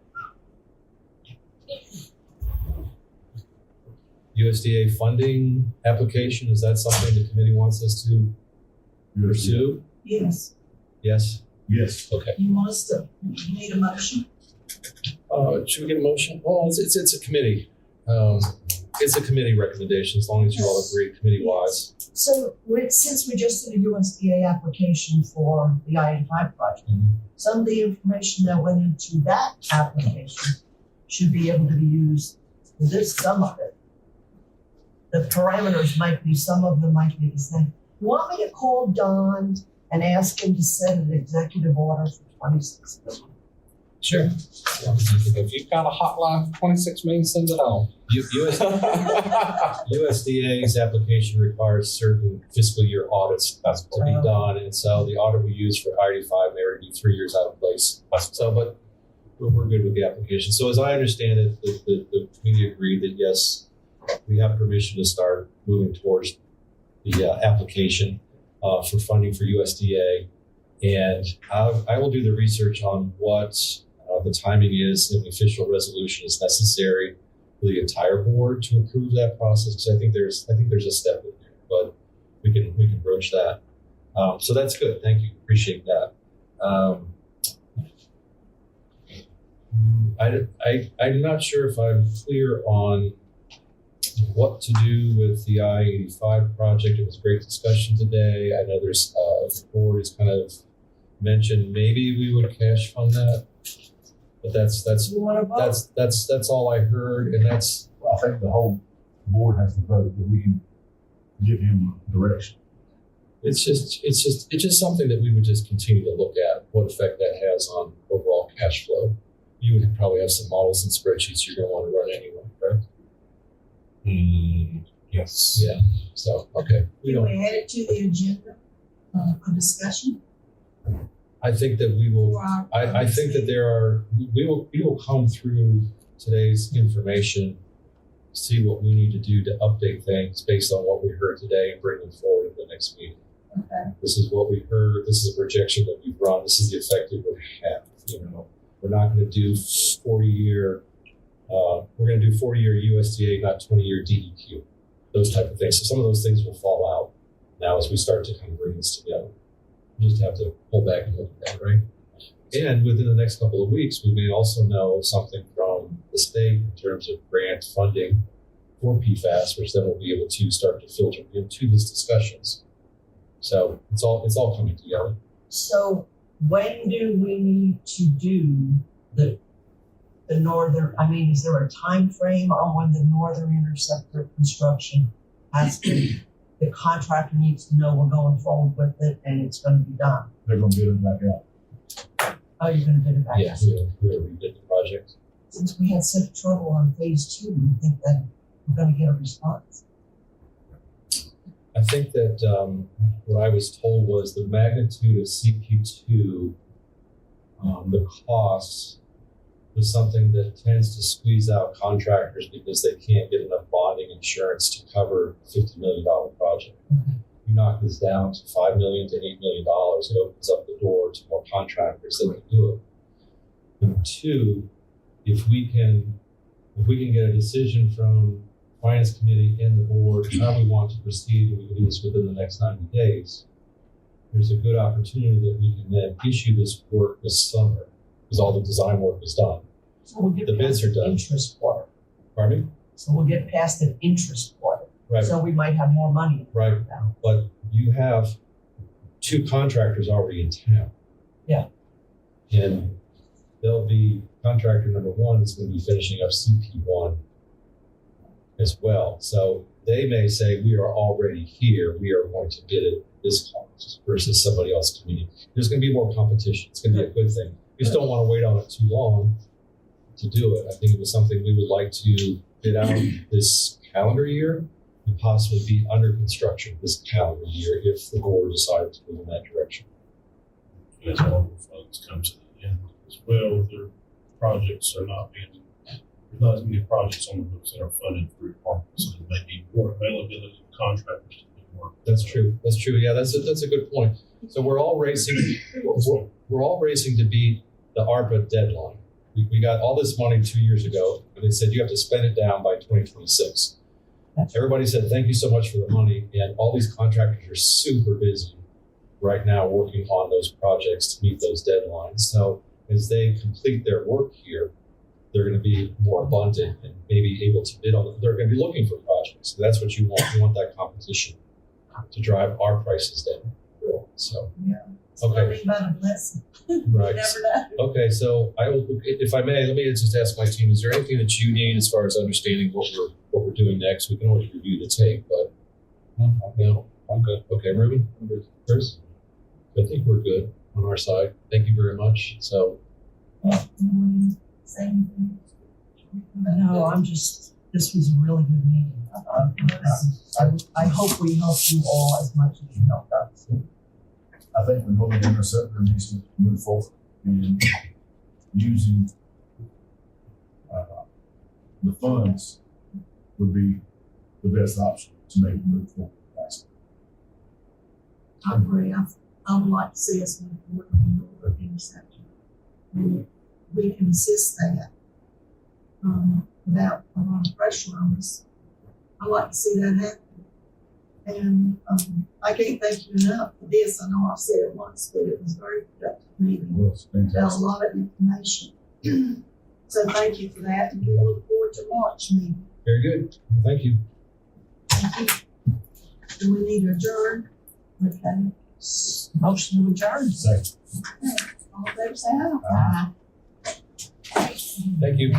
USDA funding application, is that something the committee wants us to pursue? Yes. Yes? Yes. Okay. You want us to, you need a motion? Should we get a motion? Well, it's a committee. It's a committee recommendation, as long as you all agree committee-wise. So since we just did a USDA application for the I-85 project, some of the information that went into that application should be able to be used for this, some of it. The parameters might be, some of them might be the same. You want me to call Don and ask him to send an executive order for 26 million? Sure. If you've got a hotline for 26 million, send it on. USDA's application requires certain fiscal year audits to be done, and so the audit we use for I-85 may already be 3 years out of place. So, but we're good with the application. So as I understand it, the committee agreed that yes, we have permission to start moving towards the application for funding for USDA, and I will do the research on what the timing is if the official resolution is necessary for the entire board to approve that process. Because I think there's a step in there, but we can broach that. So that's good. Thank you. Appreciate that. I'm not sure if I'm clear on what to do with the I-85 project. It was a great discussion today. I know there's the board has kind of mentioned maybe we would cash fund that, but that's You want to vote? that's all I heard, and that's Well, I think the whole board has to vote, but we can give him direction. it's just something that we would just continue to look at what effect that has on overall cash flow. You would probably have some models and spreadsheets you're going to want to run anyway, right? Yes. Yeah. So okay, Can we add it to the agenda for discussion? I think that we will. For our- I think that we will come through today's information, see what we need to do to update things based on what we heard today and bring them forward in the next meeting. Okay. This is what we heard. This is a projection that we've run. This is the effect it would have. We're not going to do 40-year. We're going to do 40-year USDA, not 20-year DEQ. Those type of things. So some of those things will fall out now as we start to kind of bring this together. We just have to pull back and look at that, right? And within the next couple of weeks, we may also know something from the state in terms of grant funding for PFAS, which then we'll be able to start to filter into these discussions. So it's all coming together. So when do we need to do the northern, is there a time frame on when the northern interceptor construction has to, the contractor needs to know we're going forward with it and it's going to be done? They're going to bid it back out. Oh, you're going to bid it back? Yeah, we redid the project. Since we had such trouble on phase 2, we think that we're going to get a response. I think that what I was told was the magnitude of CQ2 the cost was something that tends to squeeze out contractors because they can't get enough bonding insurance to cover a $50 million project. You knock this down to $5 million to $8 million, it opens up the door to more contractors that can do it. Number two, if we can get a decision from Finance Committee and the board how we want to proceed, and we can do this within the next 90 days, there's a good opportunity that we can then issue this work this summer because all the design work is done. So we'll get The bids past are the done. interest quarter. Pardon me? So we'll get past the interest quarter. Right. So we might have more money. Right. now. But you have 2 contractors already in town. Yeah. And they'll be, contractor number 1 is going to be finishing up CP1 as well. So they may say, we are already here, we are going to bid it this cost versus somebody else coming in. There's going to be more competition. It's going to be a good thing. We just don't want to wait on it too long to do it. I think it was something we would like to bid out this calendar year and possibly be under construction this calendar year if the board decided to go in that direction. As all the funds come to the end as well, their projects are not being, there's not as many projects on the books that are funded through ARPA, so there may be more availability of contractors to do work. That's true. That's true. Yeah, that's a good point. So we're all racing to beat the ARPA deadline. We got all this money 2 years ago, and they said you have to spend it down by 2026. Everybody said, thank you so much for the money. And all these contractors are super busy right now working on those projects to meet those deadlines. So as they complete their work here, they're going to be more abundant and maybe able to bid on them. They're going to be looking for projects. So that's what you want. You want that competition to drive our prices down. So, It's what I okay. mean by the blessing. Right. You never know. Okay, so I will, if I may, let me just ask my team, is there anything that you need as far as understanding what we're doing next? We can always review the tape, but no, I'm good. Okay, Ruben? I'm good. Chris? I think we're good on our side. Thank you very much. So, No, I'm just, this was a really good meeting. I hope we helped you all as much as you helped us. I think the Northern Interceptor needs to move forward and using the funds would be the best option to make it move forward. I agree. I would like to see us move forward on the Interceptor. We can assist that without a lot of pressure on us. I like to see that happen. And I can't thank you enough for this. I know I've said it once, but it was a very productive meeting. Well, it's Got a fantastic. lot of information. So thank you for that, and we look forward to March meeting. very good. Thank you. Thank you. Do we need to adjourn? Okay. Motion to adjourn. Second. All in favor, say aye. Thank you.